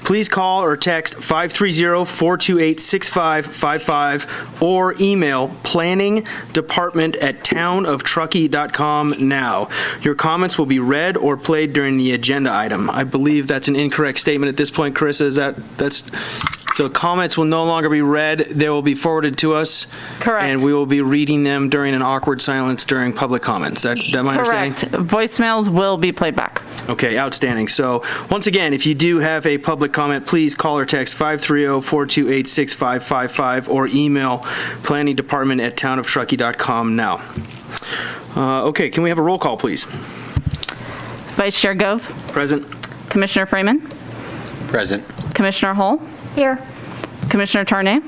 please call or text 530-428-6555 or email planningdepartment@townoftruckee.com now. Your comments will be read or played during the agenda item. I believe that's an incorrect statement at this point, Carissa. So comments will no longer be read. They will be forwarded to us. Correct. And we will be reading them during an awkward silence during public comments. That my understanding? Correct. Voicemails will be played back. Okay, outstanding. So once again, if you do have a public comment, please call or text 530-428-6555 or email planningdepartment@townoftruckee.com now. Okay, can we have a roll call, please? Vice Chair Gove. Present. Commissioner Freeman. Present. Commissioner Hull. Here. Commissioner Tarnay.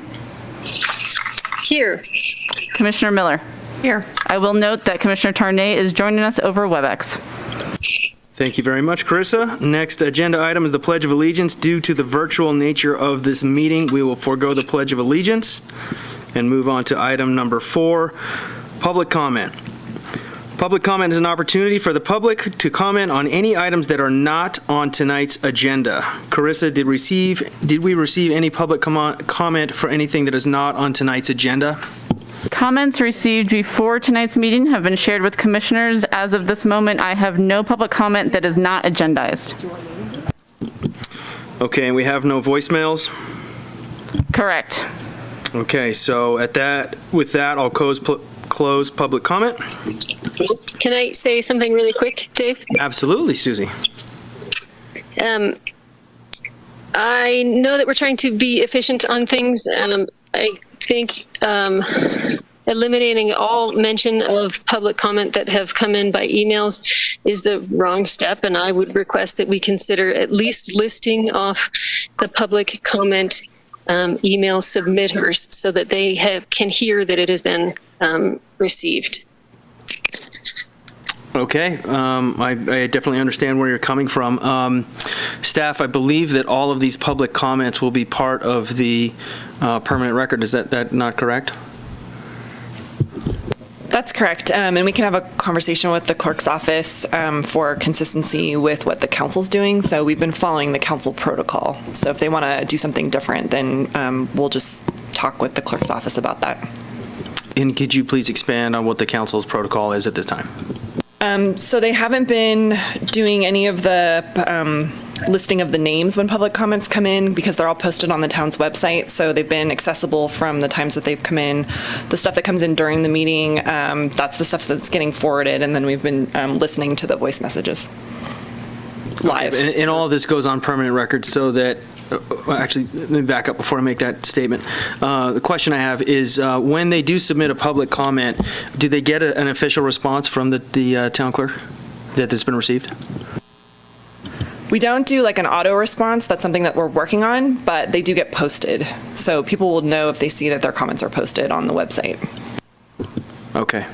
Here. Commissioner Miller. Here. I will note that Commissioner Tarnay is joining us over WebEx. Thank you very much, Carissa. Next agenda item is the Pledge of Allegiance. Due to the virtual nature of this meeting, we will forego the Pledge of Allegiance and move on to item number 4, public comment. Public comment is an opportunity for the public to comment on any items that are not on tonight's agenda. Carissa, did we receive any public comment for anything that is not on tonight's agenda? Comments received before tonight's meeting have been shared with commissioners. As of this moment, I have no public comment that is not agendized. Okay, and we have no voicemails? Correct. Okay, so with that, I'll close public comment. Can I say something really quick, Dave? Absolutely, Susie. I know that we're trying to be efficient on things. I think eliminating all mention of public comment that have come in by emails is the wrong step, and I would request that we consider at least listing off the public comment email submitters so that they can hear that it has been received. Okay, I definitely understand where you're coming from. Staff, I believe that all of these public comments will be part of the permanent record. Is that not correct? That's correct. And we can have a conversation with the clerk's office for consistency with what the council's doing. So we've been following the council protocol. So if they want to do something different, then we'll just talk with the clerk's office about that. And could you please expand on what the council's protocol is at this time? So they haven't been doing any of the listing of the names when public comments come in because they're all posted on the town's website. So they've been accessible from the times that they've come in. The stuff that comes in during the meeting, that's the stuff that's getting forwarded. And then we've been listening to the voice messages live. Okay, and all of this goes on permanent record so that actually, let me back up before I make that statement. The question I have is when they do submit a public comment, do they get an official response from the town clerk that's been received? We don't do like an auto response. That's something that we're working on, but they do get posted. So people will know if they see that their comments are posted on the website. Okay.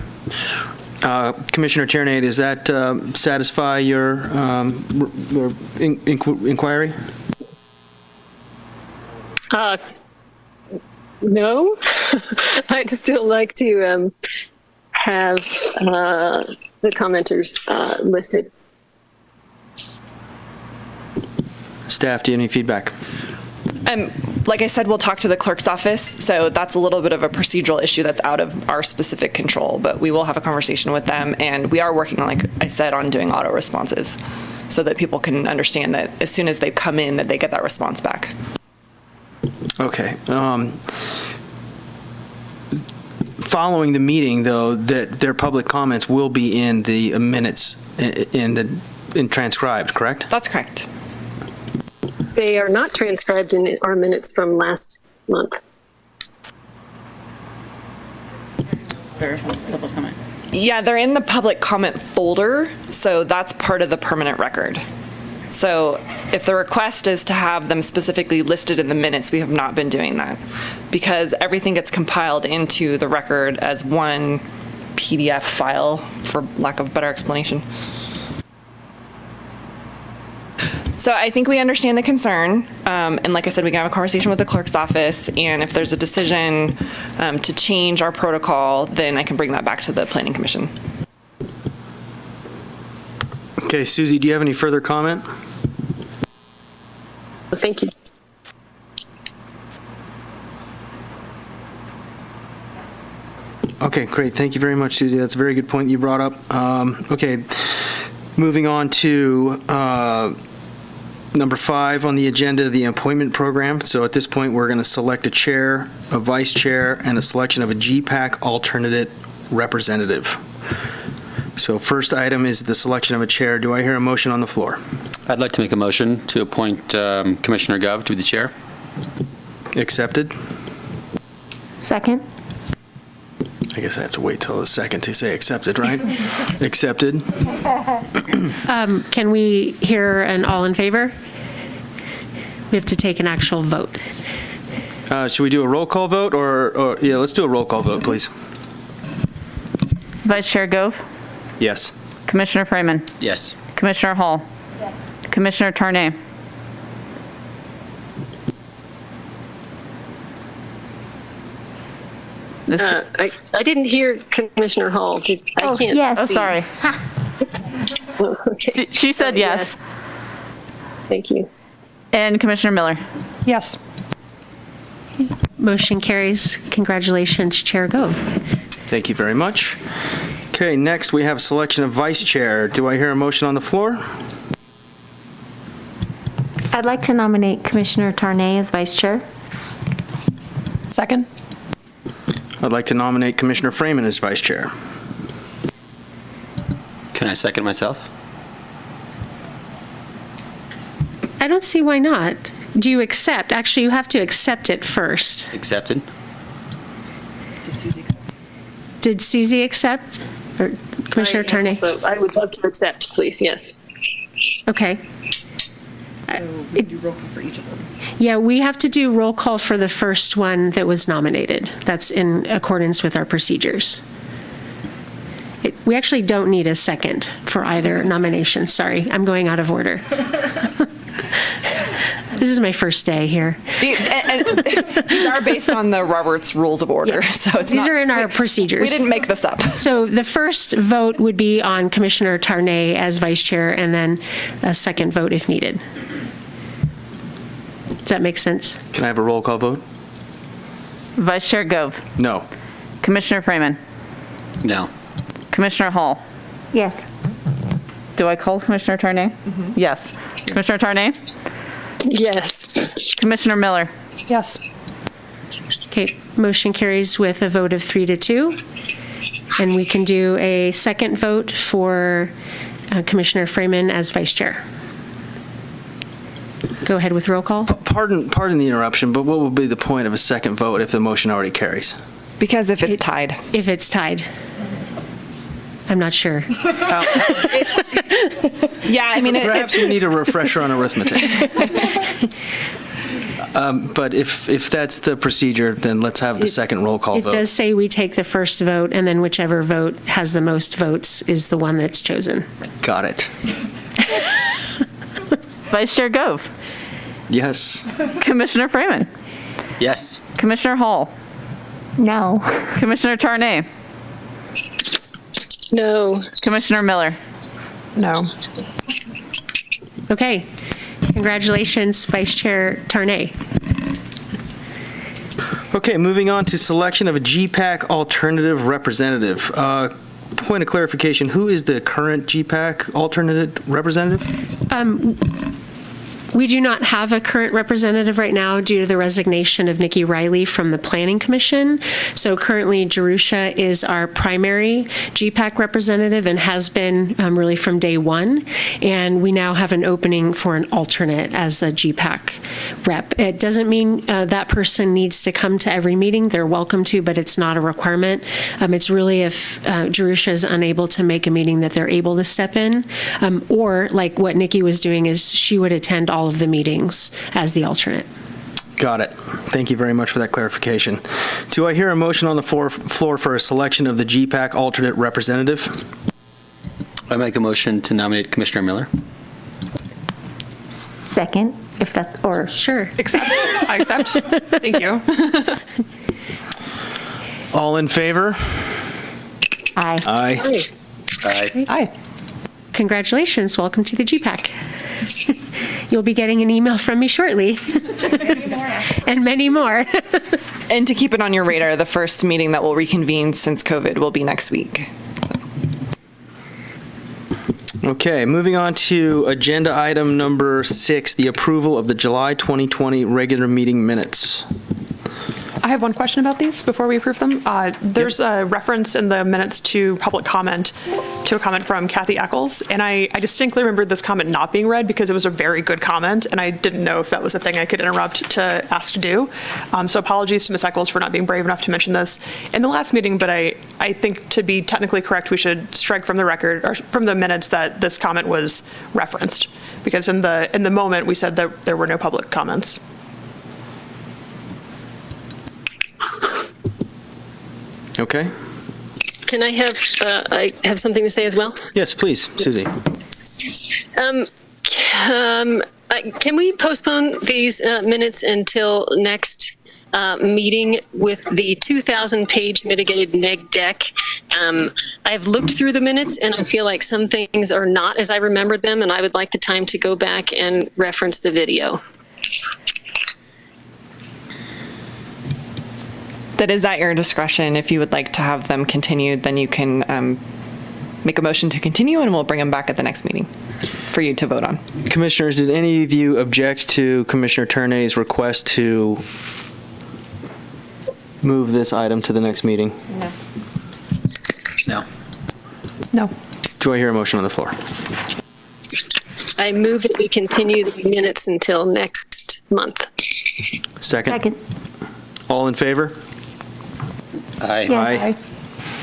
Commissioner Tierney, does that satisfy your inquiry? No, I'd still like to have the commenters listed. Staff, do you have any feedback? Like I said, we'll talk to the clerk's office. So that's a little bit of a procedural issue that's out of our specific control, but we will have a conversation with them. And we are working, like I said, on doing auto responses so that people can understand that as soon as they come in, that they get that response back. Okay. Following the meeting, though, that their public comments will be in the minutes in transcribed, correct? That's correct. They are not transcribed in our minutes from last month. Yeah, they're in the public comment folder, so that's part of the permanent record. So if the request is to have them specifically listed in the minutes, we have not been doing that because everything gets compiled into the record as one PDF file, for lack of a better explanation. So I think we understand the concern. And like I said, we can have a conversation with the clerk's office. And if there's a decision to change our protocol, then I can bring that back to the Planning Commission. Okay, Susie, do you have any further comment? Thank you. Okay, great. Thank you very much, Susie. That's a very good point you brought up. Okay, moving on to number 5 on the agenda, the appointment program. So at this point, we're going to select a chair, a vice chair, and a selection of a GPAC alternate representative. So first item is the selection of a chair. Do I hear a motion on the floor? I'd like to make a motion to appoint Commissioner Gov to be the chair. Accepted? Second? I guess I have to wait till the second to say accepted, right? Accepted. Can we hear an all in favor? We have to take an actual vote. Should we do a roll call vote or yeah, let's do a roll call vote, please. Vice Chair Gove, Yes. Commissioner Freeman, Yes. Commissioner Hall, Commissioner Tarnay, I didn't hear Commissioner Hall. I can't yes. oh, see. sorry. Okay. She said yes. Thank you. And Commissioner Miller. Yes. Motion carries. Congratulations, Chair Gove. Thank you very much. Okay, next we have selection of vice chair. Do I hear a motion on the floor? I'd like to nominate Commissioner Tarnay as vice chair. Second? I'd like to nominate Commissioner Freeman as vice chair. Can I second myself? I don't see why not. Do you accept? Actually, you have to accept it first. Accepted. Did Susie accept? Or Commissioner Tarnay? So I would love to accept, please. Yes. Okay. So we do roll call for each of them. Yeah, we have to do roll call for the first one that was nominated. That's in accordance with our procedures. We actually don't need a second for either nomination. Sorry, I'm going out of order. This is my first day here. And these are based on the Roberts Rules of Order, so it's These are in our procedures. We didn't make this up. So the first vote would be on Commissioner Tarnay as vice chair, and then a second vote if needed. Does that make sense? Can I have a roll call vote? Vice Chair Gove, No. Commissioner Freeman, No. Commissioner Hall. Yes. Do I call Commissioner Tarnay? Yes. Commissioner Tarnay? Yes. Commissioner Miller? Yes. Okay, motion carries with a vote of 3-2. And we can do a second vote for Commissioner Freeman as vice chair. Go ahead with roll call. Pardon the interruption, but what would be the point of a second vote if the motion already carries? Because if it's tied. If it's tied. I'm not sure. Yeah, I mean, Perhaps we need a refresher on arithmetic. But if that's the procedure, then let's have the second roll call It vote. does say we take the first vote, and then whichever vote has the most votes is the one that's chosen. Got it. Vice Chair Gove, Yes. Commissioner Freeman, Yes. Commissioner Hall, No. Commissioner Tarnay, No. Commissioner Miller. no. Okay. Congratulations, Vice Chair Tarnay. Okay, moving on to selection of a GPAC alternative representative. Point of clarification, who is the current GPAC alternate representative? We do not have a current representative right now due to the resignation of Nikki Riley from the Planning Commission. So currently, Jerusha is our primary GPAC representative and has been really from day one. And we now have an opening for an alternate as a GPAC rep. It doesn't mean that person needs to come to every meeting. They're welcome to, but it's not a requirement. It's really if Jerusha is unable to make a meeting that they're able to step in. Or like what Nikki was doing is she would attend all of the meetings as the alternate. Got it. Thank you very much for that clarification. Do I hear a motion on the floor for a selection of the GPAC alternate representative? I make a motion to nominate Commissioner Miller. Second, if that's, or Sure. Accept. I accept. Thank you. All in favor? aye. Aye. Aye. Aye. congratulations, welcome to the GPAC. You'll be getting an email from me shortly. And many more. And to keep it on your radar, the first meeting that will reconvene since COVID will be next week. Okay, moving on to agenda item number 6, the approval of the July 2020 regular meeting minutes. I have one question about these before we approve them. There's a reference in the minutes to public comment, to a comment from Kathy Eccles, and I distinctly remembered this comment not being read because it was a very good comment, and I didn't know if that was a thing I could interrupt to ask to do. So apologies to Ms. Eccles for not being brave enough to mention this in the last meeting, but I think to be technically correct, we should strike from the record, or from the minutes, that this comment was referenced, because in the moment, we said that there were no public comments. Okay. Can I have something to say as well? Yes, please, Susie. Can we postpone these minutes until next meeting with the 2,000-page mitigated neg deck? I've looked through the minutes, and I feel like some things are not as I remembered them, and I would like the time to go back and reference the video. That is at your discretion. If you would like to have them continued, then you can make a motion to continue, and we'll bring them back at the next meeting for you to vote on. Commissioners, did any of you object to Commissioner Ternay's request to move this item to the next meeting? No. No. Do I hear a motion on the floor? I move that we continue the minutes until next month. Second? Second. All in favor? Aye.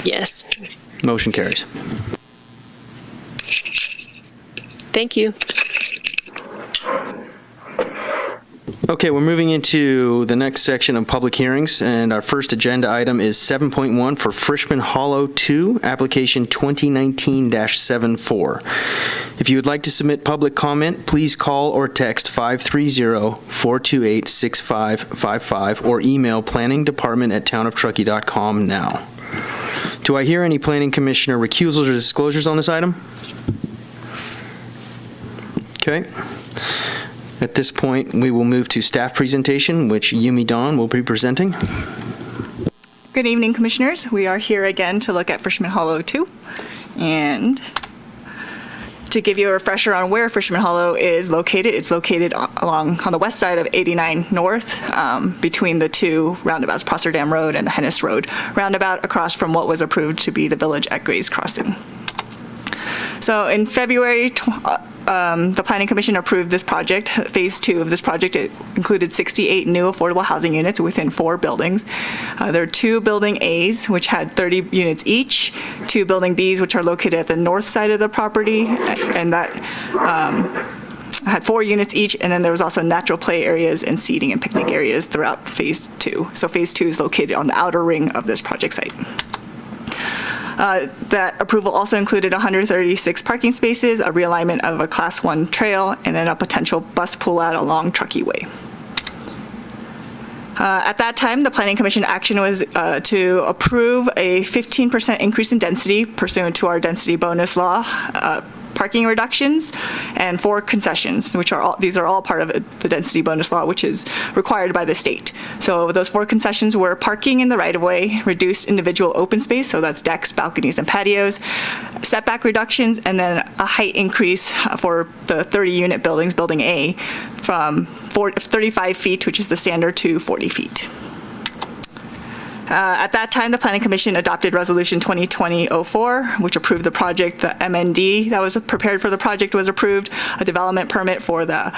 Yes. Yes. Motion carries. Thank you. Okay, we're moving into the next section of public hearings, and our first agenda item is 7.1 for Frischman Hollow 2, application 2019-74. If you would like to submit public comment, please call or text 530-428-6555 or email planningdepartment@townoftruckee.com now. Do I hear any planning commissioner recusals or disclosures on this item? Okay. At this point, we will move to staff presentation, which Yumi Dawn will be presenting. Good evening, Commissioners. We are here again to look at Frischman Hollow 2. And to give you a refresher on where Frischman Hollow is located, it's located on the west side of 89 North, between the two roundabouts, Prosser Dam Road and the Hennis Road roundabout, across from what was approved to be the village at Gray's Crossing. So in February, the Planning Commission approved this project. Phase 2 of this project, it included 68 new affordable housing units within 4 buildings. There are 2 building A's, which had 30 units each, 2 building B's, which are located at the north side of the property, and that had 4 units each, and then there was also natural play areas and seating and picnic areas throughout Phase 2. So Phase 2 is located on the outer ring of this project site. That approval also included 136 parking spaces, a realignment of a Class 1 trail, and then a potential bus pullout along Truckee Way. At that time, the Planning Commission action was to approve a 15% increase in density pursuant to our density bonus law, parking reductions, and 4 concessions, which are these are all part of the density bonus law, which is required by the state. So those 4 concessions were parking in the right-of-way, reduced individual open space, so that's decks, balconies, and patios, setback reductions, and then a height increase for the 30-unit buildings, building A, from 35 feet, which is the standard, to 40 feet. At that time, the Planning Commission adopted Resolution 2020-04, which approved the project. The MND that was prepared for the project was approved, a development permit for the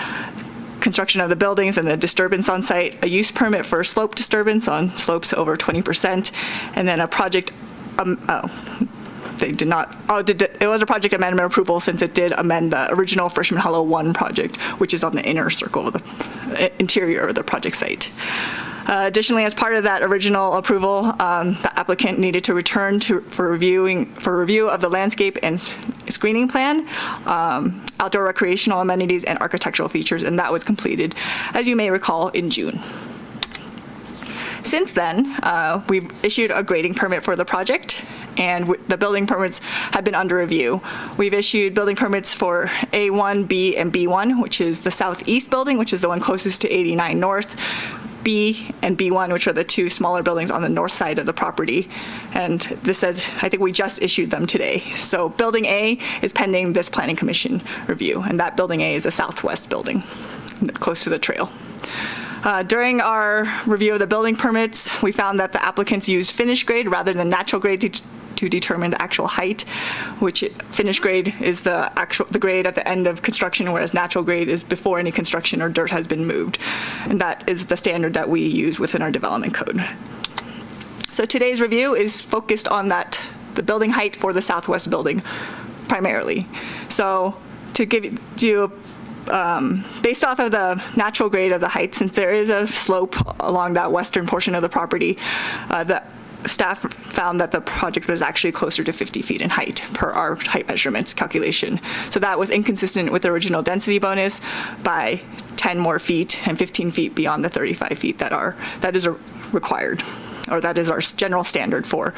construction of the buildings and the disturbance on site, a use permit for slope disturbance on slopes over 20%, and then a project, it was a project amendment approval since it did amend the original Frischman Hollow 1 project, which is on the inner circle of the interior of the project site. Additionally, as part of that original approval, the applicant needed to return for review of the landscape and screening plan, outdoor recreational amenities, and architectural features, and that was completed, as you may recall, in June. Since then, we've issued a grading permit for the project, and the building permits have been under review. We've issued building permits for A1, B, and B1, which is the southeast building, which is the one closest to 89 North, B and B1, which are the two smaller buildings on the north side of the property. And this says, I think we just issued them today. So building A is pending this planning commission review, and that building A is the southwest building, close to the trail. During our review of the building permits, we found that the applicants used finished grade rather than natural grade to determine the actual height, which finished grade is the grade at the end of construction, whereas natural grade is before any construction or dirt has been moved. And that is the standard that we use within our development code. So today's review is focused on the building height for the southwest building primarily. So to give you based off of the natural grade of the height, since there is a slope along that western portion of the property, the staff found that the project was actually closer to 50 feet in height per our height measurements calculation. So that was inconsistent with the original density bonus by 10 more feet and 15 feet beyond the 35 feet that is required, or that is our general standard for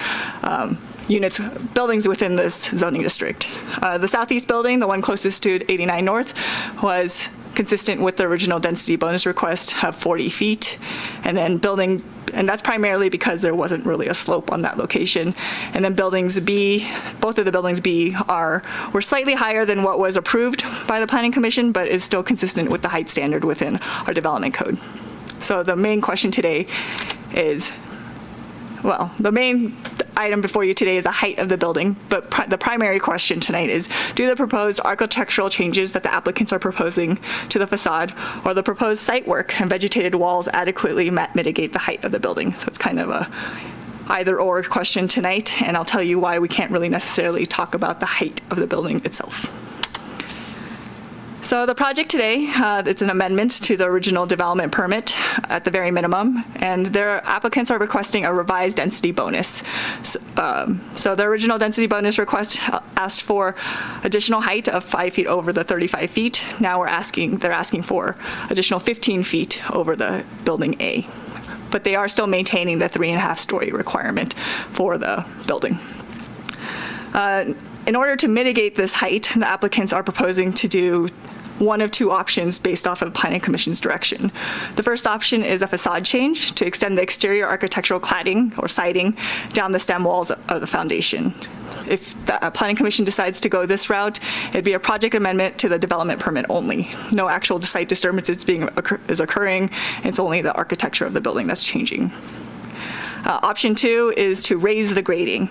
buildings within this zoning district. The southeast building, the one closest to 89 North, was consistent with the original density bonus request of 40 feet. And then and that's primarily because there wasn't really a slope on that location. And then buildings B, both of the buildings B were slightly higher than what was approved by the Planning Commission, but is still consistent with the height standard within our development code. So the main question today is, the main item before you today is the height of the building, but the primary question tonight is, do the proposed architectural changes that the applicants are proposing to the facade or the proposed site work and vegetated walls adequately mitigate the height of the building? So it's kind of a either or question tonight, and I'll tell you why we can't really necessarily talk about the height of the building itself. So the project today, it's an amendment to the original development permit at the very minimum, and their applicants are requesting a revised density bonus. So the original density bonus request asked for additional height of 5 feet over the 35 feet. Now they're asking for additional 15 feet over the building A. But they are still maintaining the 3.5-story requirement for the building. In order to mitigate this height, the applicants are proposing to do one of two options based off of Planning Commission's direction. The first option is a facade change to extend the exterior architectural cladding or siding down the stem walls of the foundation. If the Planning Commission decides to go this route, it'd be a project amendment to the development permit only. No actual site disturbance is occurring. It's only the architecture of the building that's changing. Option 2 is to raise the grading.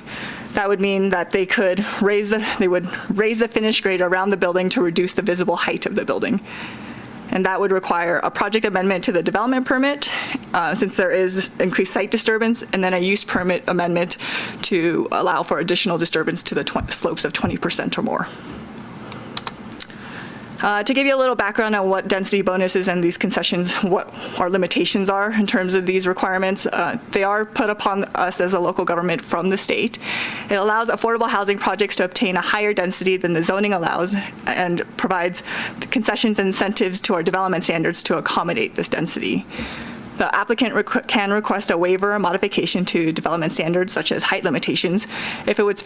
That would mean that they would raise the finished grade around the building to reduce the visible height of the building. And that would require a project amendment to the development permit, since there is increased site disturbance, and then a use permit amendment to allow for additional disturbance to the slopes of 20% or more. To give you a little background on what density bonuses and these concessions, what our limitations are in terms of these requirements, they are put upon us as a local government from the state. It allows affordable housing projects to obtain a higher density than the zoning allows and provides concessions and incentives to our development standards to accommodate this density. The applicant can request a waiver or modification to development standards such as height limitations if those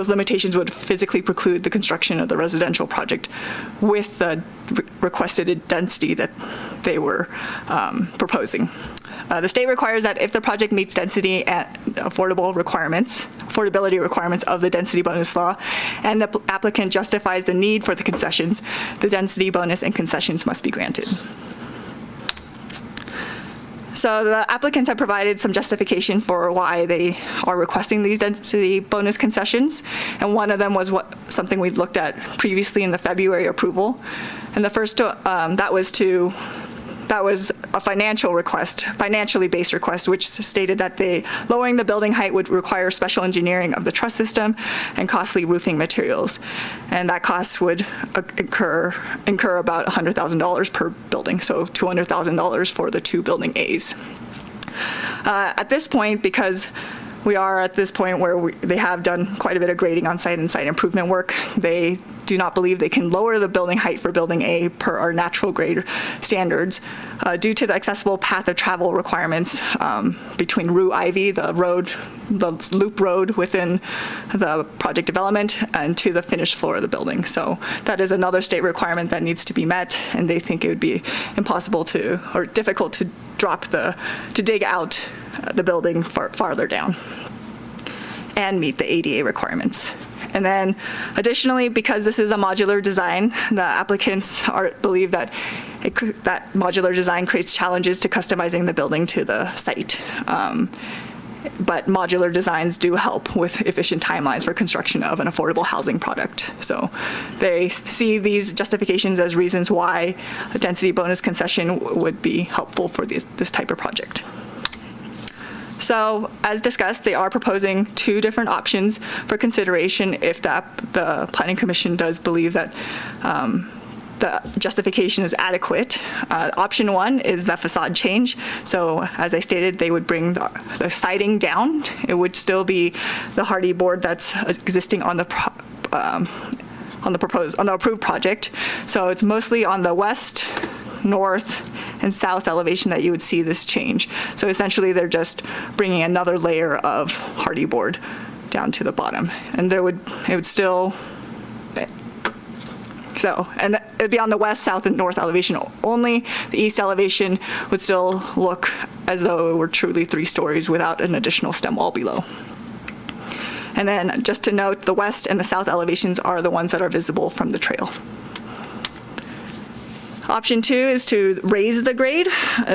limitations would physically preclude the construction of the residential project with the requested density that they were proposing. The state requires that if the project meets density and affordability requirements of the density bonus law, and the applicant justifies the need for the concessions, the density bonus and concessions must be granted. So the applicants have provided some justification for why they are requesting these density bonus concessions, and one of them was something we looked at previously in the February approval. And the first, that was a financially based request, which stated that lowering the building height would require special engineering of the truss system and costly roofing materials. And that cost would incur about $100,000 per building, so $200,000 for the two building A's. At this point, because we are at this point where they have done quite a bit of grading on site and site improvement work, they do not believe they can lower the building height for Building A per our natural grade standards due to the accessible path of travel requirements between Rue Ivy, the loop road within the project development, and to the finished floor of the building. So that is another state requirement that needs to be met, and they think it would be impossible or difficult to dig out the building farther down and meet the ADA requirements. And then additionally, because this is a modular design, the applicants believe that that modular design creates challenges to customizing the building to the site. But modular designs do help with efficient timelines for construction of an affordable housing product. So they see these justifications as reasons why a density bonus concession would be helpful for this type of project. So as discussed, they are proposing 2 different options for consideration if the Planning Commission does believe that the justification is adequate. Option 1 is the facade change. So as I stated, they would bring the siding down. It would still be the hardy board that's existing on the approved project. So it's mostly on the west, north, and south elevation that you would see this change. So essentially, they're just bringing another layer of hardy board down to the bottom, and it would still. And it would be on the west, south, and north elevation only. The east elevation would still look as though it were truly 3 stories without an additional stem wall below. And then just to note, the west and the south elevations are the ones that are visible from the trail. Option 2 is to raise the grade,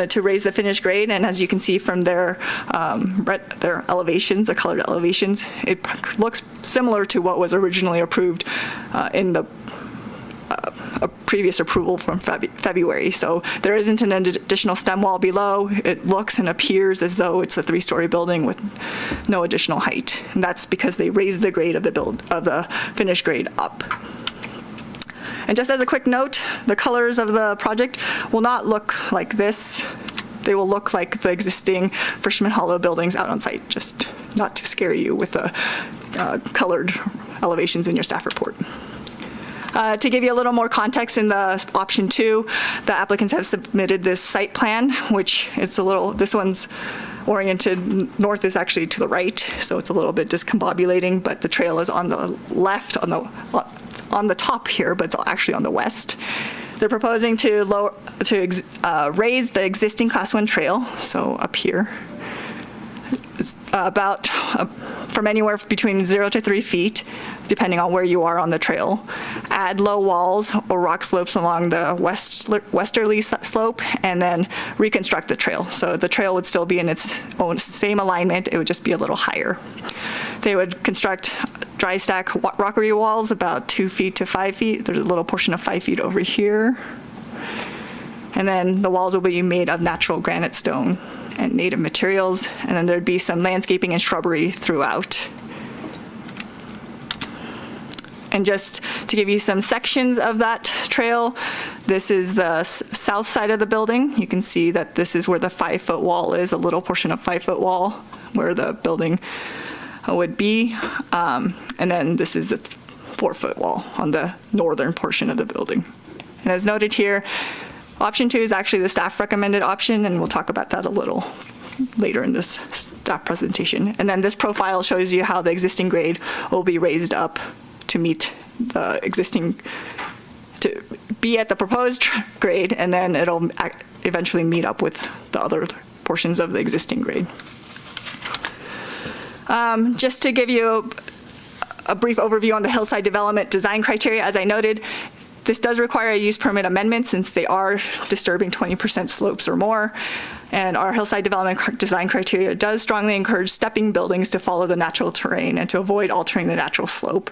to raise the finished grade, and as you can see from their elevations, their colored elevations, it looks similar to what was originally approved in the a previous approval from February. So there isn't an additional stem wall below. It looks and appears as though it's a 3-story building with no additional height. And that's because they raised the grade of the finished grade up. And just as a quick note, the colors of the project will not look like this. They will look like the existing Frishman Hollow buildings out on site, just not to scare you with the colored elevations in your staff report. To give you a little more context in the option 2, the applicants have submitted this site plan, which it's this one's oriented north is actually to the right, so it's a little bit discombobulating, but the trail is on the left, on the top here, but it's actually on the west. They're proposing to raise the existing Class 1 trail, so up here, it's about from anywhere between 0 to 3 feet, depending on where you are on the trail. Add low walls or rock slopes along the westerly slope, and then reconstruct the trail. So the trail would still be in its own same alignment, it would just be a little higher. They would construct dry stack rockery walls about 2 feet to 5 feet. There's a little portion of 5 feet over here. And then the walls will be made of natural granite stone and native materials. And then there'd be some landscaping and shrubbery throughout. And just to give you some sections of that trail, this is the south side of the building. You can see that this is where the 5-foot wall is, a little portion of 5-foot wall where the building would be. And then this is the 4-foot wall on the northern portion of the building. And as noted here, option 2 is actually the staff recommended option, and we'll talk about that a little later in this staff presentation. And then this profile shows you how the existing grade will be raised up to meet the existing, to be at the proposed grade, and then it'll eventually meet up with the other portions of the existing grade. Just to give you a brief overview on the hillside development design criteria, as I noted, this does require a use permit amendment since they are disturbing 20% slopes or more. And our hillside development design criteria does strongly encourage stepping buildings to follow the natural terrain and to avoid altering the natural slope.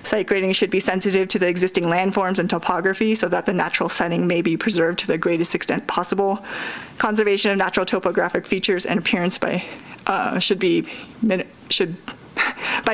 Site grading should be sensitive to the existing landforms and topography so that the natural setting may be preserved to the greatest extent possible. Conservation of natural topographic features and appearance by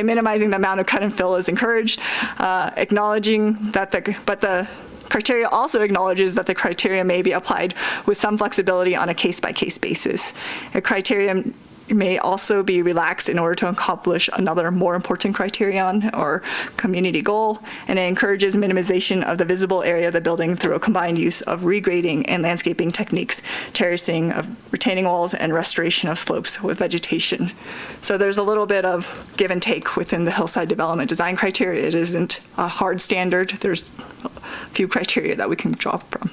minimizing the amount of cut and fill is encouraged, acknowledging that the criteria also acknowledges that the criteria may be applied with some flexibility on a case-by-case basis. A criterion may also be relaxed in order to accomplish another more important criterion or community goal, and it encourages minimization of the visible area of the building through a combined use of regrading and landscaping techniques, terracing of retaining walls, and restoration of slopes with vegetation. So there's a little bit of give and take within the hillside development design criteria. It isn't a hard standard. There's a few criteria that we can draw from.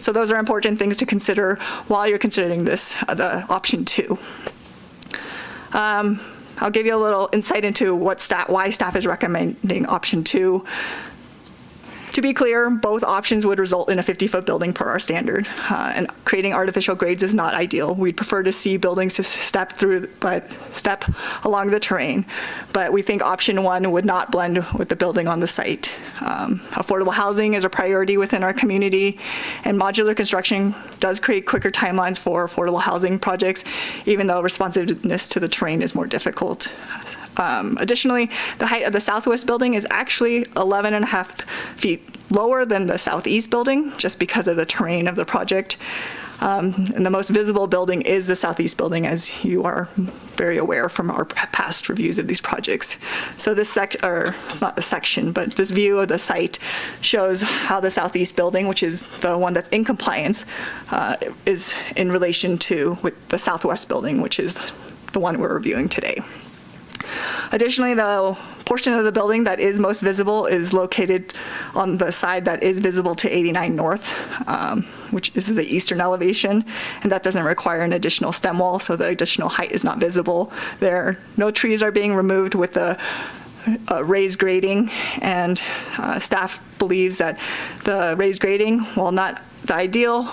So those are important things to consider while you're considering this, the option 2. I'll give you a little insight into why staff is recommending option 2. To be clear, both options would result in a 50-foot building per our standard, and creating artificial grades is not ideal. We'd prefer to see buildings to step along the terrain, but we think option 1 would not blend with the building on the site. Affordable housing is a priority within our community, and modular construction does create quicker timelines for affordable housing projects, even though responsiveness to the terrain is more difficult. Additionally, the height of the southwest building is actually 11.5 feet lower than the southeast building, just because of the terrain of the project. And the most visible building is the southeast building, as you are very aware from our past reviews of these projects. So this it's not a section, but this view of the site shows how the southeast building, which is the one that's in compliance, is in relation to with the southwest building, which is the one we're reviewing today. Additionally, the portion of the building that is most visible is located on the side that is visible to 89 North, which is the eastern elevation, and that doesn't require an additional stem wall, so the additional height is not visible there. No trees are being removed with the raised grading, and staff believes that the raised grading, while not the ideal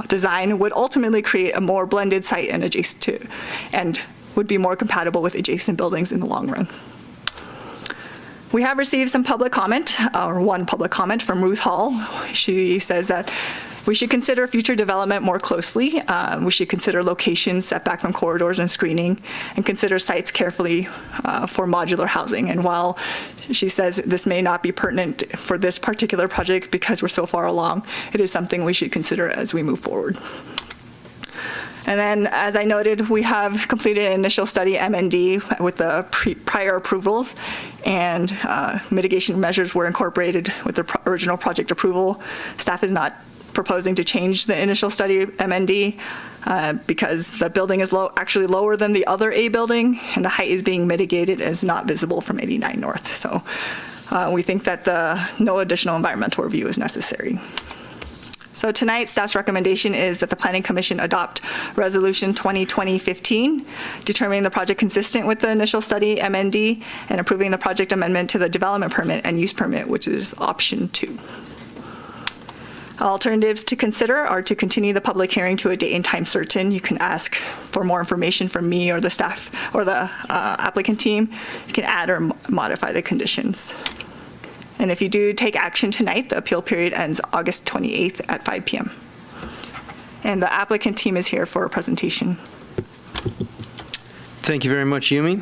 design, would ultimately create a more blended site and adjacent to, and would be more compatible with adjacent buildings in the long run. We have received some public comment, or one public comment from Ruth Hall. She says that we should consider future development more closely. We should consider locations set back from corridors and screening, and consider sites carefully for modular housing. And while she says this may not be pertinent for this particular project because we're so far along, it is something we should consider as we move forward. And then, as I noted, we have completed an initial study, MND, with the prior approvals, and mitigation measures were incorporated with the original project approval. Staff is not proposing to change the initial study, MND, because the building is actually lower than the other A building, and the height is being mitigated as not visible from 89 North. So we think that no additional environmental review is necessary. So tonight, staff's recommendation is that the Planning Commission adopt Resolution 2020-15, determining the project consistent with the initial study, MND, and approving the project amendment to the development permit and use permit, which is option 2. Alternatives to consider are to continue the public hearing to a date and time certain. You can ask for more information from me or the staff or the applicant team. You can add or modify the conditions. And if you do take action tonight, the appeal period ends August 28th at 5 p.m. And the applicant team is here for a presentation. Thank you very much, Yumi.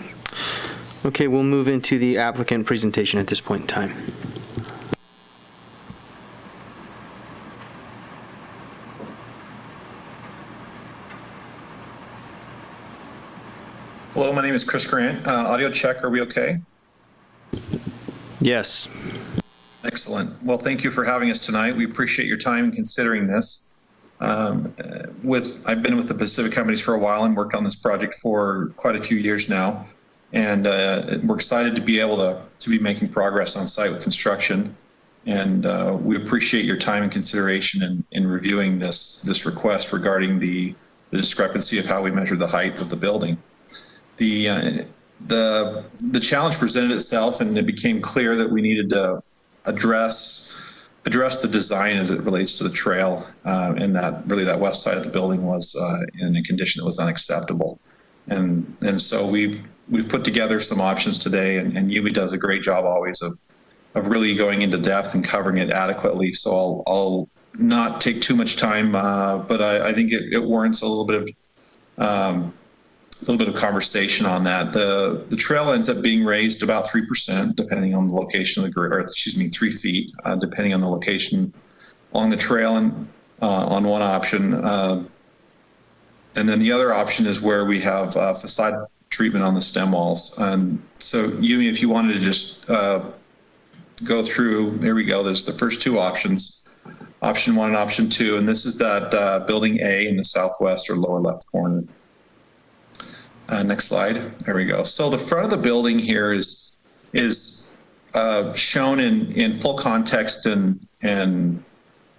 Okay, we'll move into the applicant presentation at this point in time. Hello, my name is Chris Grant. Audio check, are we okay? Yes. Excellent. Well, thank you for having us tonight. We appreciate your time in considering this. I've been with the Pacific companies for a while and worked on this project for quite a few years now. And we're excited to be able to be making progress on site with construction. And we appreciate your time and consideration in reviewing this request regarding the discrepancy of how we measure the height of the building. The challenge presented itself, and it became clear that we needed to address the design as it relates to the trail, and that really that west side of the building was in a condition that was unacceptable. And so we've put together some options today, and Yumi does a great job always of really going into depth and covering it adequately. So I'll not take too much time, but I think it warrants a little bit of conversation on that. The trail ends up being raised about 3%, depending on the location of the grade, or 3 feet, depending on the location along the trail. And on one option, And then the other option is where we have facade treatment on the stem walls. And so, Yumi, if you wanted to just go through, there we go. There's the first two options, option one and option two. And this is that building A in the southwest or lower left corner. Next slide. There we go. So the front of the building here is shown in full context and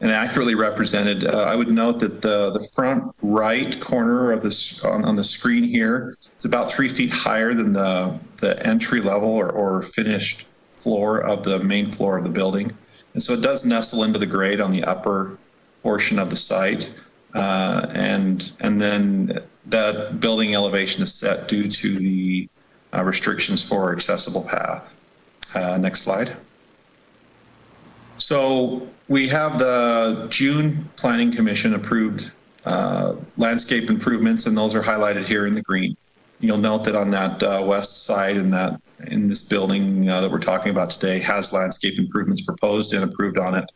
accurately represented. I would note that the front right corner of this on the screen here, it's about 3 feet higher than the entry level or finished floor of the main floor of the building. And so it does nestle into the grade on the upper portion of the site. And then that building elevation is set due to the restrictions for accessible path. Next slide. So we have the June Planning Commission approved landscape improvements, and those are highlighted here in the green. You'll note that on that west side in this building that we're talking about today has landscape improvements proposed and approved on it.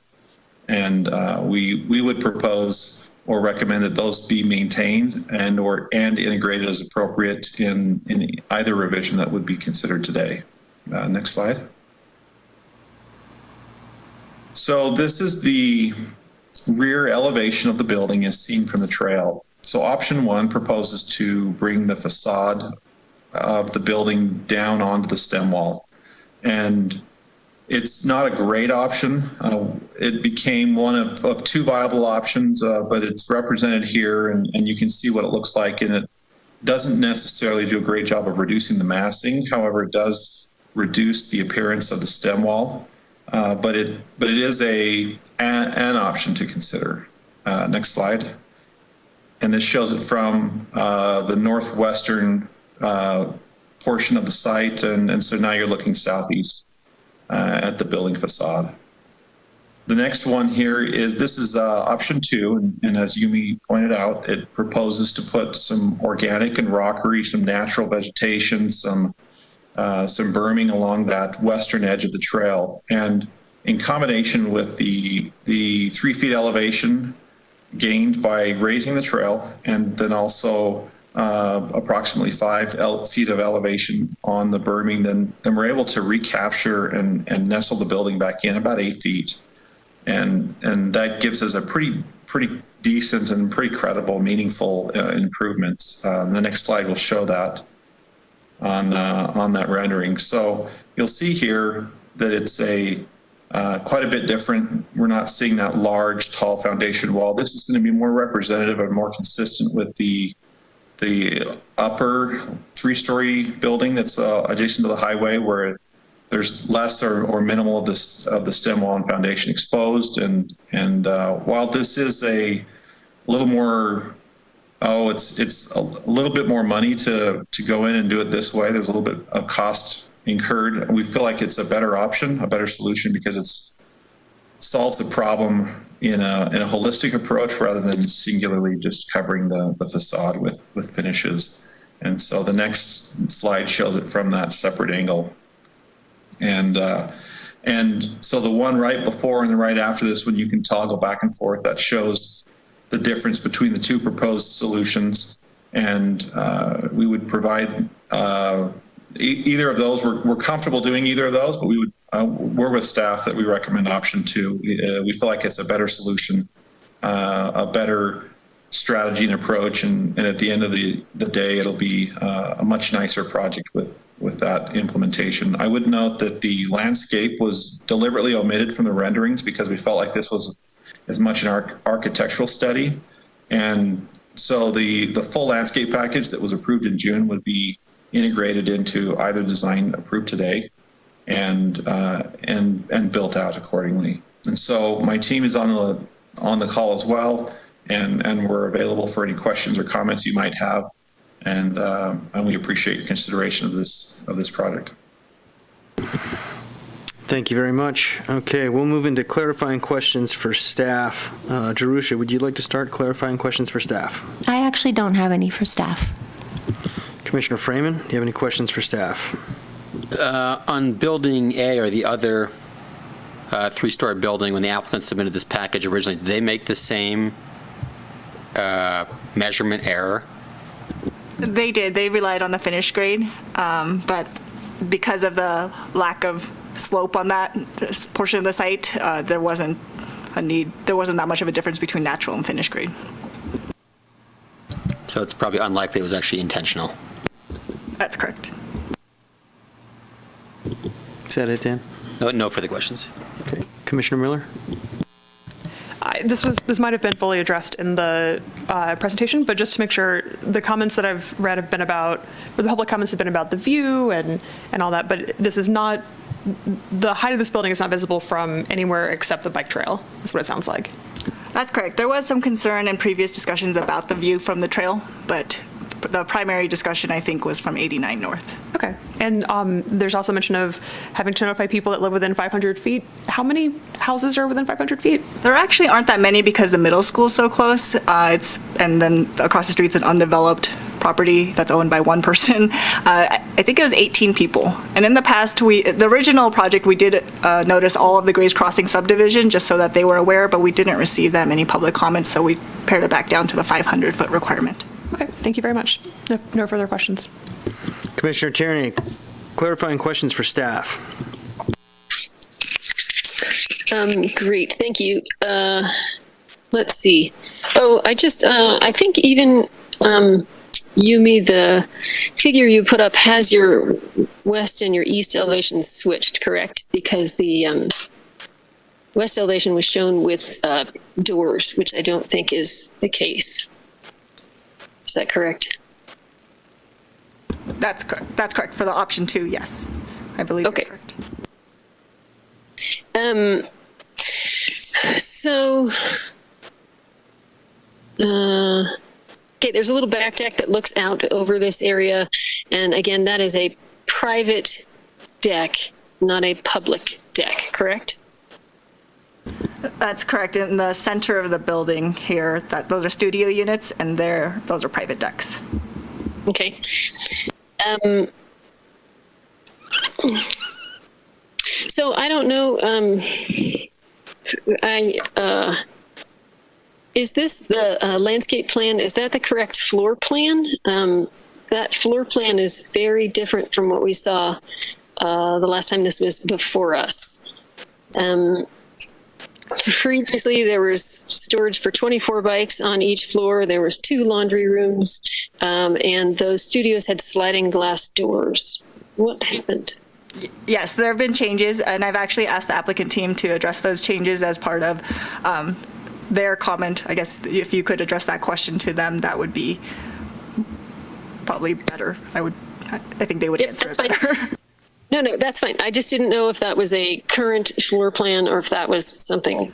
And we would propose or recommend that those be maintained and integrated as appropriate in either revision that would be considered today. Next slide. So this is the rear elevation of the building as seen from the trail. So option one proposes to bring the facade of the building down onto the stem wall. And it's not a great option. It became one of two viable options, but it's represented here and you can see what it looks like. And it doesn't necessarily do a great job of reducing the massing. However, it does reduce the appearance of the stem wall. But it is an option to consider. Next slide. And this shows it from the northwestern portion of the site. And so now you're looking southeast at the building facade. The next one here is option two. And as Yumi pointed out, it proposes to put some organic and rockery, some natural vegetation, some berming along that western edge of the trail. And in combination with the 3 feet elevation gained by raising the trail, and then also approximately 5 feet of elevation on the berming, then we're able to recapture and nestle the building back in about 8 feet. And that gives us a pretty decent and pretty credible, meaningful improvements. The next slide will show that on that rendering. So you'll see here that it's quite a bit different. We're not seeing that large, tall foundation wall. This is going to be more representative and more consistent with the upper 3-story building that's adjacent to the highway, where there's less or minimal of the stem wall and foundation exposed. And while this is a little more, it's a little bit more money to go in and do it this way. There's a little bit of cost incurred. We feel like it's a better option, a better solution, because it solves the problem in a holistic approach rather than singularly just covering the facade with finishes. And so the next slide shows it from that separate angle. And so the one right before and the right after this one, you can toggle back and forth. That shows the difference between the two proposed solutions. And we would provide either of those. We're comfortable doing either of those, but we would we're with staff that we recommend option two. We feel like it's a better solution, a better strategy and approach, and at the end of the day, it'll be a much nicer project with that implementation. I would note that the landscape was deliberately omitted from the renderings because we felt like this was as much an architectural study, and so the full landscape package that was approved in June would be integrated into either design approved today and built out accordingly. And so my team is on the call as well, and we're available for any questions or comments you might have, and we appreciate your consideration of this project. Thank you very much. Okay, we'll move into clarifying questions for staff. Jerusha, would you like to start clarifying questions for staff? I actually don't have any for staff. Commissioner Freeman, do you have any questions for staff? On building A or the other 3-story building, when the applicant submitted this package originally, did they make the same measurement error? They did. They relied on the finished grade, but because of the lack of slope on that portion of the site, there wasn't that much of a difference between natural and finished grade. So it's probably unlikely it was actually intentional. That's correct. Is that it, Dan? No further questions. Okay. Commissioner Miller? This might have been fully addressed in the presentation, but just to make sure, the comments that I've read have been about, or the public comments have been about the view and all that, but this is not, the height of this building is not visible from anywhere except the bike trail, is what it sounds like. That's correct. There was some concern in previous discussions about the view from the trail, but the primary discussion, I think, was from 89 North. Okay. And there's also mention of having to notify people that live within 500 feet. How many houses are within 500 feet? There actually aren't that many because the middle school is so close. And then across the street's an undeveloped property that's owned by one person. I think it was 18 people. And in the past, the original project, we did notice all of the Grays Crossing subdivision just so that they were aware, but we didn't receive that many public comments, so we pared it back down to the 500-foot requirement. Okay, thank you very much. No further questions. Commissioner Tierney, clarifying questions for staff. Great, thank you. Let's see. Oh, I think even Yumi, the figure you put up has your west and your east elevations switched, correct? Because the west elevation was shown with doors, which I don't think is the case. Is that correct? That's correct. That's correct. For the option 2, yes. I believe Okay. you're correct. Okay, there's a little back deck that looks out over this area. And again, that is a private deck, not a public deck, correct? That's correct. In the center of the building here, those are studio units, and those are private decks. Okay. So I don't know, is this the landscape plan? Is that the correct floor plan? That floor plan is very different from what we saw the last time this was before us. Previously, there was storage for 24 bikes on each floor. There was 2 laundry rooms, and those studios had sliding glass doors. What happened? Yes, there have been changes, and I've actually asked the applicant team to address those changes as part of their comment. I guess if you could address that question to them, that would be probably better. I think they would answer that's it better. fine. No, that's fine. I just didn't know if that was a current floor plan or if that was something,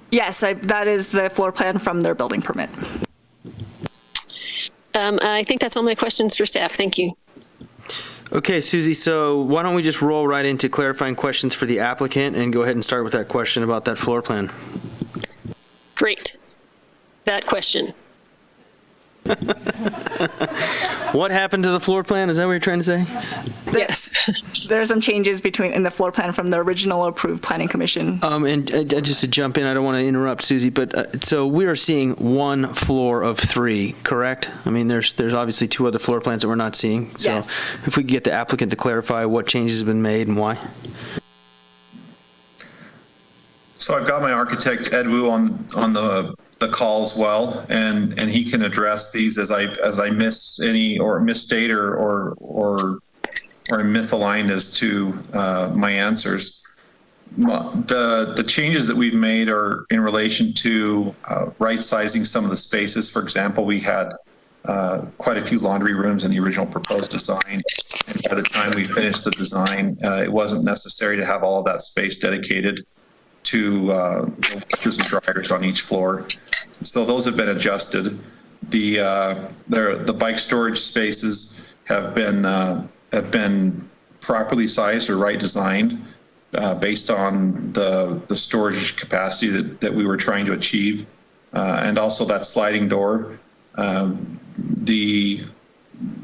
Yes, that is the floor plan from their building permit. I think that's all my questions for staff. Thank you. Okay, Susie, so why don't we just roll right into clarifying questions for the applicant and go ahead and start with that question about that floor plan. Great. That question. What happened to the floor plan? Is that what you're trying to say? Yes. There are some changes in the floor plan from the original approved planning commission. And just to jump in, I don't want to interrupt Susie, but so we are seeing 1 floor of 3, correct? I mean, there's obviously 2 other floor plans that we're not seeing. So Yes. if we could get the applicant to clarify what changes have been made and why. So I've got my architect Ed Wu on the call as well, and he can address these as I miss any or misstate or misaligned as to my answers. The changes that we've made are in relation to right sizing some of the spaces. For example, we had quite a few laundry rooms in the original proposed design. And by the time we finished the design, it wasn't necessary to have all of that space dedicated to washers and dryers on each floor. So those have been adjusted. The bike storage spaces have been properly sized or right designed based on the storage capacity that we were trying to achieve, and also that sliding door.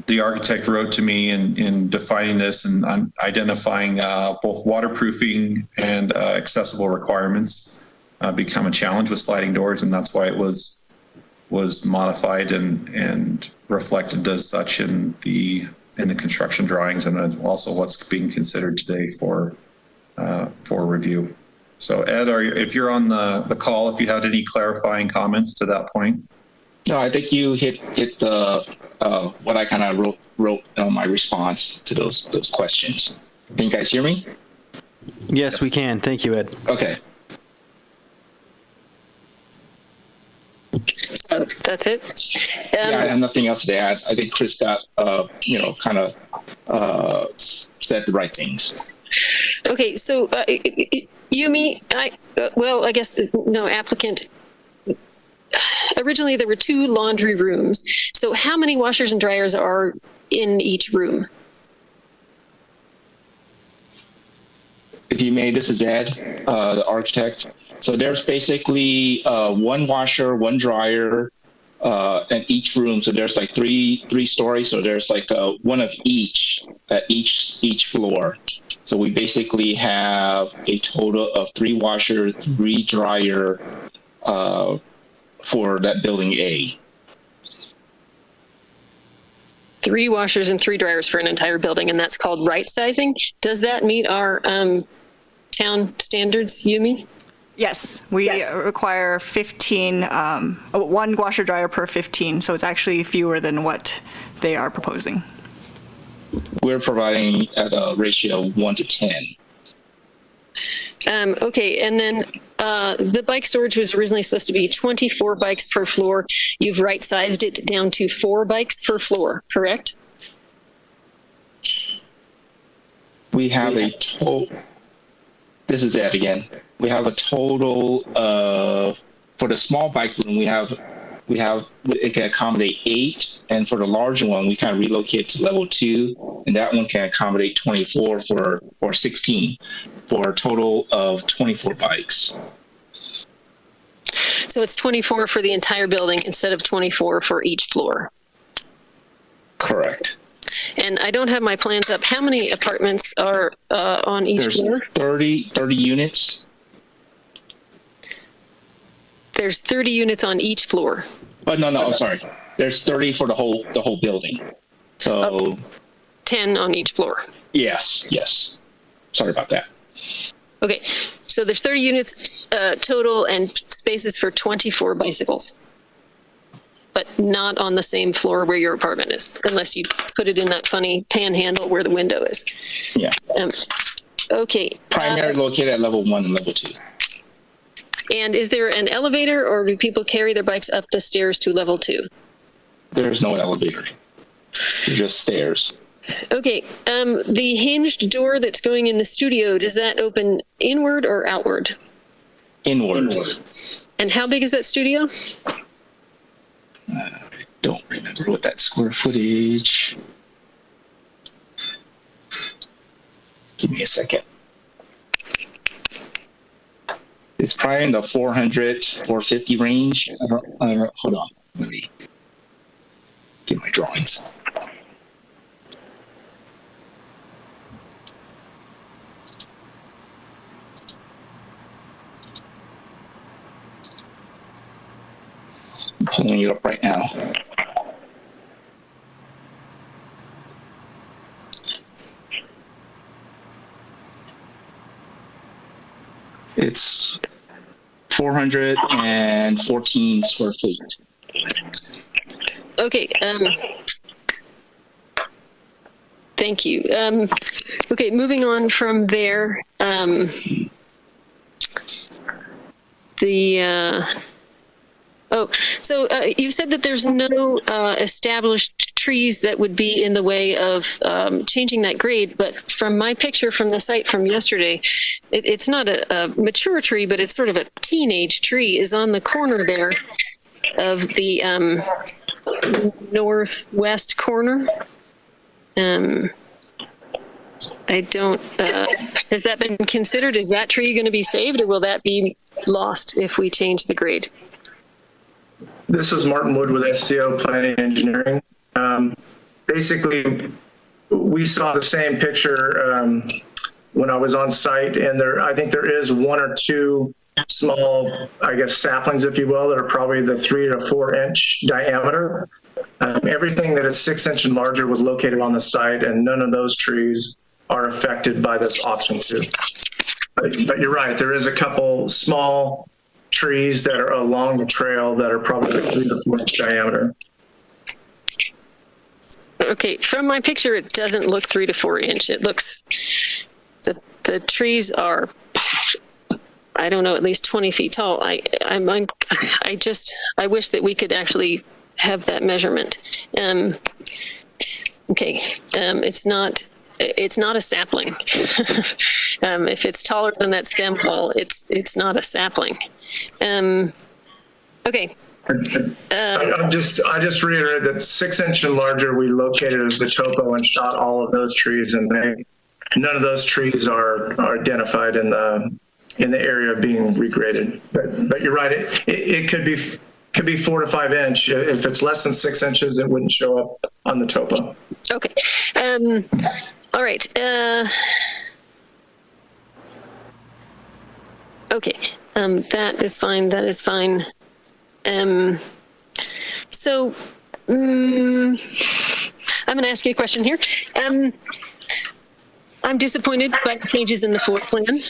The architect wrote to me in defining this and identifying both waterproofing and accessible requirements become a challenge with sliding doors, and that's why it was was modified and reflected as such in the construction drawings, and also what's being considered today for review. So Ed, if you're on the call, if you had any clarifying comments to that point. No, I think you hit the what I kind of wrote on my response to those questions. Can you guys hear me? Yes, we can. Thank you, Ed. Okay. That's it. Yeah, I have nothing else to add. I think Chris got kind of said the right things. Okay, so Yumi, I guess no applicant. Originally, there were 2 laundry rooms. So how many washers and dryers are in each room? If you may, this is Ed, the architect. So there's basically 1 washer, 1 dryer in each room. So there's like three stories. So there's like 1 of each at each floor. So we basically have a total of 3 washer, 3 dryer for that building A. 3 washers and 3 dryers for an entire building, and that's called right sizing. Does that meet our town standards, Yumi? Yes, we require 15, 1 washer dryer per 15, so it's actually fewer than what they are proposing. We're providing at a ratio of 1 to 10. Okay, and then the bike storage was originally supposed to be 24 bikes per floor. You've right-sized it down to 4 bikes per floor, correct? We have a total. This is Ed again. We have a total of, for the small bike room, it can accommodate 8, and for the larger one, we kind of relocate to level 2, and that one can accommodate 24 or 16 for a total of 24 bikes. So it's 24 for the entire building instead of 24 for each floor. Correct. And I don't have my plans up. How many apartments are on each floor? 30 units. There's 30 units on each floor. Oh, no, I'm sorry. There's 30 for the whole building. So 10 on each floor. Yes. Sorry about that. Okay, so there's 30 units total and spaces for 24 bicycles, but not on the same floor where your apartment is, unless you put it in that funny panhandle where the window is. Yeah. Okay. Primary located at level 1 and level 2. And is there an elevator, or do people carry their bikes up the stairs to level 2? There's no elevator. There's just stairs. Okay. The hinged door that's going in the studio, does that open inward or outward? Inward. And how big is that studio? I don't remember what that square footage. Give me a second. It's probably in the 400 or 50 range. I don't, hold on. Let me get my drawings. I'm pulling it up right now. It's 414 square feet. Okay. Thank you. Okay, moving on from there. You said that there's no established trees that would be in the way of changing that grade, but from my picture from the site from yesterday, it's not a mature tree, but it's sort of a teenage tree is on the corner there of the northwest corner. I don't, has that been considered? Is that tree going to be saved, or will that be lost if we change the grade? This is Martin Wood with SCO Planning and Engineering. Basically, we saw the same picture when I was on site, and I think there is 1 or 2 small, I guess, saplings, if you will, that are probably the 3 to 4 inch diameter. Everything that is 6 inch and larger was located on the site, and none of those trees are affected by this option 2. But you're right, there is a couple small trees that are along the trail that are probably 3 to 4 inch diameter. Okay, from my picture, it doesn't look 3 to 4 inch. It looks, the trees are, I don't know, at least 20 feet tall. I wish that we could actually have that measurement. Okay, it's not a sapling. If it's taller than that stem wall, it's not a sapling. Okay. I just reiterate that 6 inch and larger, we located as the topo and shot all of those trees, and none of those trees are identified in the area being regraded. But you're right, it could be 4 to 5 inch. If it's less than 6 inches, it wouldn't show up on the topo. Okay. All right. Okay. That is fine. That is fine. So I'm going to ask you a question here. I'm disappointed by the changes in the floor plan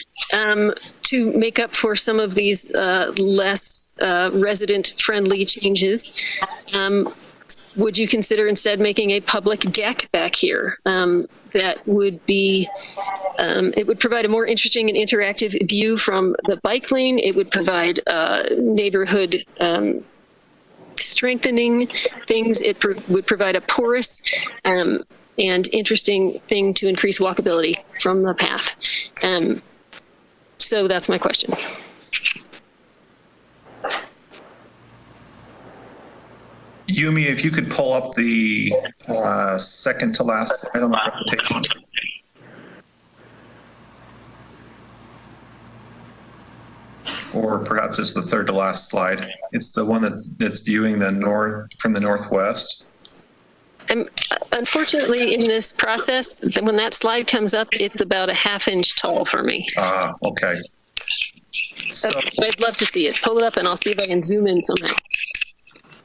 to make up for some of these less resident-friendly changes. Would you consider instead making a public deck back here that would be, it would provide a more interesting and interactive view from the bike lane. It would provide neighborhood strengthening things. It would provide a porous and interesting thing to increase walkability from the path. So that's my question. Yumi, if you could pull up the second to last slide on the presentation. Or perhaps it's the third to last slide. It's the one that's viewing the north from the northwest. Unfortunately, in this process, when that slide comes up, it's about a ½ inch tall for me. Okay. So, I'd love to see it. Pull it up and I'll see if I can zoom in somehow.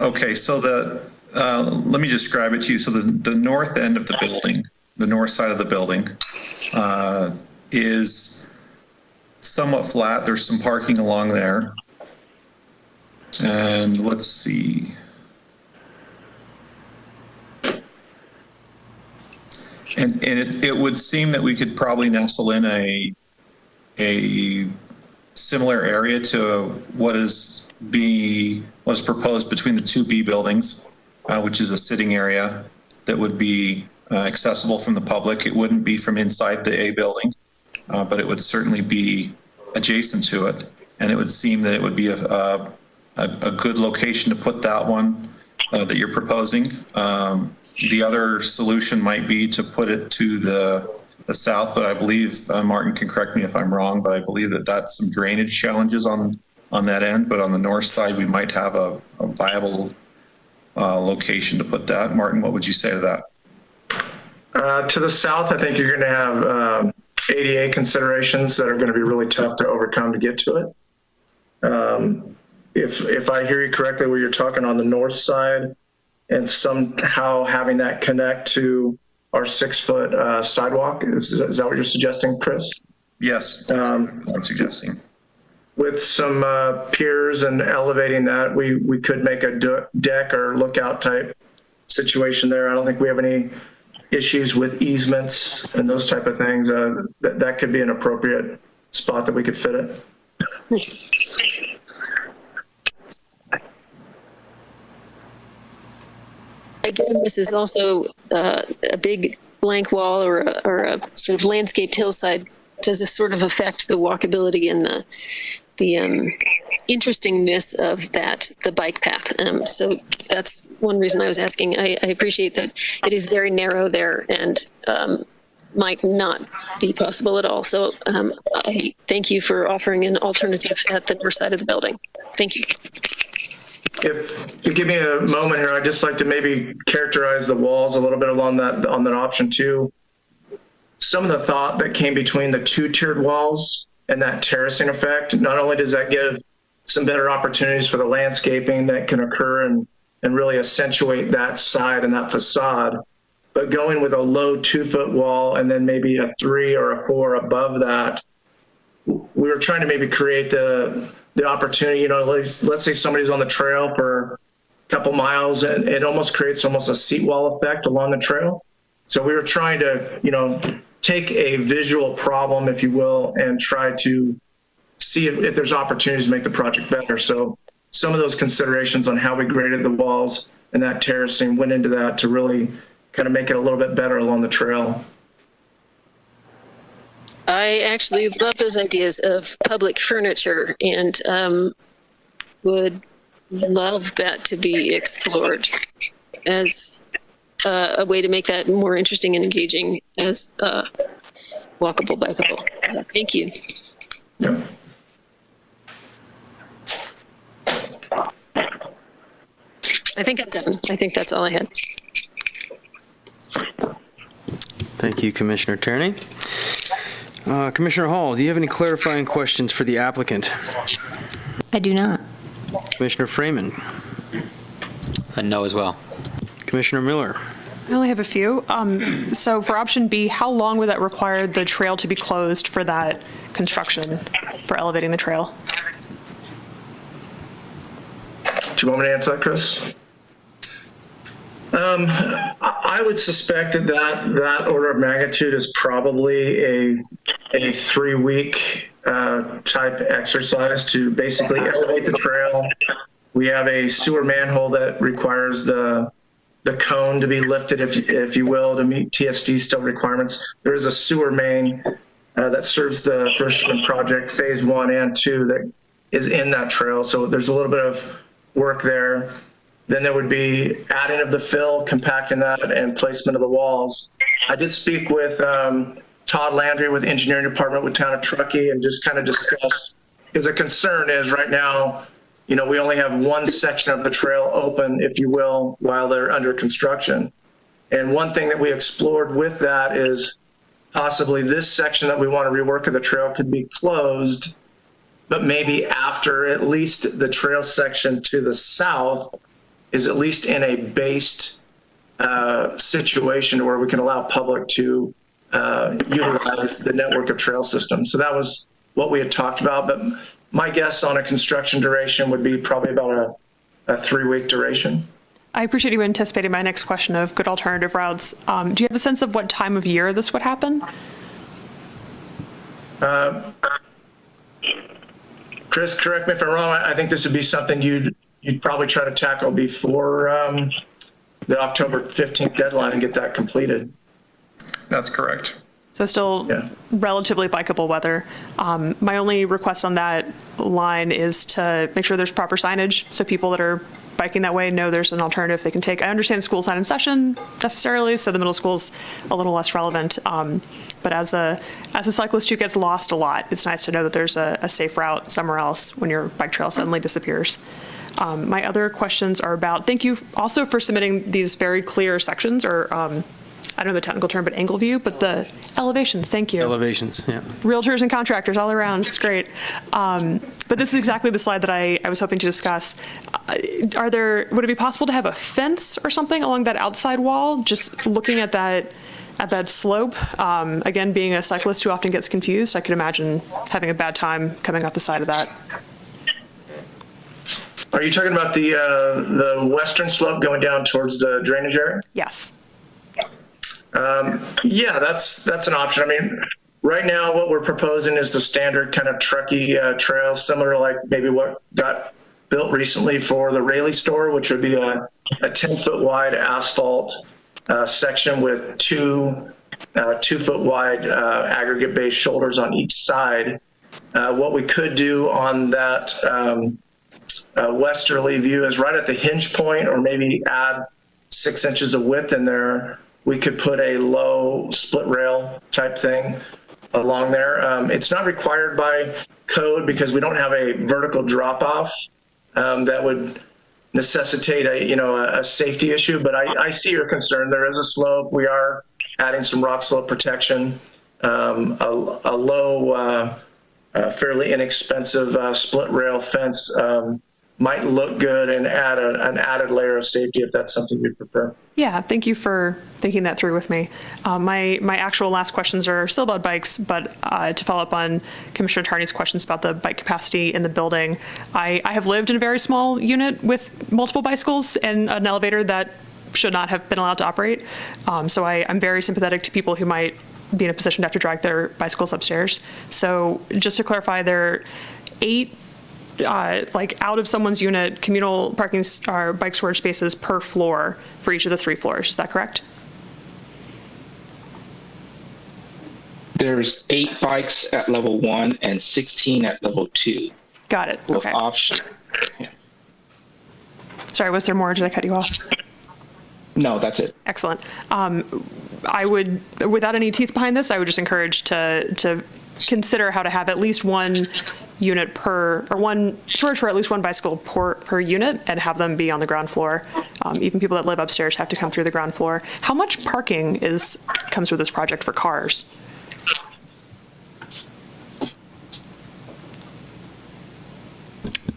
Okay, so let me describe it to you. So the north end of the building, the north side of the building, is somewhat flat. There's some parking along there. And let's see. And it would seem that we could probably nestle in a similar area to what is proposed between the two B buildings, which is a sitting area that would be accessible from the public. It wouldn't be from inside the A building, but it would certainly be adjacent to it. And it would seem that it would be a good location to put that one that you're proposing. The other solution might be to put it to the south, but I believe, Martin can correct me if I'm wrong, but I believe that that's some drainage challenges on that end. But on the north side, we might have a viable location to put that. Martin, what would you say to that? To the south, I think you're going to have ADA considerations that are going to be really tough to overcome to get to it. If I hear you correctly, where you're talking on the north side and somehow having that connect to our 6-foot sidewalk, is that what you're suggesting, Chris? Yes, that's what I'm suggesting. With some piers and elevating that, we could make a deck or lookout type situation there. I don't think we have any issues with easements and those type of things. That could be an appropriate spot that we could fit it. Again, this is also a big blank wall or a sort of landscaped hillside. Does this sort of affect the walkability and the interestingness of the bike path? So that's one reason I was asking. I appreciate that it is very narrow there and might not be possible at all. So I thank you for offering an alternative at the north side of the building. Thank you. If you give me a moment here, I'd just like to maybe characterize the walls a little bit on that option 2. Some of the thought that came between the 2-tiered walls and that terracing effect. Not only does that give some better opportunities for the landscaping that can occur and really accentuate that side and that facade, but going with a low 2-foot wall and then maybe a 3 or a 4 above that, we were trying to maybe create the opportunity, let's say somebody's on the trail for a couple miles and it almost creates almost a seat wall effect along the trail. So we were trying to, take a visual problem, if you will, and try to see if there's opportunities to make the project better. So some of those considerations on how we graded the walls and that terracing went into that to really kind of make it a little bit better along the trail. I actually love those ideas of public furniture and would love that to be explored as a way to make that more interesting and engaging as walkable, bikeable. Thank you. Yep. I think I'm done. I think that's all I had. Thank you, Commissioner Tierney. Commissioner Hall, do you have any clarifying questions for the applicant? I do not. Commissioner Freeman? No as well. Commissioner Miller? I only have a few. So for option B, how long would that require the trail to be closed for that construction, for elevating the trail? Do you want me to answer that, Chris? I would suspect that order of magnitude is probably a 3-week type exercise to basically elevate the trail. We have a sewer manhole that requires the cone to be lifted, if you will, to meet TSD still requirements. There is a sewer main that serves the Frischman project phase 1 and 2 that is in that trail. So there's a little bit of work there. Then there would be adding of the fill, compacting that, and placement of the walls. I did speak with Todd Landry with the engineering department with Town of Truckee and just kind of discussed, because the concern is right now, we only have one section of the trail open, if you will, while they're under construction. And one thing that we explored with that is possibly this section that we want to rework of the trail could be closed, but maybe after at least the trail section to the south is at least in a based situation where we can allow public to utilize the network of trail systems. So that was what we had talked about, but my guess on a construction duration would be probably about a 3-week duration. I appreciate you anticipating my next question of good alternative routes. Do you have a sense of what time of year this would happen? Chris, correct me if I'm wrong. I think this would be something you'd probably try to tackle before the October 15th deadline and get that completed. That's correct. So still relatively bikeable weather. My only request on that line is to make sure there's proper signage so people that are biking that way know there's an alternative they can take. I understand school's not in session necessarily, so the middle school's a little less relevant. But as a cyclist who gets lost a lot, it's nice to know that there's a safe route somewhere else when your bike trail suddenly disappears. My other questions are about, thank you also for submitting these very clear sections, or I don't know the technical term, but angle view, but the elevations, thank you. Elevations, yeah. Realtors and contractors all around, it's great. But this is exactly the slide that I was hoping to discuss. Would it be possible to have a fence or something along that outside wall, just looking at that slope? Again, being a cyclist who often gets confused, I could imagine having a bad time coming off the side of that. Are you talking about the western slope going down towards the drainage area? Yes. Yeah, that's an option. I mean, right now what we're proposing is the standard kind of Truckee trail, similar to like maybe what got built recently for the Rayleigh store, which would be a 10-foot wide asphalt section with two 2-foot wide aggregate base shoulders on each side. What we could do on that westerly view is right at the hinge point, or maybe add 6 inches of width in there. We could put a low split rail type thing along there. It's not required by code because we don't have a vertical drop off that would necessitate a safety issue. But I see your concern. There is a slope. We are adding some rock slope protection, a low fairly inexpensive split rail fence might look good and add an added layer of safety if that's something you prefer. Yeah, thank you for thinking that through with me. My actual last questions are still about bikes, but to follow up on Commissioner Tarney's questions about the bike capacity in the building, I have lived in a very small unit with multiple bicycles and an elevator that should not have been allowed to operate. So I'm very sympathetic to people who might be in a position to have to drag their bicycles upstairs. So just to clarify, there are 8 out of someone's unit, communal parking or bike storage spaces per floor for each of the 3 floors. Is that correct? There's 8 bikes at level 1 and 16 at level 2. Got it. With Okay. option. Yeah. Sorry, was there more? Did I cut you off? No, that's it. Excellent. I would, without any teeth behind this, I would just encourage to consider how to have at least one unit per, or one storage for at least one bicycle per unit, and have them be on the ground floor. Even people that live upstairs have to come through the ground floor. How much parking comes with this project for cars?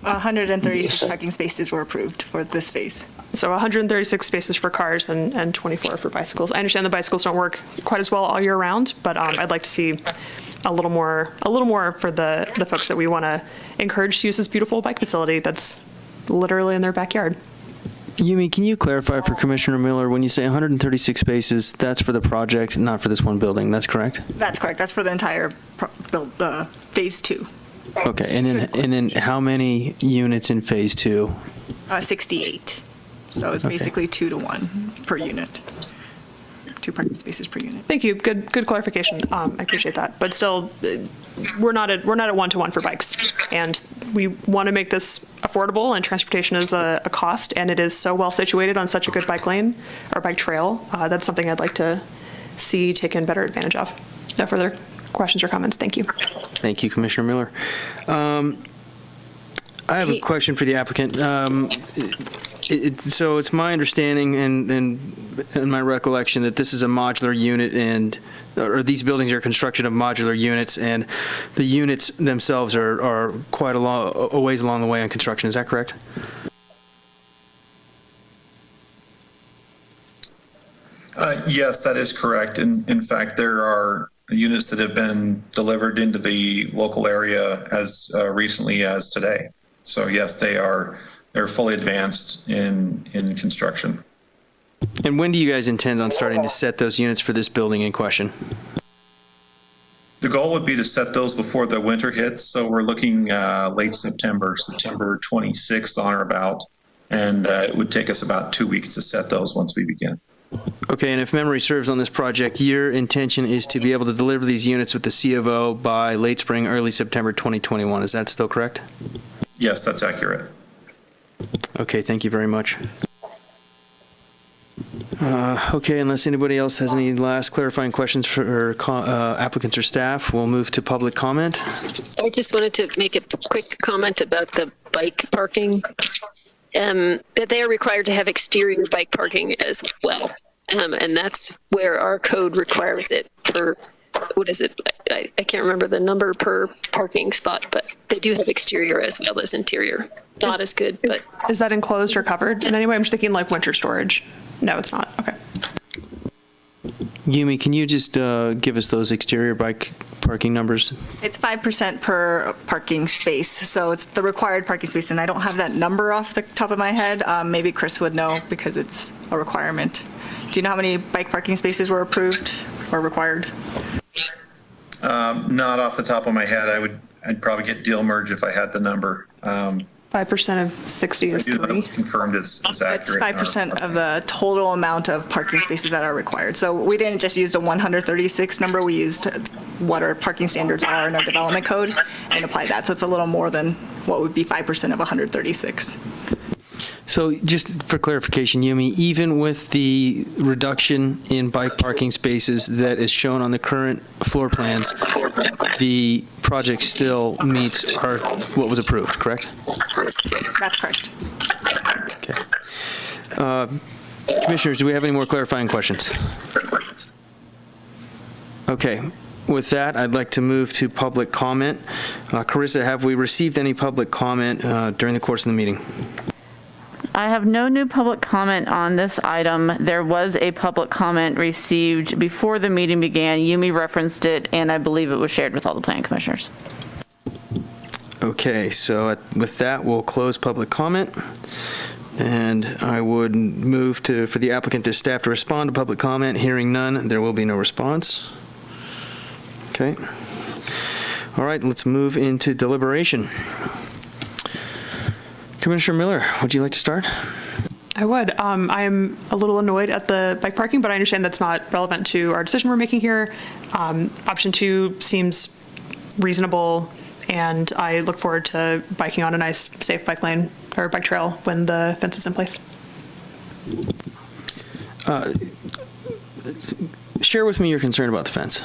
Uh, 136 parking spaces were approved for this phase. So 136 spaces for cars and 24 for bicycles. I understand the bicycles don't work quite as well all year round, but I'd like to see a little more for the folks that we want to encourage to use this beautiful bike facility that's literally in their backyard. Yumi, can you clarify for Commissioner Miller, when you say 136 spaces, that's for the project, not for this one building, that's correct? That's correct. That's for the entire phase 2. Okay, and then how many units in phase 2? 68. So it's basically 2 to 1 per unit. 2 parking spaces per unit. Thank you. Good clarification. I appreciate that. But still, we're not at 1-to-1 for bikes, and we want to make this affordable. And transportation is a cost, and it is so well situated on such a good bike lane or bike trail. That's something I'd like to see taken better advantage of. No further questions or comments. Thank you. Thank you, Commissioner Miller. I have a question for the applicant. So it's my understanding and my recollection that this is a modular unit, or these buildings are construction of modular units, and the units themselves are quite a ways along the way on construction. Is that correct? Yes, that is correct. In fact, there are units that have been delivered into the local area as recently as today. So yes, they're fully advanced in construction. And when do you guys intend on starting to set those units for this building in question? The goal would be to set those before the winter hits. So we're looking late September 26th on or about. And it would take us about 2 weeks to set those once we begin. Okay, and if memory serves on this project, your intention is to be able to deliver these units with the C of O by late spring, early September 2021. Is that still correct? Yes, that's accurate. Okay, thank you very much. Okay, unless anybody else has any last clarifying questions for applicants or staff, we'll move to public comment. I just wanted to make a quick comment about the bike parking. That they are required to have exterior bike parking as well. And that's where our code requires it per, what is it? I can't remember the number per parking spot, but they do have exterior as well as interior. Not as good, but. Is that enclosed or covered in any way? I'm just thinking like winter storage. No, it's not. Okay. Yumi, can you just give us those exterior bike parking numbers? It's 5% per parking space, so it's the required parking space, and I don't have that number off the top of my head. Maybe Chris would know because it's a requirement. Do you know how many bike parking spaces were approved or required? Not off the top of my head. I'd probably get deal merge if I had the number. 5% of 60 is 3. Confirmed is accurate. It's 5% of the total amount of parking spaces that are required. So we didn't just use the 136 number, we used what our parking standards are in our development code and applied that. So it's a little more than what would be 5% of 136. So just for clarification, Yumi, even with the reduction in bike parking spaces that is shown on the current floor plans, the project still meets what was approved, correct? That's correct. Okay. Commissioners, do we have any more clarifying questions? Okay. With that, I'd like to move to public comment. Carissa, have we received any public comment during the course of the meeting? I have no new public comment on this item. There was a public comment received before the meeting began. Yumi referenced it, and I believe it was shared with all the planning commissioners. Okay, so with that, we'll close public comment. And I would move for the applicant to staff to respond to public comment. Hearing none, there will be no response. Okay. All right, let's move into deliberation. Commissioner Miller, would you like to start? I would. I'm a little annoyed at the bike parking, but I understand that's not relevant to our decision we're making here. Option 2 seems reasonable, and I look forward to biking on a nice, safe bike lane or bike trail when the fence is in place. Share with me your concern about the fence.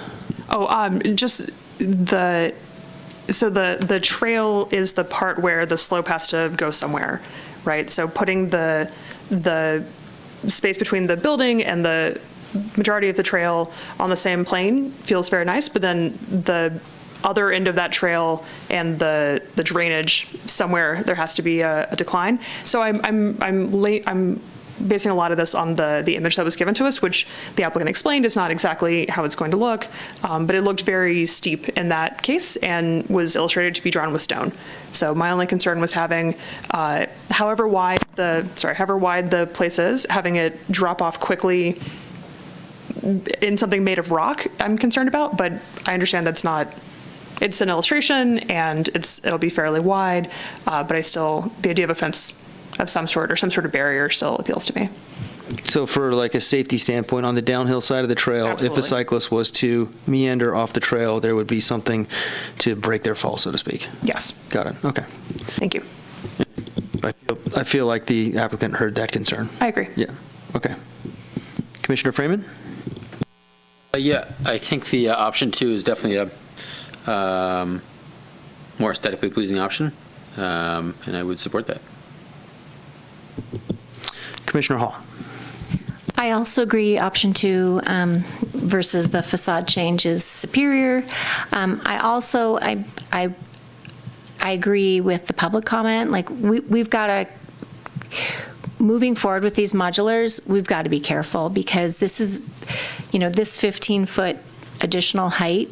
Just the trail is the part where the slope has to go somewhere, right? So putting the space between the building and the majority of the trail on the same plane feels very nice, but then the other end of that trail and the drainage, somewhere there has to be a decline. So I'm basing a lot of this on the image that was given to us, which the applicant explained is not exactly how it's going to look, but it looked very steep in that case and was illustrated to be drawn with stone. So my only concern was having, however wide the place is, having it drop off quickly in something made of rock, I'm concerned about, but I understand that's not, it's an illustration and it'll be fairly wide, but the idea of a fence of some sort or some sort of barrier still appeals to me. So for like a safety standpoint on the downhill side of the trail, Absolutely. If a cyclist was to meander off the trail, there would be something to break their fall, so to speak. Yes. Got it. Okay. Thank you. I feel like the applicant heard that concern. I agree. Yeah. Okay. Commissioner Freeman? Yeah, I think the option 2 is definitely a more aesthetically pleasing option, and I would support that. Commissioner Hall? I also agree option 2 versus the facade change is superior. I agree with the public comment. Like we've got to, moving forward with these modulars, we've got to be careful because this is, this 15-foot additional height.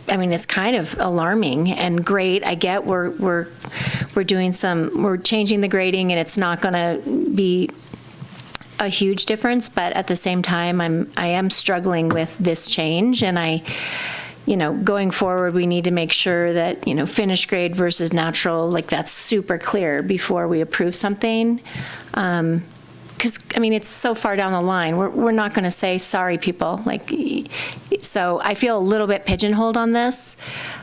I mean, it's kind of alarming and great. I get we're changing the grading and it's not going to be a huge difference, but at the same time, I am struggling with this change, and going forward, we need to make sure that finished grade versus natural, like that's super clear before we approve something. Because it's so far down the line. We're not going to say sorry, people. So I feel a little bit pigeonholed on this,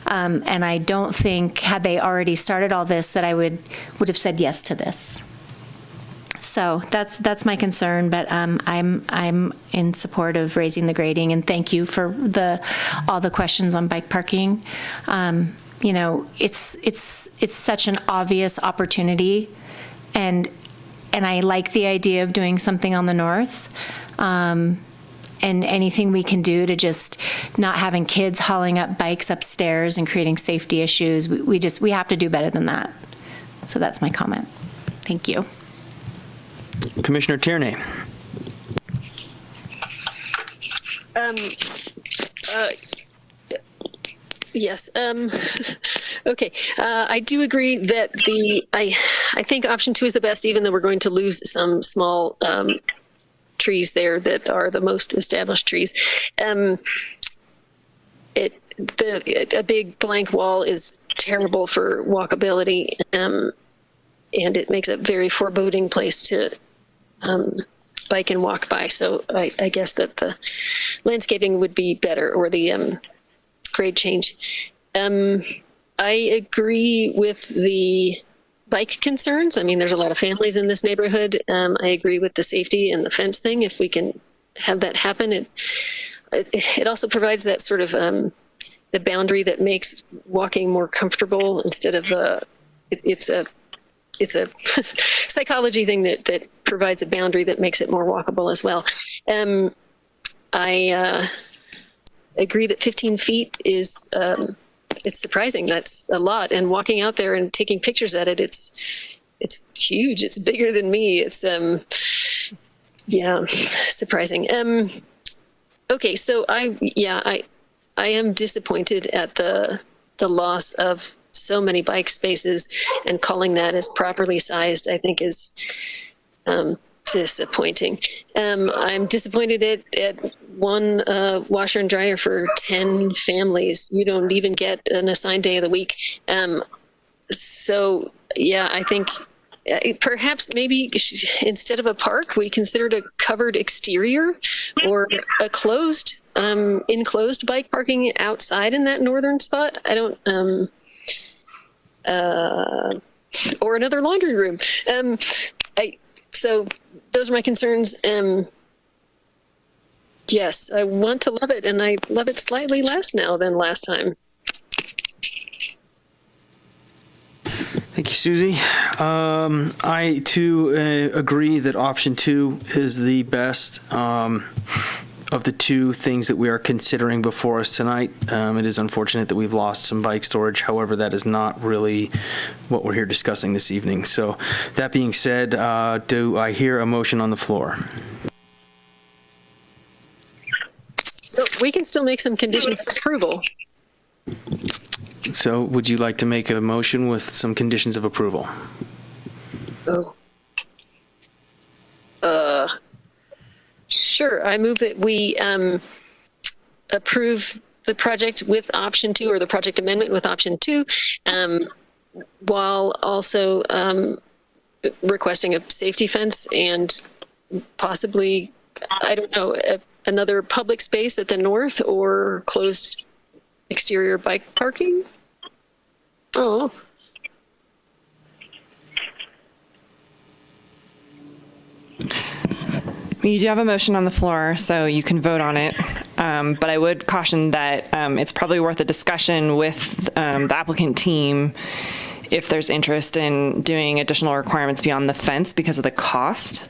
and I don't think had they already started all this that I would have said yes to this. So that's my concern, but I'm in support of raising the grading, and thank you for all the questions on bike parking. It's such an obvious opportunity, and I like the idea of doing something on the north, and anything we can do to just not having kids hauling up bikes upstairs and creating safety issues. We have to do better than that. So that's my comment. Thank you. Commissioner Tierney. Yes. Okay. I do agree that I think option 2 is the best, even though we're going to lose some small trees there that are the most established trees. A big blank wall is terrible for walkability, and it makes a very foreboding place to bike and walk by. So I guess that the landscaping would be better, or the grade change. I agree with the bike concerns. There's a lot of families in this neighborhood. I agree with the safety and the fence thing. If we can have that happen, it also provides that sort of the boundary that makes walking more comfortable instead of it's a psychology thing that provides a boundary that makes it more walkable as well. agree that 15 feet is, it's surprising. That's a lot. And walking out there and taking pictures at it, it's huge. It's bigger than me. It's, yeah, surprising. Okay, so I am disappointed at the loss of so many bike spaces, and calling that as properly sized, I think is disappointing. I'm disappointed at one washer and dryer for 10 families. You don't even get an assigned day of the week. So yeah, I think perhaps maybe instead of a park, we considered a covered exterior or a closed, enclosed bike parking outside in that northern spot. I don't, or another laundry room. So those are my concerns. Yes, I want to love it, and I love it slightly less now than last time. Thank you, Susie. I, too, agree that option 2 is the best of the two things that we are considering before us tonight. It is unfortunate that we've lost some bike storage. However, that is not really what we're here discussing this evening. So that being said, do I hear a motion on the floor? So we can still make some conditions of approval. So would you like to make a motion with some conditions of approval? Oh. Sure. I move that we approve the project with option 2, or the project amendment with option 2, while also requesting a safety fence and possibly, I don't know, another public space at the north or closed exterior bike parking. Oh. You do have a motion on the floor, so you can vote on it. But I would caution that it's probably worth a discussion with the applicant team if there's interest in doing additional requirements beyond the fence because of the cost.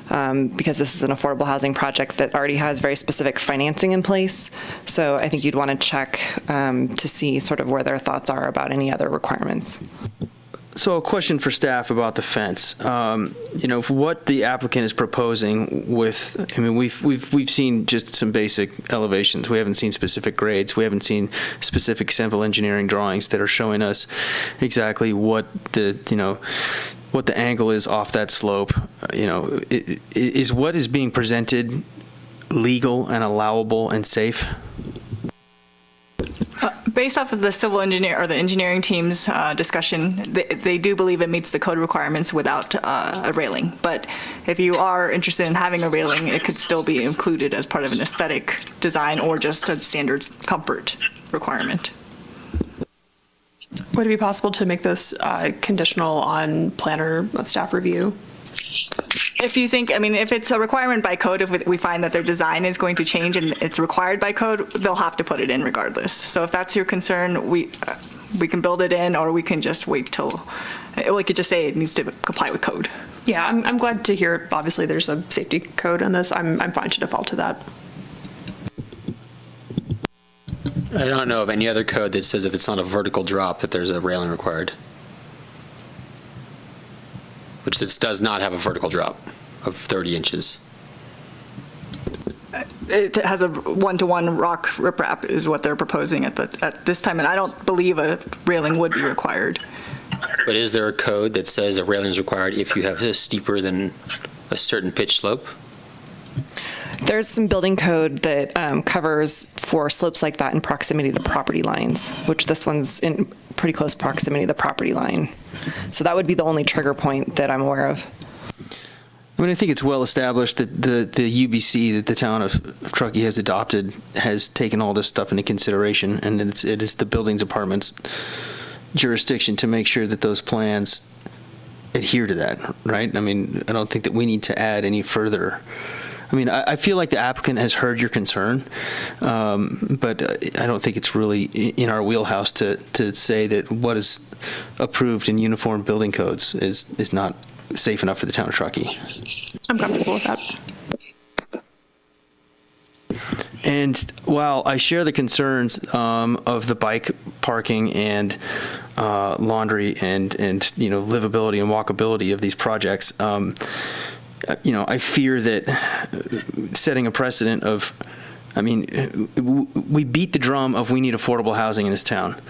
Because this is an affordable housing project that already has very specific financing in place. So I think you'd want to check to see sort of where their thoughts are about any other requirements. So a question for staff about the fence. What the applicant is proposing with, I mean, we've seen just some basic elevations. We haven't seen specific grades. We haven't seen specific civil engineering drawings that are showing us exactly what the angle is off that slope. Is what is being presented legal and allowable and safe? Based off of the civil engineer or the engineering team's discussion, they do believe it meets the code requirements without a railing. But if you are interested in having a railing, it could still be included as part of an aesthetic design or just a standard comfort requirement. Would it be possible to make this conditional on planner staff review? If you think, if it's a requirement by code, if we find that their design is going to change and it's required by code, they'll have to put it in regardless. So if that's your concern, we can build it in, or we can just wait till, like you just say, it needs to comply with code. Yeah, I'm glad to hear. Obviously, there's a safety code in this. I'm fine to default to that. I don't know of any other code that says if it's not a vertical drop that there's a railing required. Which this does not have a vertical drop of 30 inches. It has a one-to-one rock riprap is what they're proposing at this time, and I don't believe a railing would be required. But is there a code that says a railing is required if you have a steeper than a certain pitch slope? There's some building code that covers for slopes like that in proximity to property lines, which this one's in pretty close proximity to the property line. So that would be the only trigger point that I'm aware of. I think it's well established that the UBC that the town of Truckee has adopted has taken all this stuff into consideration, and it is the buildings department's jurisdiction to make sure that those plans adhere to that, right? I don't think that we need to add any further. I feel like the applicant has heard your concern, but I don't think it's really in our wheelhouse to say that what is approved in uniform building codes is not safe enough for the town of Truckee. I'm comfortable with that. And while I share the concerns of the bike parking and laundry and livability and walkability of these projects, I fear that setting a precedent of, we beat the drum of we need affordable housing in this town.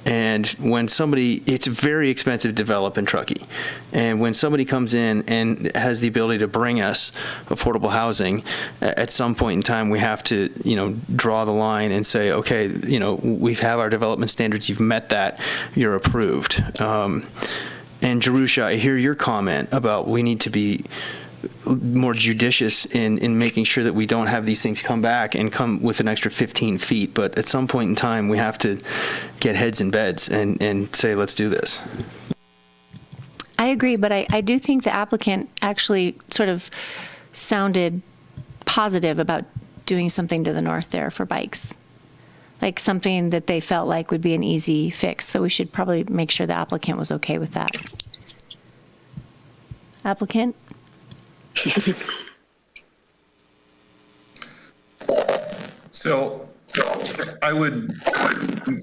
And when it's very expensive to develop in Truckee. And when somebody comes in and has the ability to bring us affordable housing, at some point in time, we have to, draw the line and say, okay, we have our development standards, you've met that, you're approved. And Jerusha, I hear your comment about we need to be more judicious in making sure that we don't have these things come back and come with an extra 15 feet. But at some point in time, we have to get heads in beds and say, let's do this. I agree, but I do think the applicant actually sort of sounded positive about doing something to the north there for bikes, like something that they felt like would be an easy fix. So we should probably make sure the applicant was okay with that. Applicant? So I would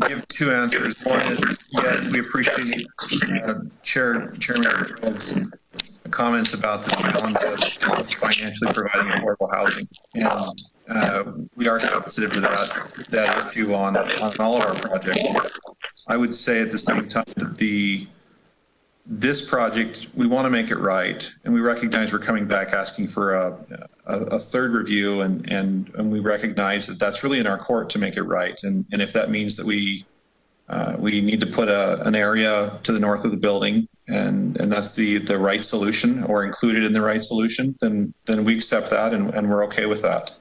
give two answers. One is, yes, we appreciate Chairman Earl's comments about the challenge of financially providing affordable housing. And we are sensitive to that issue on all of our projects. I would say at the same time that this project, we want to make it right, and we recognize we're coming back asking for a third review, and we recognize that that's really in our court to make it right. And if that means that we need to put an area to the north of the building, and that's the right solution or included in the right solution, then we accept that, and we're okay with that.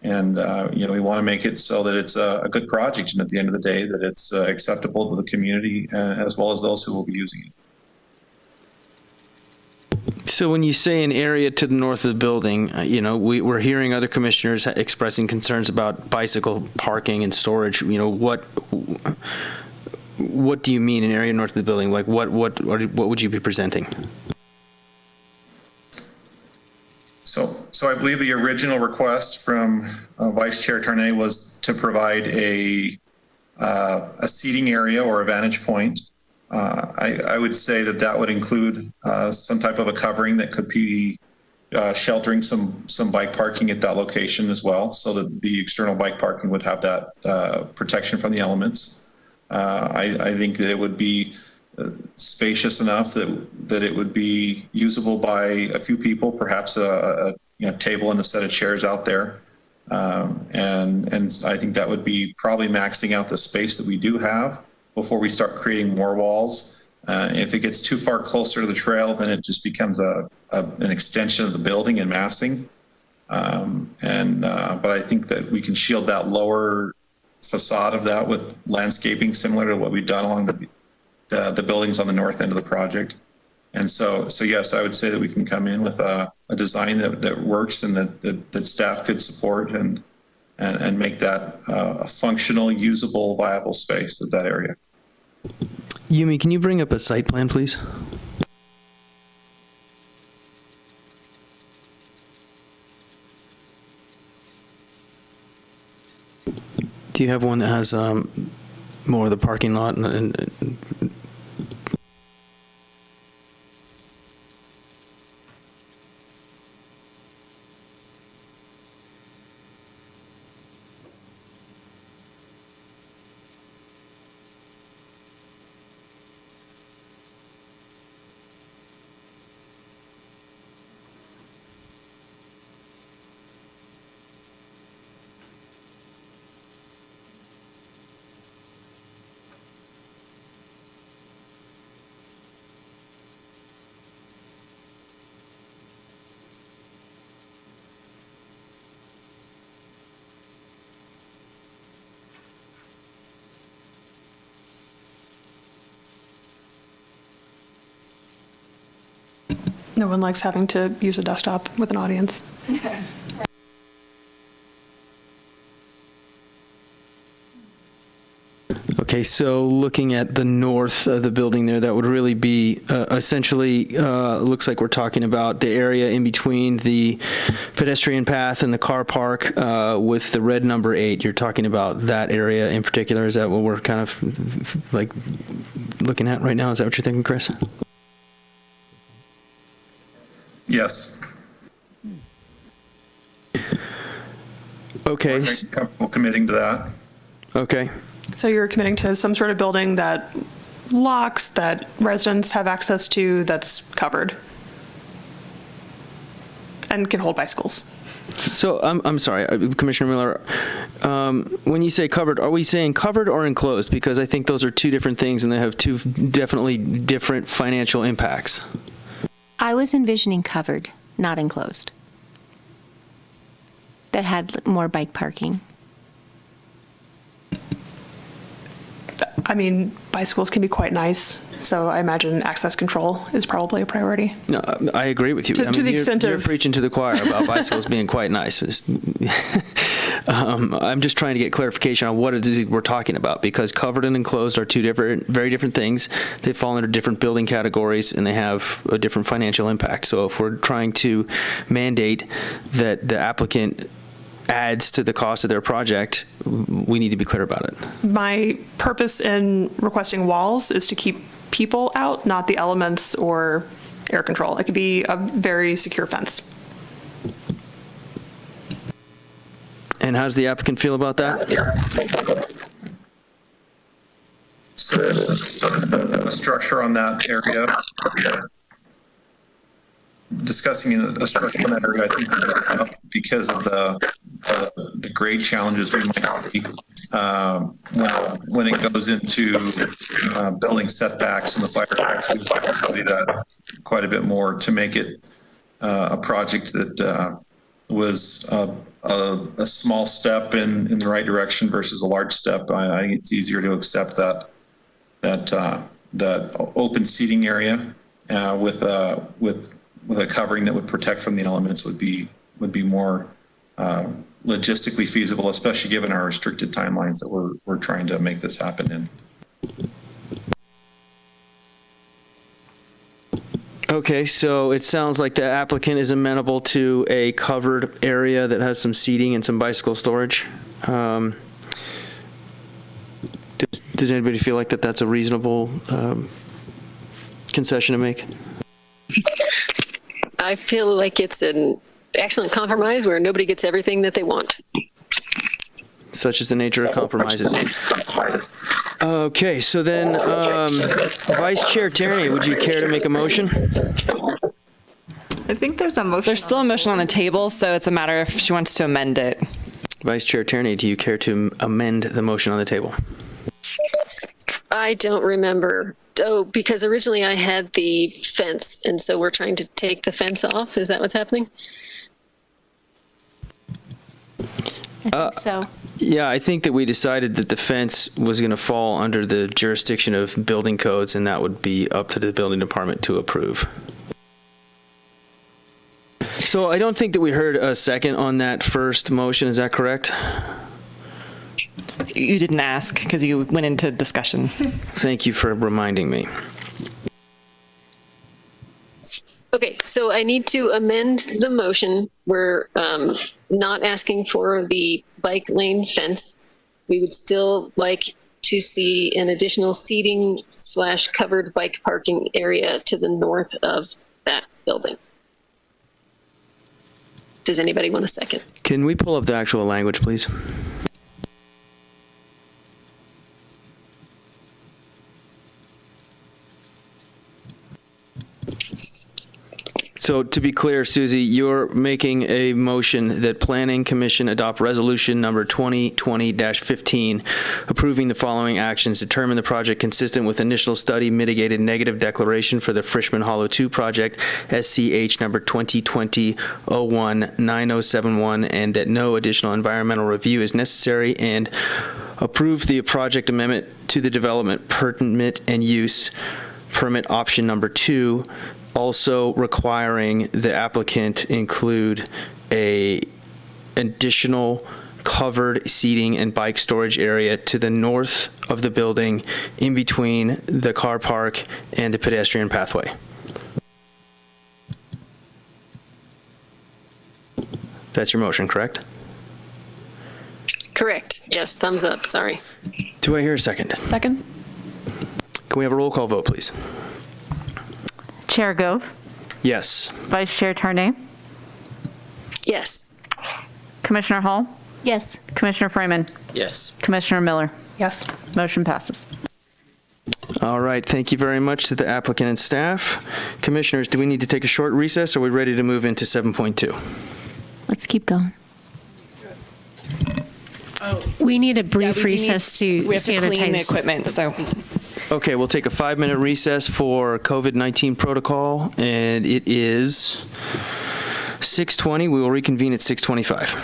And we want to make it so that it's a good project, and at the end of the day, that it's acceptable to the community as well as those who will be using it. So when you say an area to the north of the building, we're hearing other commissioners expressing concerns about bicycle parking and storage. What do you mean an area north of the building? Like what would you be presenting? So I believe the original request from Vice Chair Tarnay was to provide a seating area or a vantage point. I would say that would include some type of a covering that could be sheltering some bike parking at that location as well, so that the external bike parking would have that protection from the elements. I think that it would be spacious enough that it would be usable by a few people, perhaps a table and a set of chairs out there. And I think that would be probably maxing out the space that we do have before we start creating more walls. If it gets too far closer to the trail, then it just becomes an extension of the building and massing. But I think that we can shield that lower facade of that with landscaping similar to what we've done along the buildings on the north end of the project. And so yes, I would say that we can come in with a design that works and that staff could support and make that a functional, usable, viable space at that area. Yumi, can you bring up a site plan, please? Do you have one that has more of the parking lot and No one likes having to use a desktop with an audience. Yes. Okay, so looking at the north of the building there, that would really be essentially, looks like we're talking about the area in between the pedestrian path and the car park with the red number 8. You're talking about that area in particular. Is that what we're kind of like looking at right now? Is that what you're thinking, Chris? Yes. Okay. Comfortable committing to that. Okay. So you're committing to some sort of building that locks, that residents have access to, that's covered and can hold bicycles. So I'm sorry, Commissioner Miller, when you say covered, are we saying covered or enclosed? Because I think those are two different things and they have two definitely different financial impacts. I was envisioning covered, not enclosed, that had more bike parking. I mean, bicycles can be quite nice, so I imagine access control is probably a priority. No, I agree with you. To the extent you're of preaching to the choir about bicycles being quite nice. I'm just trying to get clarification on what it is we're talking about, because covered and enclosed are two very different things. They fall under different building categories and they have a different financial impact. So if we're trying to mandate that the applicant adds to the cost of their project, we need to be clear about it. My purpose in requesting walls is to keep people out, not the elements or air control. It could be a very secure fence. And how does the applicant feel about that? So a structure on that area. Discussing a structure in that area, I think, would be tough because of the grade challenges we might see when it goes into building setbacks and the fire trucks. We have to study that quite a bit more to make it a project that was a small step in the right direction versus a large step. I think it's easier to accept that open seating area with a covering that would protect from the elements would be more logistically feasible, especially given our restricted timelines that we're trying to make this happen in. Okay, so it sounds like the applicant is amenable to a covered area that has some seating and some bicycle storage. Does anybody feel like that's a reasonable concession to make? I feel like it's an excellent compromise where nobody gets everything that they want. Such is the nature of compromises. Okay, so then, Vice Chair Tierney, would you care to make a motion? I think there's a motion. There's still a motion on the table, so it's a matter if she wants to amend it. Vice Chair Tierney, do you care to amend the motion on the table? I don't remember. Oh, because originally I had the fence, and so we're trying to take the fence off. Is that what's happening? I think so. Yeah, I think that we decided that the fence was going to fall under the jurisdiction of building codes, and that would be up to the building department to approve. So I don't think that we heard a second on that first motion. Is that correct? You didn't ask because you went into discussion. Thank you for reminding me. Okay, so I need to amend the motion. We're not asking for the bike lane fence. We would still like to see an additional seating / covered bike parking area to the north of that building. Does anybody want a second? Can we pull up the actual language, please? So to be clear, Susie, you're making a motion that Planning Commission adopt resolution number 2020-15, approving the following actions: determine the project consistent with initial study mitigated negative declaration for the Frishman Hollow 2 project, SCH number 2020-01-9071, and that no additional environmental review is necessary, and approve the project amendment to the development permit and use permit option number 2, also requiring the applicant include a additional covered seating and bike storage area to the north of the building in between the car park and the pedestrian pathway. That's your motion, correct? Correct. Yes, thumbs up, sorry. Do I hear a second? Second? Can we have a roll call vote, please? Chair Gove, Yes. Vice Chair Tarnay, Yes. Commissioner Hall, Yes. Commissioner Freeman, Yes. Commissioner Miller. Yes. Motion passes. All right, thank you very much to the applicant and staff. Commissioners, do we need to take a short recess, or are we ready to move into 7.2? Let's keep going. We need a brief We do need- recess to We have to clean the sanitize. equipment, so. Okay, we'll take a 5-minute recess for COVID-19 protocol, and it is 6:20. We will reconvene at 6:25.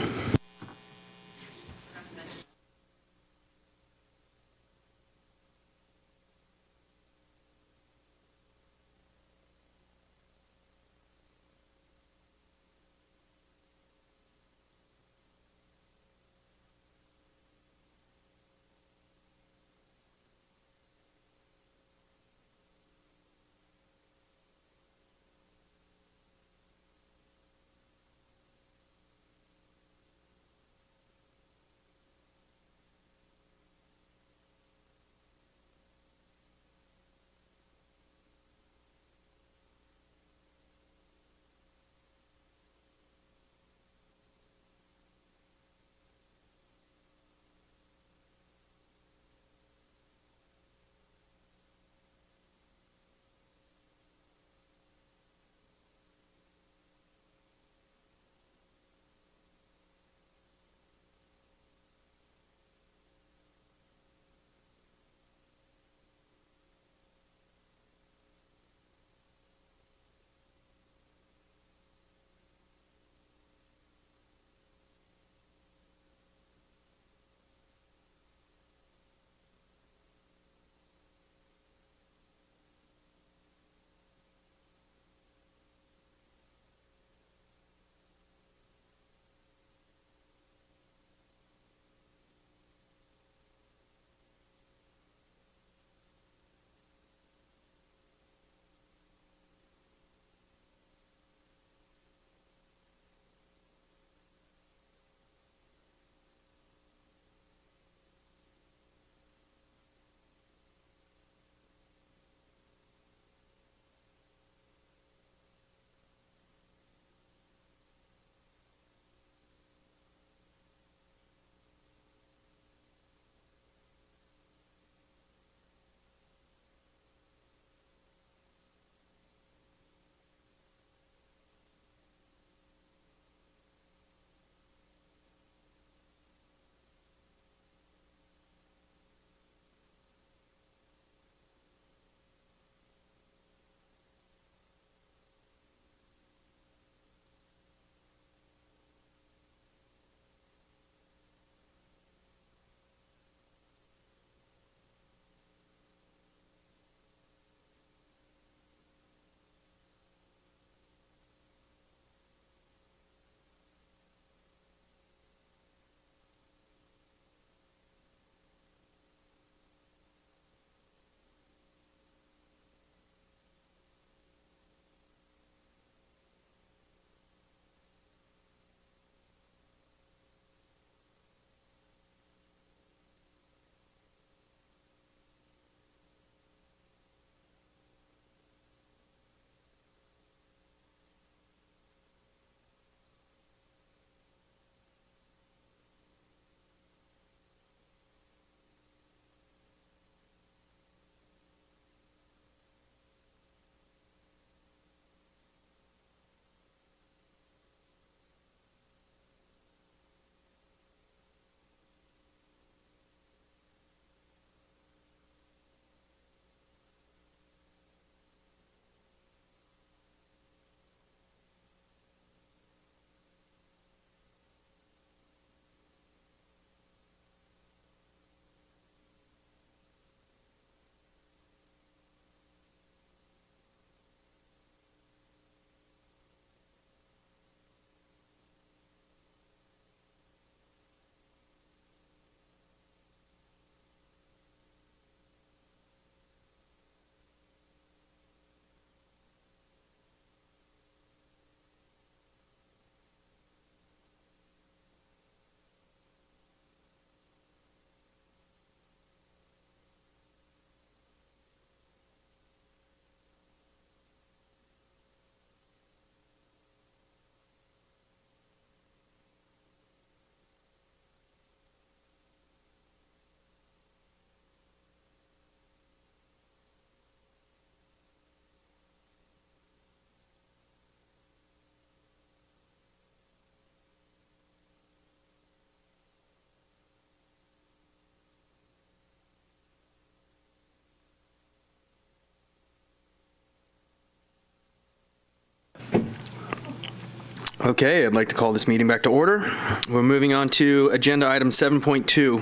Okay, I'd like to call this meeting back to order. We're moving on to agenda item 7.2,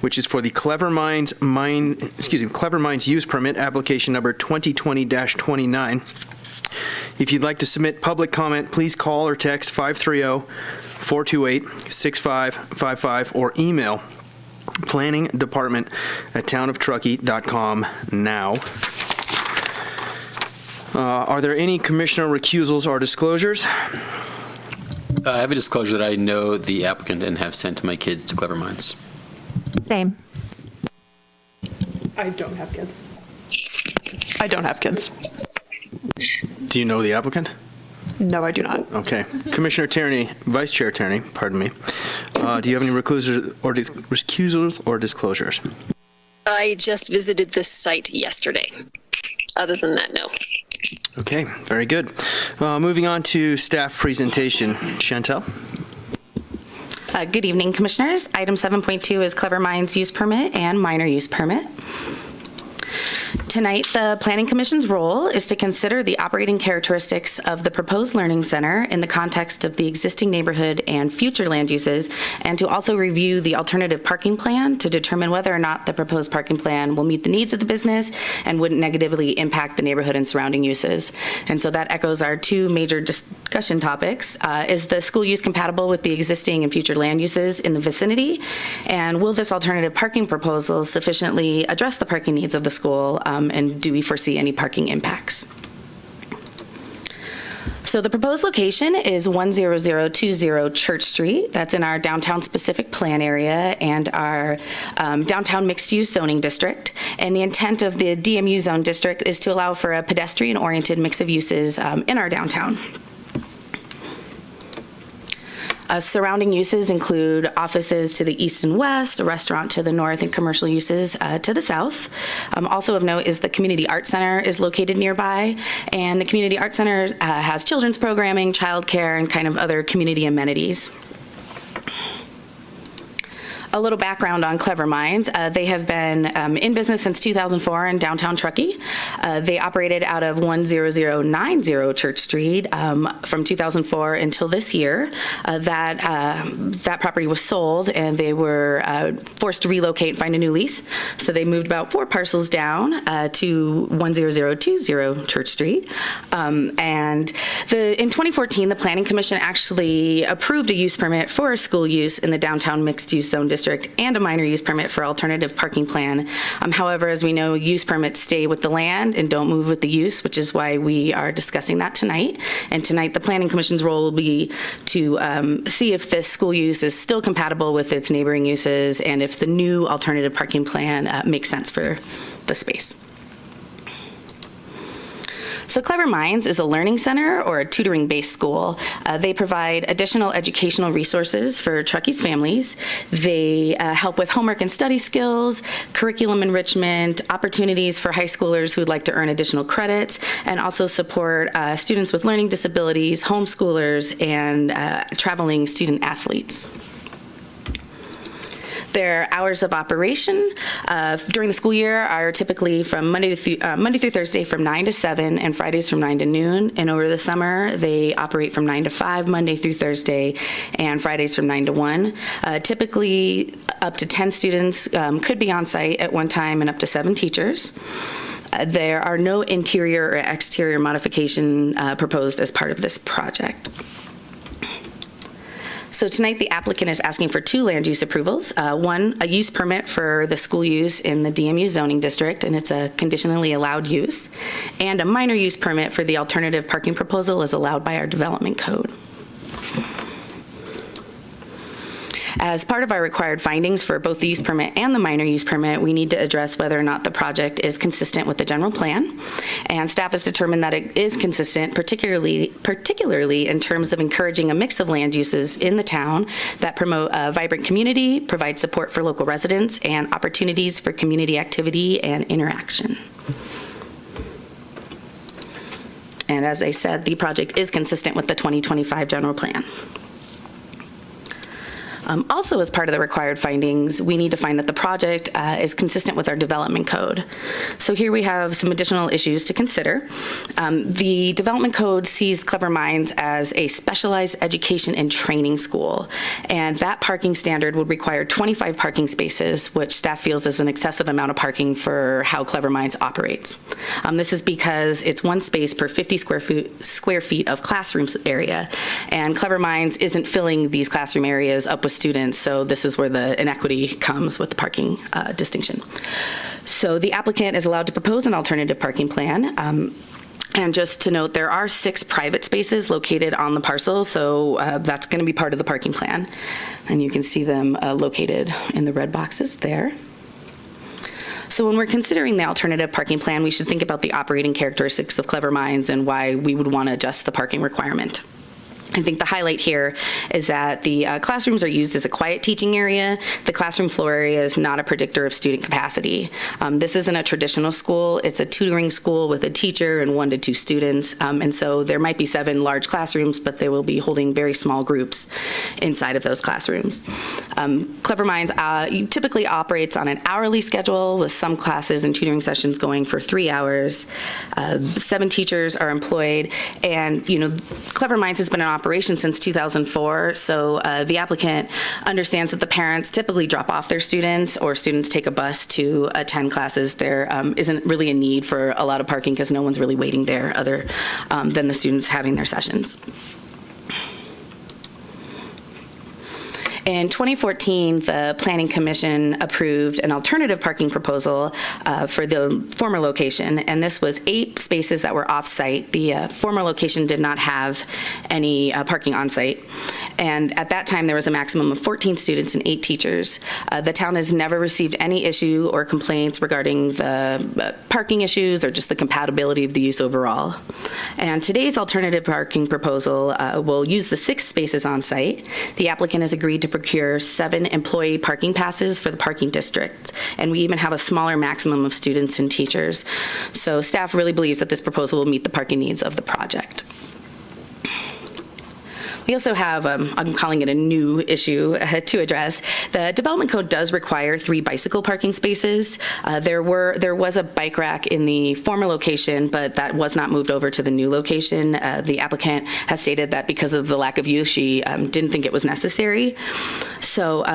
which is for the Clever Minds use permit application number 2020-29. If you'd like to submit public comment, please call or text 530-428-6555 or email planningdepartment@townoftruckee.com now. Are there any commissioner recusals or disclosures? I have a disclosure that I know the applicant and have sent my kids to Clever Minds. Same. I don't have kids. I don't have kids. Do you know the applicant? No, I do not. Okay. Commissioner Tierney, Vice Chair Tierney, pardon me. Do you have any recusals or disclosures? I just visited this site yesterday. Other than that, no. Okay, very good. Moving on to staff presentation. Chantel? Good evening, Commissioners. Item 7.2 is Clever Minds use permit and minor use permit. Tonight, the Planning Commission's role is to consider the operating characteristics of the proposed learning center in the context of the existing neighborhood and future land uses, and to also review the alternative parking plan to determine whether or not the proposed parking plan will meet the needs of the business and wouldn't negatively impact the neighborhood and surrounding uses. And so that echoes our two major discussion topics. Is the school use compatible with the existing and future land uses in the vicinity? And will this alternative parking proposal sufficiently address the parking needs of the school? And do we foresee any parking impacts? So the proposed location is 10020 Church Street. That's in our downtown specific plan area and our downtown mixed-use zoning district. And the intent of the DMU zone district is to allow for a pedestrian-oriented mix of uses in our downtown. Surrounding uses include offices to the east and west, a restaurant to the north, and commercial uses to the south. Also of note is the Community Arts Center is located nearby, and the Community Arts Center has children's programming, childcare, and kind of other community amenities. A little background on Clever Minds. They have been in business since 2004 in downtown Truckee. They operated out of 10090 Church Street from 2004 until this year. That property was sold and they were forced to relocate and find a new lease. So they moved about 4 parcels down to 10020 Church Street. And in 2014, the Planning Commission actually approved a use permit for school use in the downtown mixed-use zone district and a minor use permit for alternative parking plan. However, as we know, use permits stay with the land and don't move with the use, which is why we are discussing that tonight. And tonight, the Planning Commission's role will be to see if this school use is still compatible with its neighboring uses and if the new alternative parking plan makes sense for the space. So Clever Minds is a learning center or a tutoring-based school. They provide additional educational resources for Truckee's families. They help with homework and study skills, curriculum enrichment, opportunities for high schoolers who would like to earn additional credits, and also support students with learning disabilities, homeschoolers, and traveling student athletes. Their hours of operation during the school year are typically from Monday through Thursday from 9 to 7 and Fridays from 9 to noon. And over the summer, they operate from 9 to 5 Monday through Thursday and Fridays from 9 to 1. Typically, up to 10 students could be on site at one time and up to 7 teachers. There are no interior or exterior modification proposed as part of this project. So tonight, the applicant is asking for 2 land use approvals. One, a use permit for the school use in the DMU zoning district, and it's a conditionally allowed use, and a minor use permit for the alternative parking proposal as allowed by our development code. As part of our required findings for both the use permit and the minor use permit, we need to address whether or not the project is consistent with the general plan. And staff has determined that it is consistent, particularly in terms of encouraging a mix of land uses in the town that promote a vibrant community, provide support for local residents, and opportunities for community activity and interaction. And as I said, the project is consistent with the 2025 general plan. Also, as part of the required findings, we need to find that the project is consistent with our development code. So here we have some additional issues to consider. The development code sees Clever Minds as a specialized education and training school, and that parking standard would require 25 parking spaces, which staff feels is an excessive amount of parking for how Clever Minds operates. This is because it's one space per 50 square feet of classroom area, and Clever Minds isn't filling these classroom areas up with students, so this is where the inequity comes with the parking distinction. So the applicant is allowed to propose an alternative parking plan. And just to note, there are 6 private spaces located on the parcel, so that's going to be part of the parking plan. And you can see them located in the red boxes there. So when we're considering the alternative parking plan, we should think about the operating characteristics of Clever Minds and why we would want to adjust the parking requirement. I think the highlight here is that the classrooms are used as a quiet teaching area. The classroom floor area is not a predictor of student capacity. This isn't a traditional school. It's a tutoring school with a teacher and 1 to 2 students. And so there might be 7 large classrooms, but they will be holding very small groups inside of those classrooms. Clever Minds typically operates on an hourly schedule with some classes and tutoring sessions going for 3 hours. 7 teachers are employed, and Clever Minds has been an operation since 2004, so the applicant understands that the parents typically drop off their students, or students take a bus to attend classes. There isn't really a need for a lot of parking because no one's really waiting there other than the students having their sessions. In 2014, the Planning Commission approved an alternative parking proposal for the former location, and this was 8 spaces that were off-site. The former location did not have any parking on-site, and at that time there was a maximum of 14 students and 8 teachers. The town has never received any issue or complaints regarding the parking issues or just the compatibility of the use overall. And today's alternative parking proposal will use the 6 spaces on-site. The applicant has agreed to procure 7 employee parking passes for the parking district, and we even have a smaller maximum of students and teachers. So staff really believes that this proposal will meet the parking needs of the project. We also have, I'm calling it a new issue to address. The development code does require 3 bicycle parking spaces. There was a bike rack in the former location, but that was not moved over to the new location. The applicant has stated that because of the lack of use, she didn't think it was necessary. So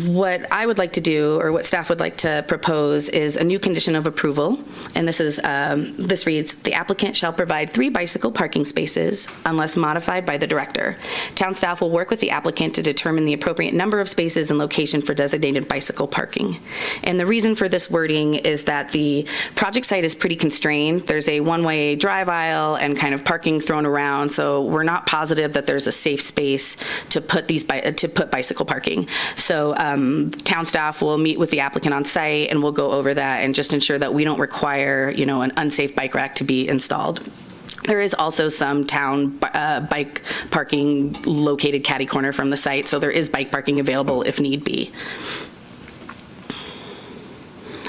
what I would like to do, or what staff would like to propose, is a new condition of approval. And this reads, the applicant shall provide 3 bicycle parking spaces unless modified by the director. Town staff will work with the applicant to determine the appropriate number of spaces and location for designated bicycle parking. And the reason for this wording is that the project site is pretty constrained. There's a one-way drive aisle and kind of parking thrown around, so we're not positive that there's a safe space to put bicycle parking. So town staff will meet with the applicant on site, and we'll go over that and just ensure that we don't require, an unsafe bike rack to be installed. There is also some town bike parking located catty corner from the site, so there is bike parking available if need be.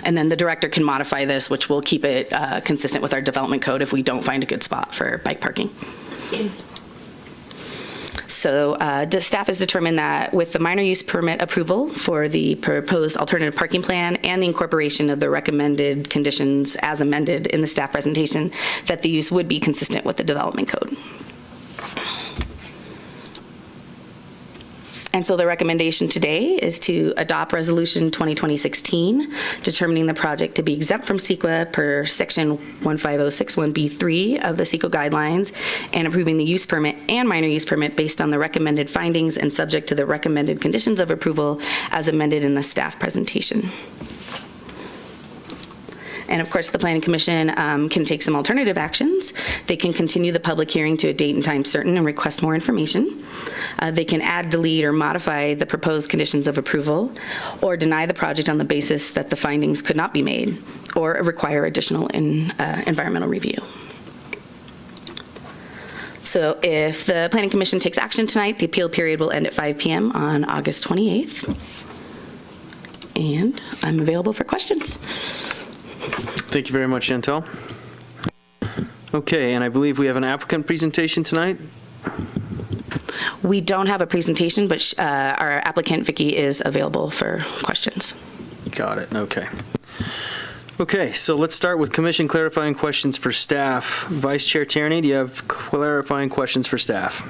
And then the director can modify this, which will keep it consistent with our development code if we don't find a good spot for bike parking. So staff has determined that with the minor use permit approval for the proposed alternative parking plan and the incorporation of the recommended conditions as amended in the staff presentation, that the use would be consistent with the development code. And so the recommendation today is to adopt Resolution 2020-16, determining the project to be exempt from CEQA per Section 15061B3 of the CEQA guidelines, and approving the use permit and minor use permit based on the recommended findings and subject to the recommended conditions of approval as amended in the staff presentation. And of course, the Planning Commission can take some alternative actions. They can continue the public hearing to a date and time certain and request more information. They can add, delete, or modify the proposed conditions of approval, or deny the project on the basis that the findings could not be made, or require additional environmental review. So if the Planning Commission takes action tonight, the appeal period will end at 5 p.m. on August 28th. And I'm available for questions. Thank you very much, Chantel. Okay, and I believe we have an applicant presentation tonight. We don't have a presentation, but our applicant, Vicki, is available for questions. Got it. Okay. Okay, so let's start with commission clarifying questions for staff. Vice Chair Tierney, do you have clarifying questions for staff?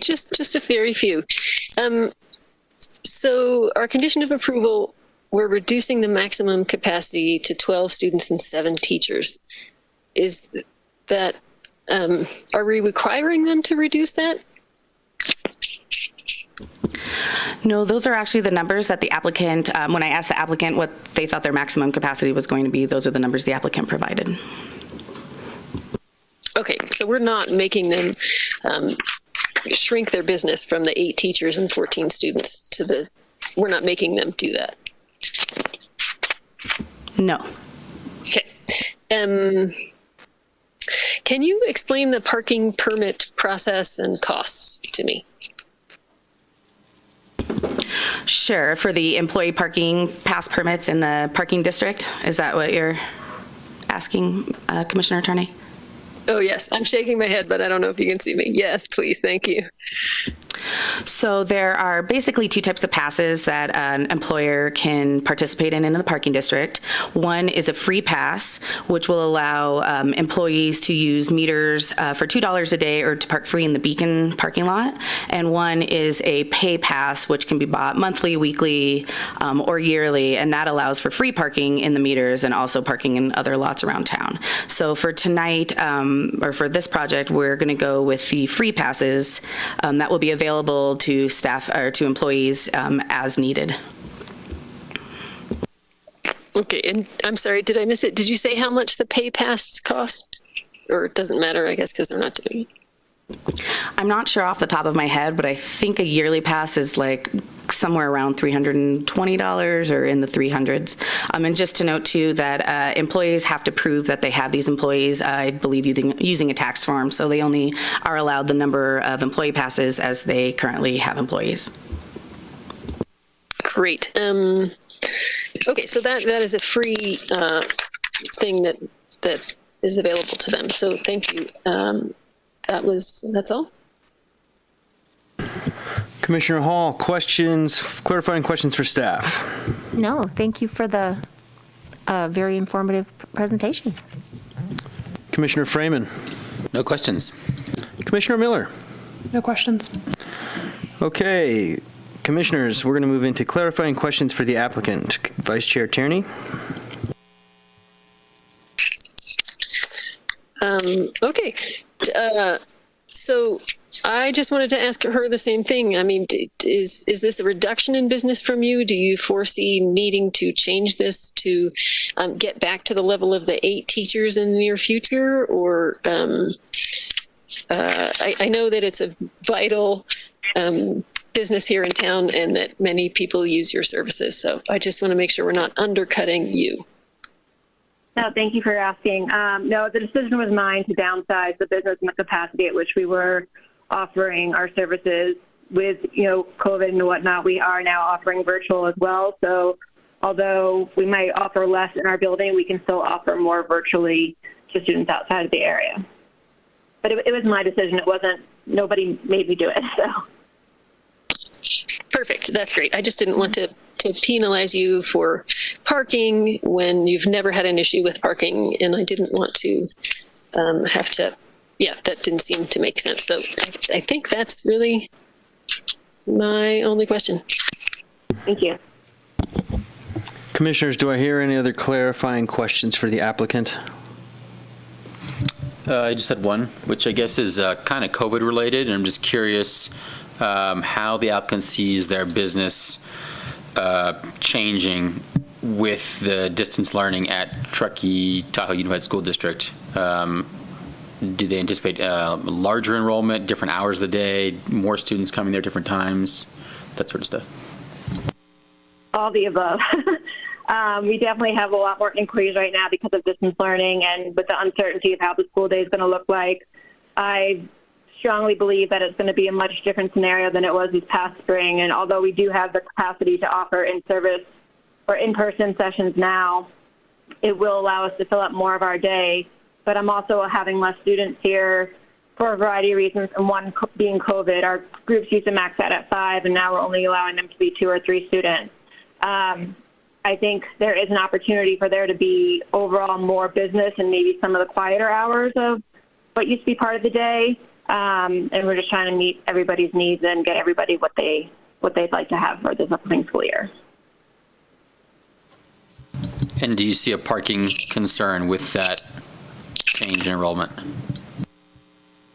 Just a very few. So our condition of approval, we're reducing the maximum capacity to 12 students and 7 teachers. Is that, are we requiring them to reduce that? No, those are actually the numbers that the applicant, when I asked the applicant what they thought their maximum capacity was going to be, those are the numbers the applicant provided. Okay, so we're not making them shrink their business from the 8 teachers and 14 students to the, we're not making them do that. No. Okay. Can you explain the parking permit process and costs to me? Sure. For the employee parking pass permits in the parking district, is that what you're asking, Commissioner Tarnay? Oh, yes. I'm shaking my head, but I don't know if you can see me. Yes, please. Thank you. So there are basically 2 types of passes that an employer can participate in the parking district. One is a free pass, which will allow employees to use meters for $2 a day or to park free in the Beacon parking lot. And one is a pay pass, which can be bought monthly, weekly, or yearly, and that allows for free parking in the meters and also parking in other lots around town. So for tonight, or for this project, we're going to go with the free passes that will be available to staff or to employees as needed. Okay, and I'm sorry, did I miss it? Did you say how much the pay pass cost? Or it doesn't matter, I guess, because they're not doing it. I'm not sure off the top of my head, but I think a yearly pass is like somewhere around $320 or in the 300s. And just to note too that employees have to prove that they have these employees, I believe, using a tax form. So they only are allowed the number of employee passes as they currently have employees. Great. Okay, so that is a free thing that is available to them. So thank you. That's all. Commissioner Hall, questions, clarifying questions for staff? No, thank you for the very informative presentation. Commissioner Freeman? No questions. Commissioner Miller? No questions. Okay, commissioners, we're going to move into clarifying questions for the applicant. Vice Chair Tierney? Okay. So I just wanted to ask her the same thing. I mean, is this a reduction in business from you? Do you foresee needing to change this to get back to the level of the 8 teachers in the near future? Or I know that it's a vital business here in town and that many people use your services. So I just want to make sure we're not undercutting you. No, thank you for asking. No, the decision was mine to downsize the business and the capacity at which we were offering our services. With, COVID and whatnot, we are now offering virtual as well. So although we might offer less in our building, we can still offer more virtually to students outside of the area. But it was my decision. It wasn't, nobody made me do it, so. Perfect. That's great. I just didn't want to penalize you for parking when you've never had an issue with parking, and I didn't want to have to, that didn't seem to make sense. So I think that's really my only question. Thank you. Commissioners, do I hear any other clarifying questions for the applicant? I just had one, which I guess is kind of COVID related, and I'm just curious how the applicant sees their business changing with the distance learning at Truckee Tahoe Unified School District. Do they anticipate larger enrollment, different hours of the day, more students coming there different times, that sort of stuff? All the above. We definitely have a lot more inquiries right now because of distance learning and with the uncertainty of how the school day is going to look like. I strongly believe that it's going to be a much different scenario than it was this past spring. And although we do have the capacity to offer in-service or in-person sessions now, it will allow us to fill up more of our day. But I'm also having less students here for a variety of reasons, and one being COVID. Our groups used to max out at 5, and now we're only allowing them to be 2 or 3 students. I think there is an opportunity for there to be overall more business and maybe some of the quieter hours of what used to be part of the day. And we're just trying to meet everybody's needs and get everybody what they'd like to have for this upcoming school year. And do you see a parking concern with that change in enrollment?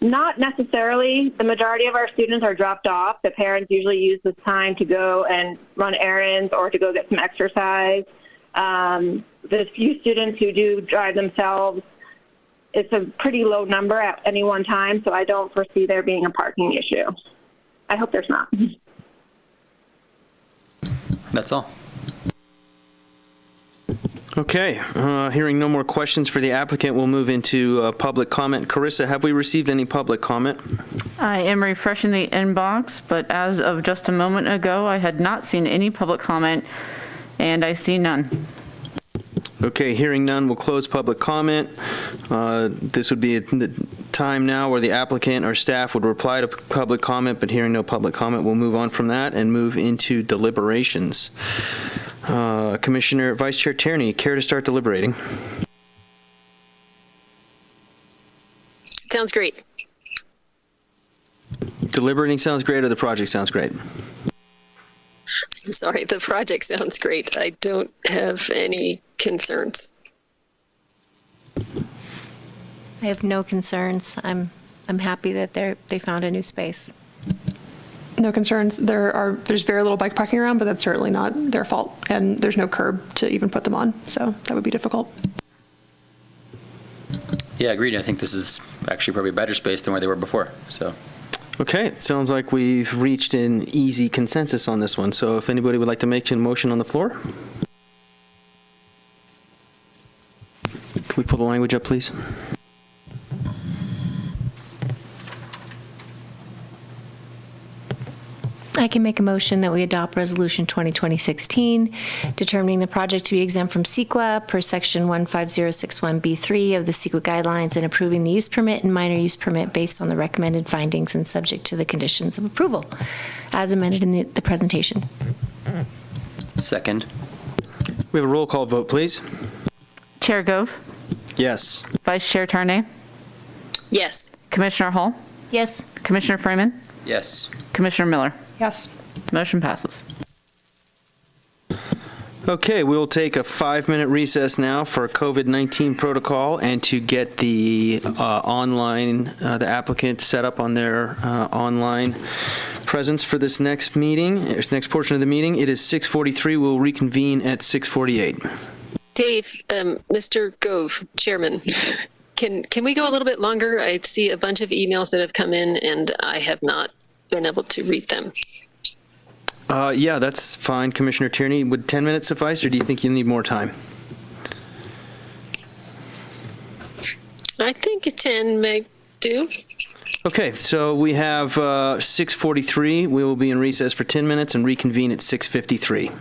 Not necessarily. The majority of our students are dropped off. The parents usually use this time to go and run errands or to go get some exercise. The few students who do drive themselves, it's a pretty low number at any one time, so I don't foresee there being a parking issue. I hope there's not. That's all. Okay, hearing no more questions for the applicant, we'll move into public comment. Carissa, have we received any public comment? I am refreshing the inbox, but as of just a moment ago, I had not seen any public comment, and I see none. Okay, hearing none, we'll close public comment. This would be the time now where the applicant or staff would reply to public comment, but hearing no public comment, we'll move on from that and move into deliberations. Commissioner Vice Chair Tierney, care to start deliberating? Sounds great. Deliberating sounds great, or the project sounds great? I'm sorry, the project sounds great. I don't have any concerns. I have no concerns. I'm happy that they found a new space. No concerns. There's very little bike parking around, but that's certainly not their fault. And there's no curb to even put them on, so that would be difficult. Yeah, agreed. I think this is actually probably a better space than where they were before. So. Okay, it sounds like we've reached an easy consensus on this one. So if anybody would like to make a motion on the floor. Can we pull the language up, please? I can make a motion that we adopt Resolution 2020-16, determining the project to be exempt from CEQA per Section 15061B3 of the CEQA guidelines and approving the use permit and minor use permit based on the recommended findings and subject to the conditions of approval, as amended in the presentation. Second. We have a roll call vote, please. Chair Gove? Yes. Vice Chair Tarnay? Yes. Commissioner Hall? Yes. Commissioner Freeman? Yes. Commissioner Miller? Yes. Motion passes. Okay, we'll take a 5-minute recess now for COVID-19 protocol and to get the the applicant set up on their online presence for this next meeting, this next portion of the meeting. It is 6:43. We'll reconvene at 6:48. Dave, Mr. Gove, Chairman, can we go a little bit longer? I see a bunch of emails that have come in and I have not been able to read them. Yeah, that's fine, Commissioner Tierney. Would 10 minutes suffice, or do you think you need more time? I think 10 may do. Okay, so we have 6:43. We will be in recess for 10 minutes and reconvene at 6:53.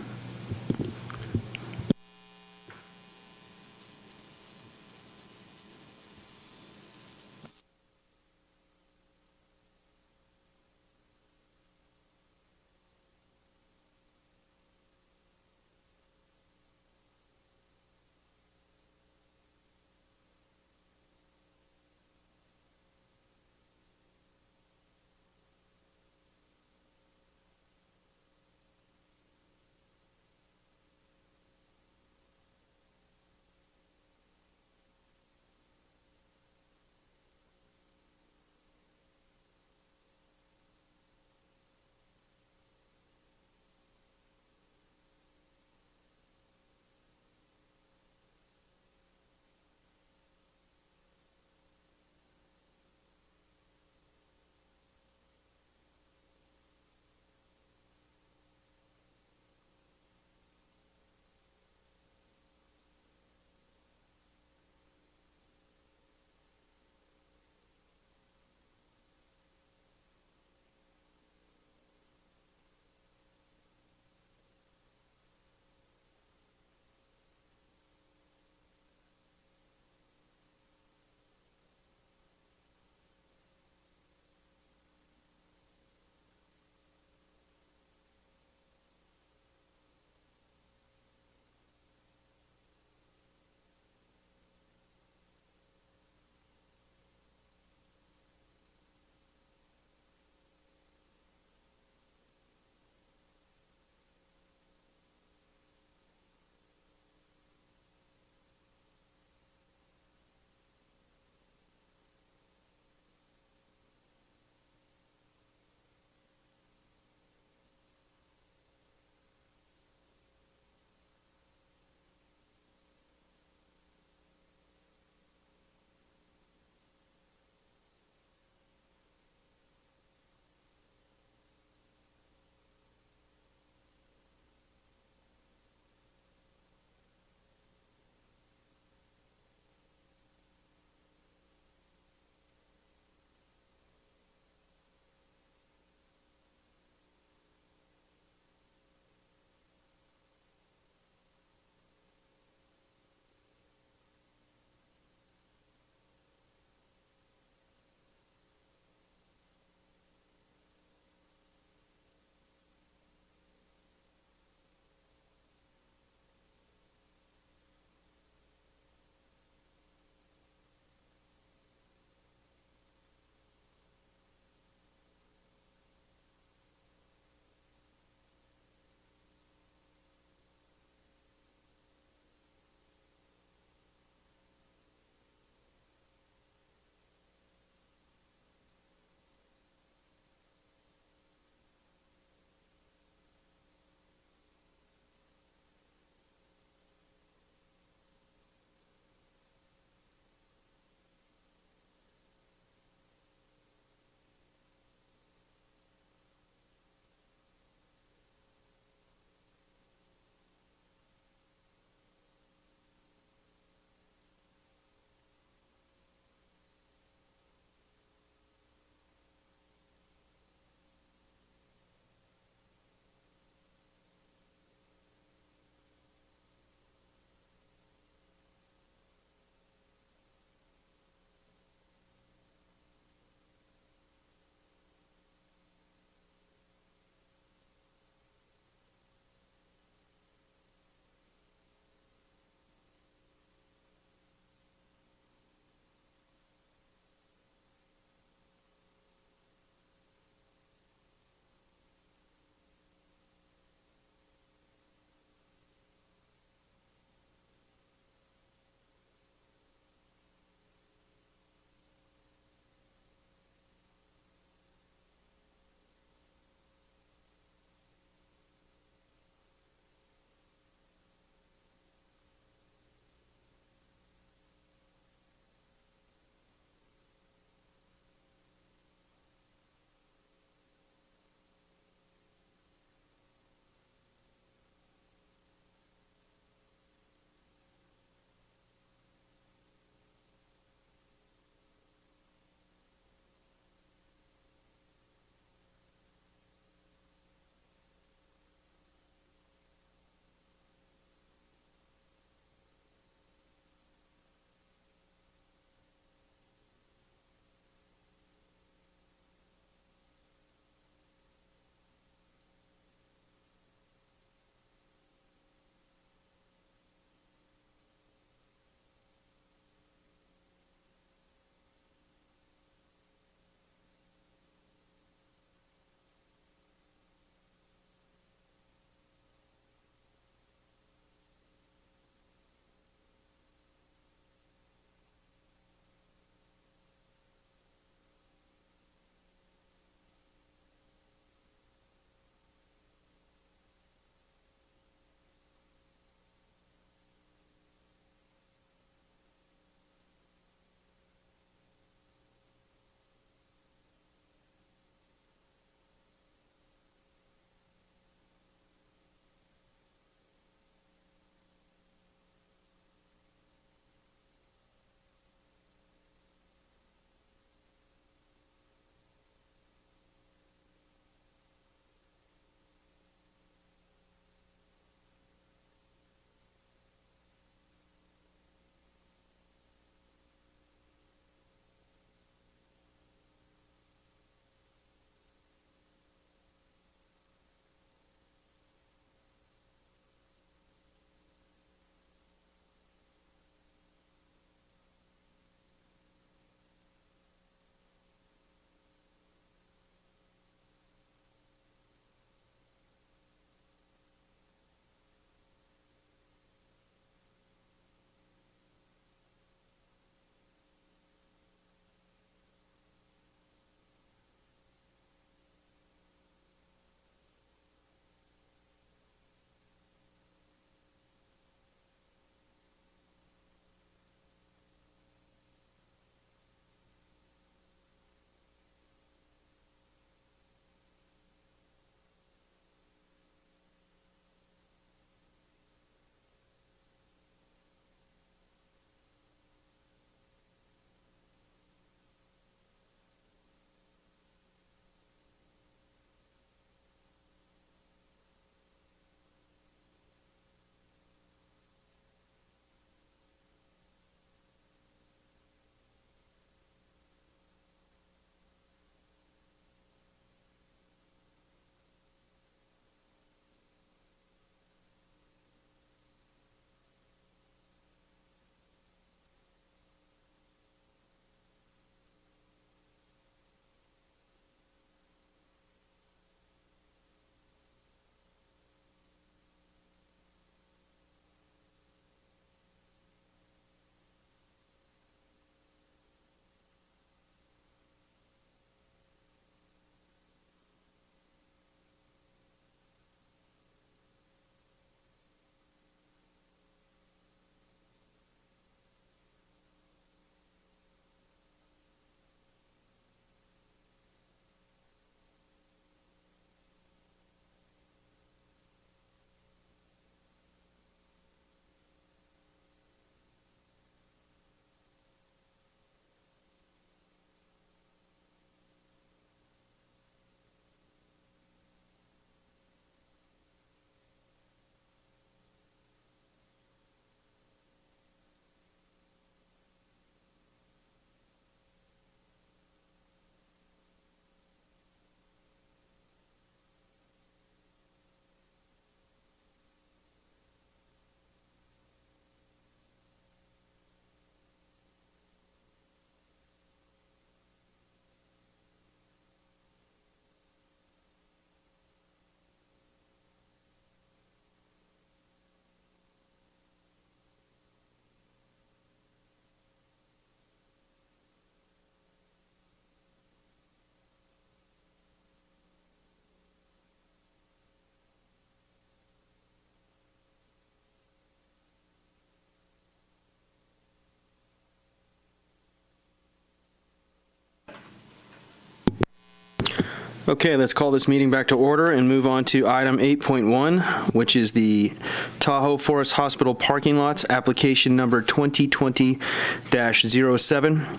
Okay, let's call this meeting back to order and move on to item 8.1, which is the Tahoe Forest Hospital parking lots, application number 2020-07.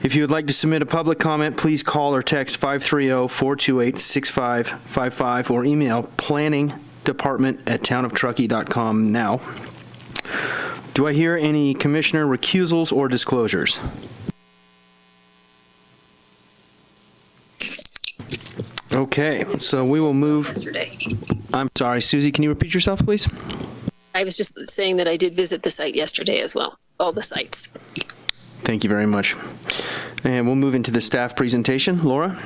If you would like to submit a public comment, please call or text 530-428-6555 or email planningdepartment@townoftruckee.com now. Do I hear any commissioner recusals or disclosures? Okay, so we will move. Yesterday. I'm sorry, Susie, can you repeat yourself, please? I was just saying that I did visit the site yesterday as well, all the sites. Thank you very much. And we'll move into the staff presentation. Laura?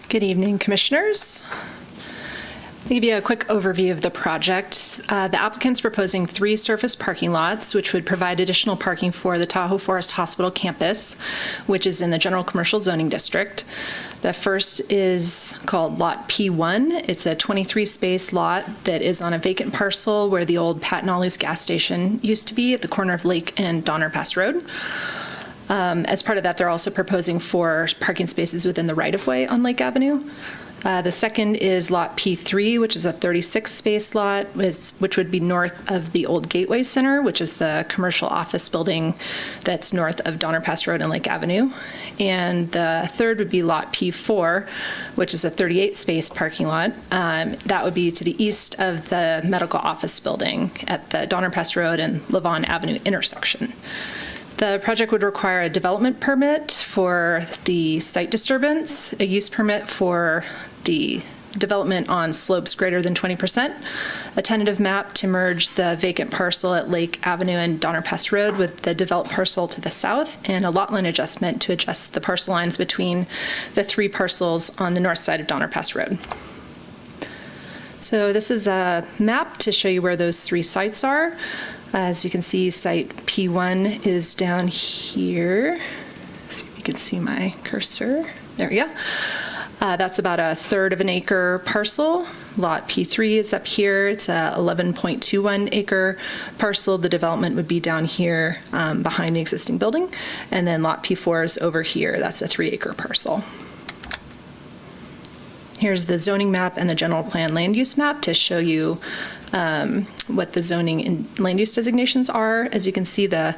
Good evening, Commissioners. I'll give you a quick overview of the project. The applicant's proposing 3 surface parking lots, which would provide additional parking for the Tahoe Forest Hospital campus, which is in the General Commercial Zoning District. The first is called Lot P1. It's a 23-space lot that is on a vacant parcel where the old Pat and Ollie's gas station used to be at the corner of Lake and Donner Pass Road. As part of that, they're also proposing 4 parking spaces within the right-of-way on Lake Avenue. The second is Lot P3, which is a 36-space lot, which would be north of the old Gateway Center, which is the commercial office building that's north of Donner Pass Road and Lake Avenue. And the third would be Lot P4, which is a 38-space parking lot. That would be to the east of the medical office building at the Donner Pass Road and Levon Avenue intersection. The project would require a development permit for the site disturbance, a use permit for the development on slopes greater than 20%, a tentative map to merge the vacant parcel at Lake Avenue and Donner Pass Road with the developed parcel to the south, and a lot line adjustment to adjust the parcel lines between the 3 parcels on the north side of Donner Pass Road. So this is a map to show you where those 3 sites are. As you can see, site P1 is down here. Let's see if you can see my cursor. There we go. That's about a third of an acre parcel. Lot P3 is up here. It's a 11.21 acre parcel. The development would be down here behind the existing building. And then lot P4 is over here. That's a 3 acre parcel. Here's the zoning map and the general plan land use map to show you what the zoning and land use designations are. As you can see, the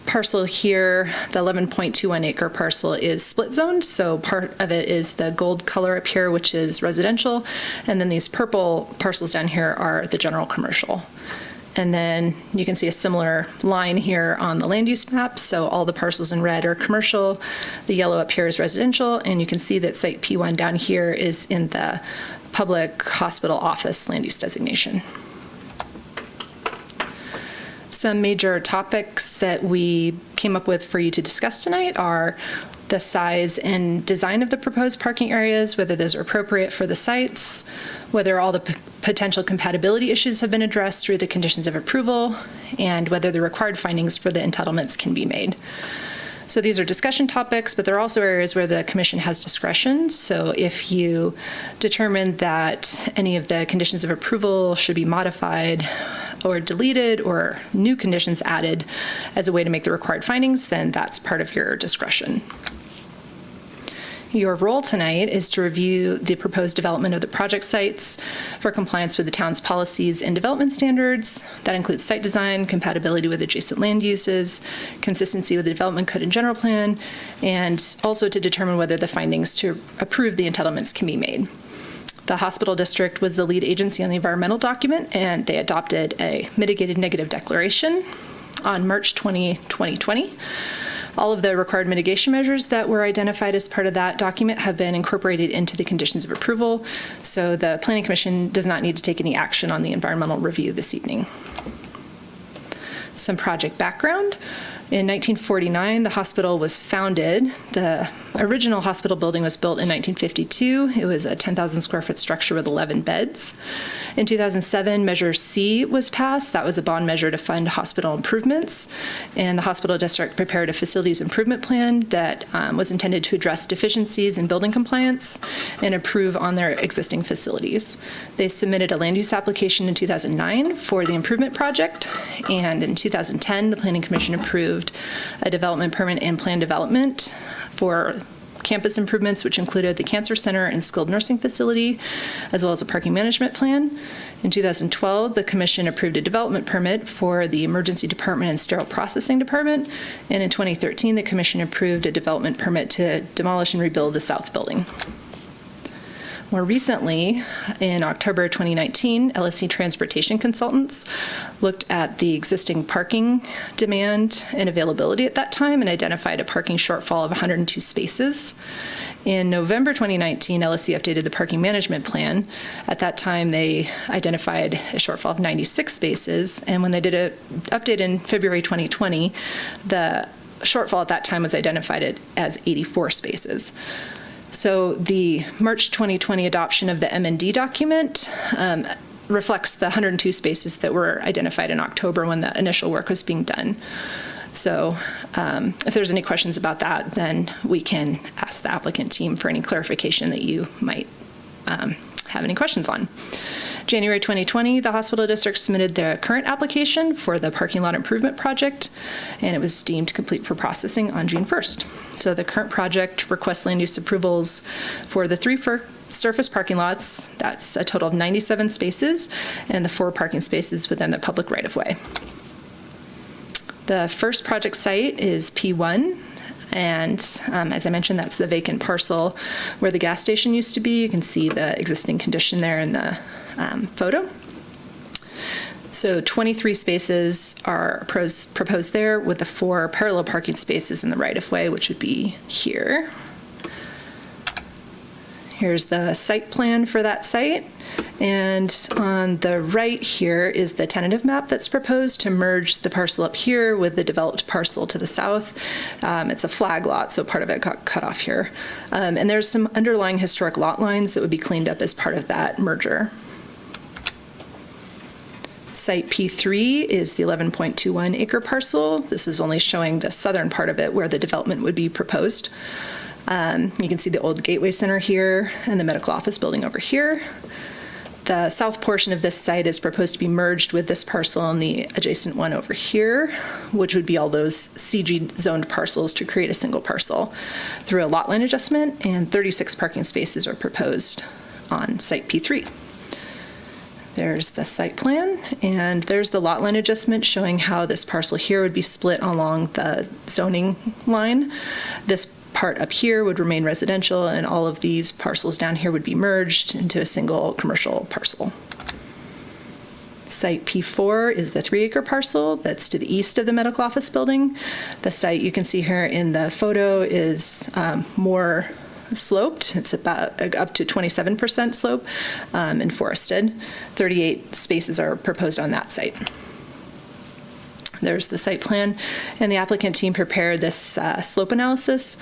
parcel here, the 11.21 acre parcel, is split zoned. So part of it is the gold color up here, which is residential. And then these purple parcels down here are the general commercial. And then you can see a similar line here on the land use map. So all the parcels in red are commercial. The yellow up here is residential. And you can see that site P1 down here is in the public hospital office land use designation. Some major topics that we came up with for you to discuss tonight are the size and design of the proposed parking areas, whether those are appropriate for the sites, whether all the potential compatibility issues have been addressed through the conditions of approval, and whether the required findings for the entitlements can be made. So these are discussion topics, but there are also areas where the commission has discretion. So if you determine that any of the conditions of approval should be modified or deleted or new conditions added as a way to make the required findings, then that's part of your discretion. Your role tonight is to review the proposed development of the project sites for compliance with the town's policies and development standards. That includes site design, compatibility with adjacent land uses, consistency with the development code and general plan, and also to determine whether the findings to approve the entitlements can be made. The hospital district was the lead agency on the environmental document, and they adopted a mitigated negative declaration on March 20, 2020. All of the required mitigation measures that were identified as part of that document have been incorporated into the conditions of approval, so the Planning Commission does not need to take any action on the environmental review this evening. Some project background. In 1949, the hospital was founded. The original hospital building was built in 1952. It was a 10,000 square foot structure with 11 beds. In 2007, Measure C was passed. That was a bond measure to fund hospital improvements. And the hospital district prepared a facilities improvement plan that was intended to address deficiencies in building compliance and improve on their existing facilities. They submitted a land use application in 2009 for the improvement project. And in 2010, the Planning Commission approved a development permit and plan development for campus improvements, which included the Cancer Center and skilled nursing facility, as well as a parking management plan. In 2012, the commission approved a development permit for the emergency department and sterile processing department. And in 2013, the commission approved a development permit to demolish and rebuild the south building. More recently, in October 2019, LSC Transportation Consultants looked at the existing parking demand and availability at that time and identified a parking shortfall of 102 spaces. In November 2019, LSC updated the parking management plan. At that time, they identified a shortfall of 96 spaces, and when they did an update in February 2020, the shortfall at that time was identified as 84 spaces. So the March 2020 adoption of the M&D document reflects the 102 spaces that were identified in October when the initial work was being done. So if there's any questions about that, then we can ask the applicant team for any clarification that you might have any questions on. January 2020, the hospital district submitted their current application for the parking lot improvement project, and it was deemed complete for processing on June 1st. So the current project requests land use approvals for the 3 surface parking lots. That's a total of 97 spaces, and the 4 parking spaces within the public right-of-way. The first project site is P1. And as I mentioned, that's the vacant parcel where the gas station used to be. You can see the existing condition there in the photo. So 23 spaces are proposed there, with the 4 parallel parking spaces in the right-of-way, which would be here. Here's the site plan for that site. And on the right here is the tentative map that's proposed to merge the parcel up here with the developed parcel to the south. It's a flag lot, so part of it got cut off here. And there's some underlying historic lot lines that would be cleaned up as part of that merger. Site P3 is the 11.21 acre parcel. This is only showing the southern part of it where the development would be proposed. You can see the old Gateway Center here and the medical office building over here. The south portion of this site is proposed to be merged with this parcel and the adjacent one over here, which would be all those CG zoned parcels to create a single parcel through a lot line adjustment, and 36 parking spaces are proposed on site P3. There's the site plan, and there's the lot line adjustment showing how this parcel here would be split along the zoning line. This part up here would remain residential, and all of these parcels down here would be merged into a single commercial parcel. Site P4 is the 3 acre parcel that's to the east of the medical office building. The site you can see here in the photo is more sloped. It's about up to 27% slope and forested. 38 spaces are proposed on that site. There's the site plan, and the applicant team prepared this slope analysis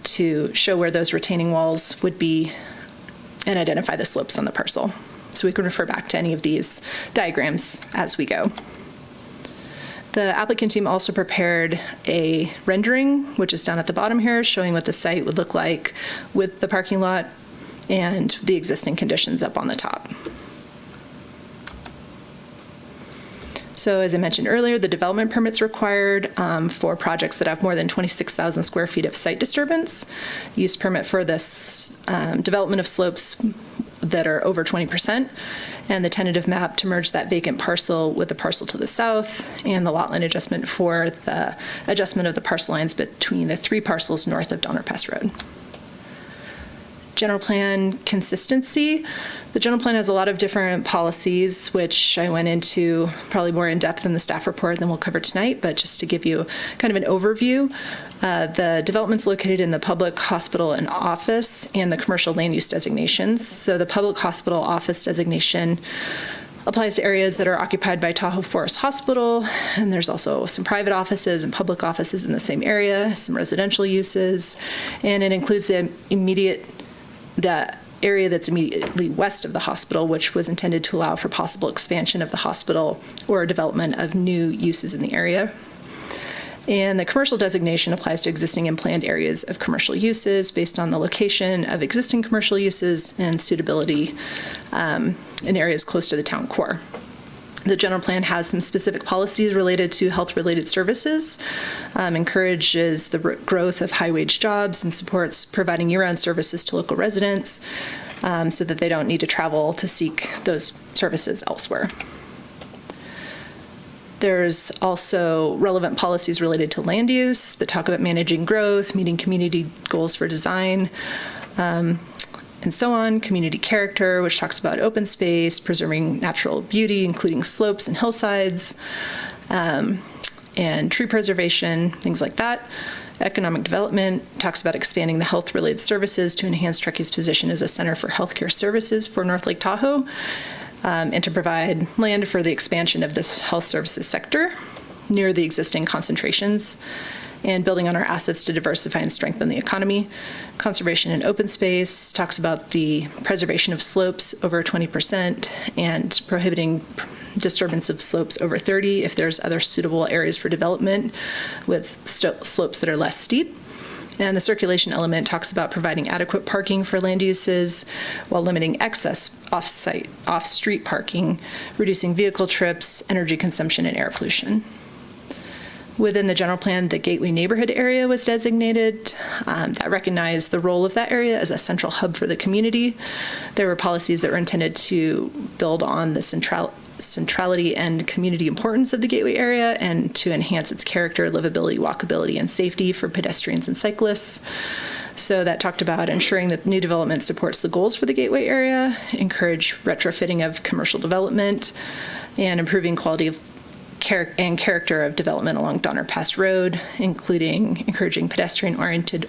to show where those retaining walls would be and identify the slopes on the parcel. So we can refer back to any of these diagrams as we go. The applicant team also prepared a rendering, which is down at the bottom here, showing what the site would look like with the parking lot and the existing conditions up on the top. So as I mentioned earlier, the development permit's required for projects that have more than 26,000 square feet of site disturbance. Use permit for this development of slopes that are over 20%, and the tentative map to merge that vacant parcel with the parcel to the south, and the lot line adjustment for the adjustment of the parcel lines between the 3 parcels north of Donner Pass Road. General plan consistency. The general plan has a lot of different policies, which I went into probably more in depth in the staff report than we'll cover tonight, but just to give you kind of an overview, the development's located in the public hospital and office and the commercial land use designations. So the public hospital office designation applies to areas that are occupied by Tahoe Forest Hospital, and there's also some private offices and public offices in the same area, some residential uses, and it includes the area that's immediately west of the hospital, which was intended to allow for possible expansion of the hospital or development of new uses in the area. And the commercial designation applies to existing and planned areas of commercial uses based on the location of existing commercial uses and suitability in areas close to the town core. The general plan has some specific policies related to health-related services, encourages the growth of high-wage jobs, and supports providing year-round services to local residents so that they don't need to travel to seek those services elsewhere. There's also relevant policies related to land use that talk about managing growth, meeting community goals for design, and so on. Community character, which talks about open space, preserving natural beauty, including slopes and hillsides, and tree preservation, things like that. Economic development talks about expanding the health-related services to enhance Truckee's position as a center for healthcare services for North Lake Tahoe, and to provide land for the expansion of this health services sector near the existing concentrations, and building on our assets to diversify and strengthen the economy. Conservation and open space talks about the preservation of slopes over 20% and prohibiting disturbance of slopes over 30 if there's other suitable areas for development with slopes that are less steep. And the circulation element talks about providing adequate parking for land uses while limiting excess off-street parking, reducing vehicle trips, energy consumption, and air pollution. Within the general plan, the Gateway neighborhood area was designated. That recognized the role of that area as a central hub for the community. There were policies that were intended to build on the centrality and community importance of the Gateway area and to enhance its character, livability, walkability, and safety for pedestrians and cyclists. So that talked about ensuring that new development supports the goals for the Gateway area, encourage retrofitting of commercial development, and improving quality of and character of development along Donner Pass Road, including encouraging pedestrian-oriented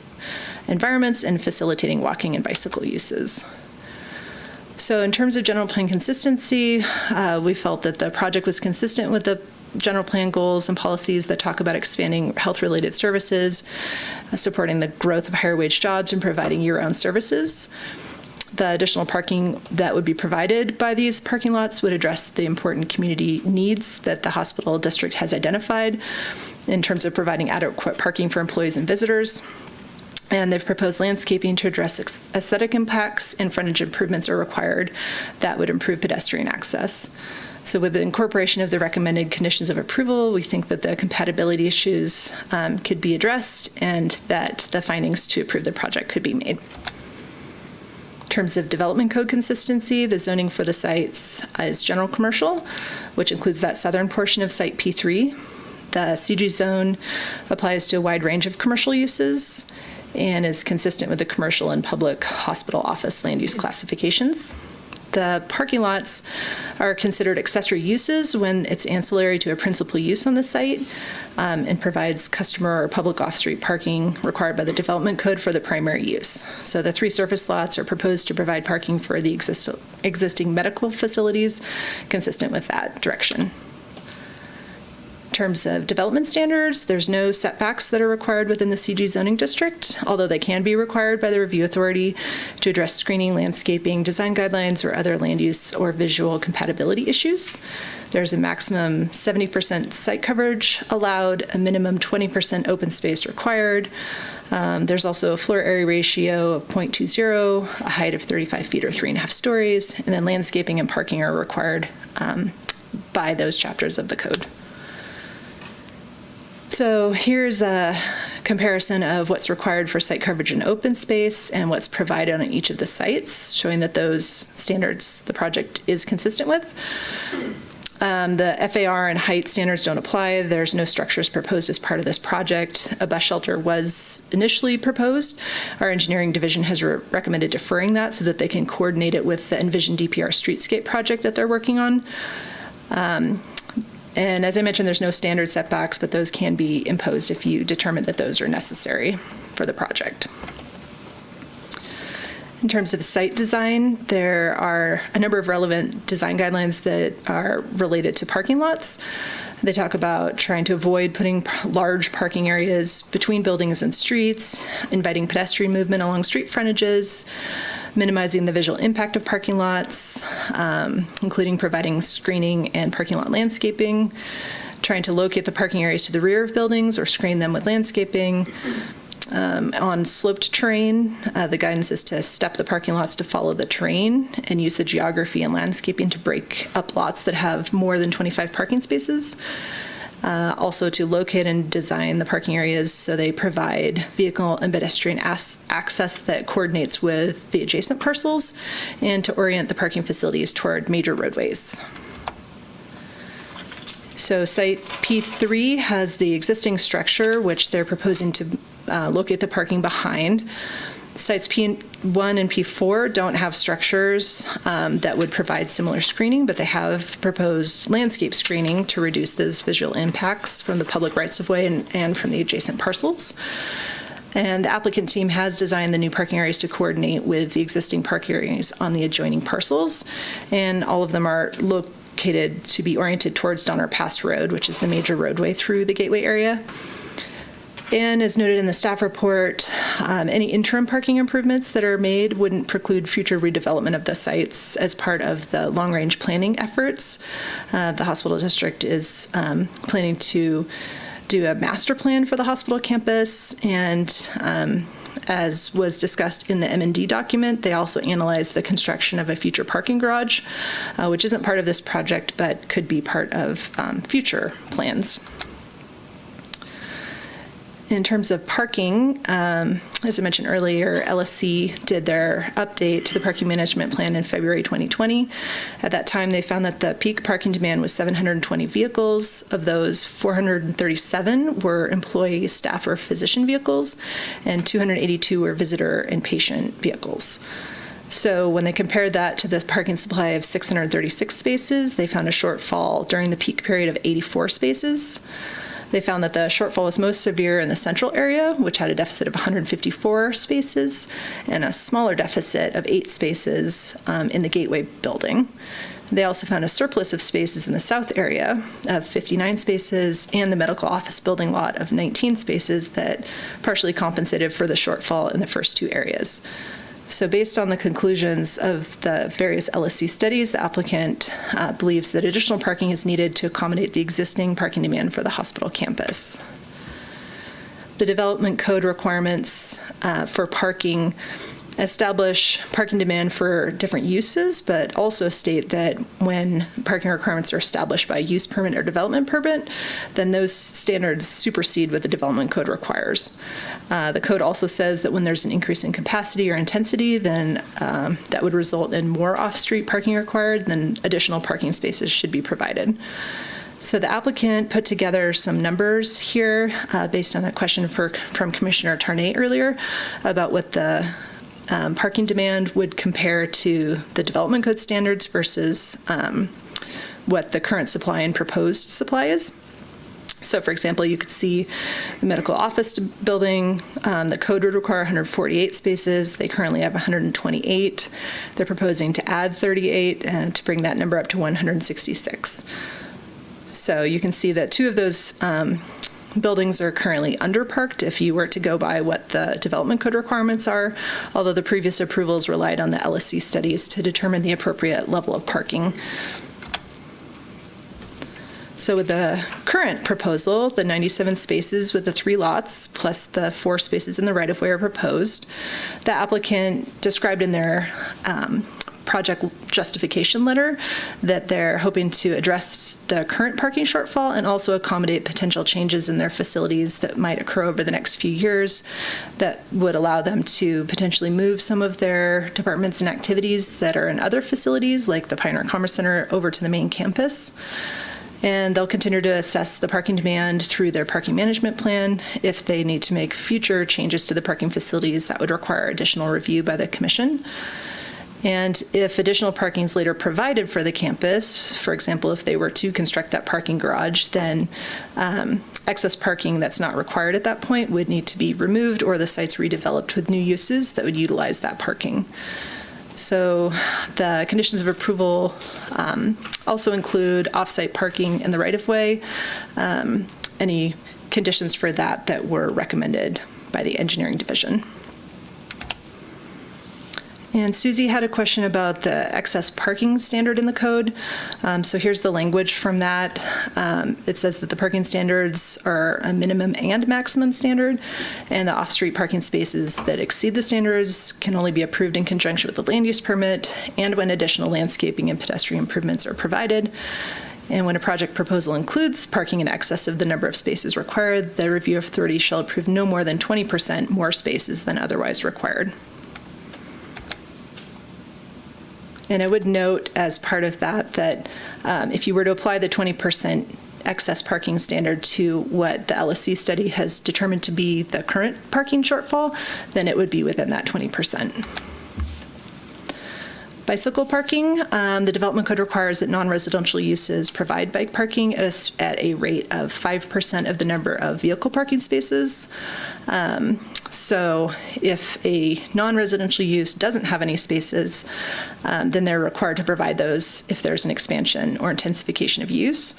environments and facilitating walking and bicycle uses. So in terms of general plan consistency, we felt that the project was consistent with the general plan goals and policies that talk about expanding health-related services, supporting the growth of higher wage jobs, and providing year-round services. The additional parking that would be provided by these parking lots would address the important community needs that the hospital district has identified in terms of providing adequate parking for employees and visitors. And they've proposed landscaping to address aesthetic impacts, and frontage improvements are required that would improve pedestrian access. So with the incorporation of the recommended conditions of approval, we think that the compatibility issues could be addressed and that the findings to approve the project could be made. In terms of development code consistency, the zoning for the sites is general commercial, which includes that southern portion of site P3. The CG zone applies to a wide range of commercial uses and is consistent with the commercial and public hospital office land use classifications. The parking lots are considered accessory uses when it's ancillary to a principal use on the site and provides customer or public off-street parking required by the development code for the primary use. So the 3 surface lots are proposed to provide parking for the existing medical facilities consistent with that direction. In terms of development standards, there's no setbacks that are required within the CG zoning district, although they can be required by the review authority to address screening, landscaping, design guidelines, or other land use or visual compatibility issues. There's a maximum 70% site coverage allowed, a minimum 20% open space required. There's also a floor area ratio of 0.20, a height of 35 feet or 3.5 stories, and then landscaping and parking are required by those chapters of the code. So here's a comparison of what's required for site coverage and open space and what's provided on each of the sites, showing that those standards the project is consistent with. The FAR and height standards don't apply. There's no structures proposed as part of this project. A bus shelter was initially proposed. Our engineering division has recommended deferring that so that they can coordinate it with the Envision DPR streetscape project that they're working on. And as I mentioned, there's no standard setbacks, but those can be imposed if you determine that those are necessary for the project. In terms of site design, there are a number of relevant design guidelines that are related to parking lots. They talk about trying to avoid putting large parking areas between buildings and streets, inviting pedestrian movement along street frontages, minimizing the visual impact of parking lots, including providing screening and parking lot landscaping, trying to locate the parking areas to the rear of buildings or screen them with landscaping, On sloped terrain, the guidance is to step the parking lots to follow the terrain and use the geography and landscaping to break up lots that have more than 25 parking spaces. Also to locate and design the parking areas so they provide vehicle and pedestrian access that coordinates with the adjacent parcels, and to orient the parking facilities toward major roadways. So site P3 has the existing structure, which they're proposing to locate the parking behind. Sites P1 and P4 don't have structures that would provide similar screening, but they have proposed landscape screening to reduce those visual impacts from the public rights-of-way and from the adjacent parcels. And the applicant team has designed the new parking areas to coordinate with the existing parking areas on the adjoining parcels, and all of them are located to be oriented towards Donner Pass Road, which is the major roadway through the gateway area. And as noted in the staff report, any interim parking improvements that are made wouldn't preclude future redevelopment of the sites as part of the long-range planning efforts. The hospital district is planning to do a master plan for the hospital campus, and as was discussed in the M&D document, they also analyzed the construction of a future parking garage, which isn't part of this project but could be part of future plans. In terms of parking, as I mentioned earlier, LSC did their update to the parking management plan in February 2020. At that time, they found that the peak parking demand was 720 vehicles. Of those, 437 were employee, staff, or physician vehicles, and 282 were visitor and patient vehicles. So when they compared that to the parking supply of 636 spaces, they found a shortfall during the peak period of 84 spaces. They found that the shortfall was most severe in the central area, which had a deficit of 154 spaces, and a smaller deficit of 8 spaces in the Gateway building. They also found a surplus of spaces in the south area of 59 spaces, and the medical office building lot of 19 spaces that partially compensated for the shortfall in the first 2 areas. So based on the conclusions of the various LSC studies, the applicant believes that additional parking is needed to accommodate the existing parking demand for the hospital campus. The development code requirements for parking establish parking demand for different uses, but also state that when parking requirements are established by use permit or development permit, then those standards supersede what the development code requires. The code also says that when there's an increase in capacity or intensity, then that would result in more off-street parking required, then additional parking spaces should be provided. So the applicant put together some numbers here based on a question from Commissioner Tarnay earlier about what the parking demand would compare to the development code standards versus what the current supply and proposed supply is. So for example, you could see the medical office building, the code would require 148 spaces. They currently have 128. They're proposing to add 38 to bring that number up to 166. So you can see that 2 of those buildings are currently underparked if you were to go by what the development code requirements are, although the previous approvals relied on the LSC studies to determine the appropriate level of parking. So with the current proposal, the 97 spaces with the 3 lots plus the 4 spaces in the right-of-way are proposed. The applicant described in their project justification letter that they're hoping to address the current parking shortfall and also accommodate potential changes in their facilities that might occur over the next few years that would allow them to potentially move some of their departments and activities that are in other facilities like the Pioneer Commerce Center over to the main campus. And they'll continue to assess the parking demand through their parking management plan. If they need to make future changes to the parking facilities, that would require additional review by the commission. And if additional parking is later provided for the campus, for example, if they were to construct that parking garage, then excess parking that's not required at that point would need to be removed, or the site's redeveloped with new uses that would utilize that parking. So the conditions of approval also include off-site parking in the right-of-way, any conditions for that were recommended by the engineering division. And Susie had a question about the excess parking standard in the code. So here's the language from that. It says that the parking standards are a minimum and maximum standard, and the off-street parking spaces that exceed the standards can only be approved in conjunction with the land use permit and when additional landscaping and pedestrian improvements are provided. And when a project proposal includes parking in excess of the number of spaces required, the review authority shall approve no more than 20% more spaces than otherwise required. And I would note as part of that that if you were to apply the 20% excess parking standard to what the LSC study has determined to be the current parking shortfall, then it would be within that 20%. Bicycle parking, the development code requires that non-residential uses provide bike parking at a rate of 5% of the number of vehicle parking spaces. So if a non-residential use doesn't have any spaces, then they're required to provide those if there's an expansion or intensification of use.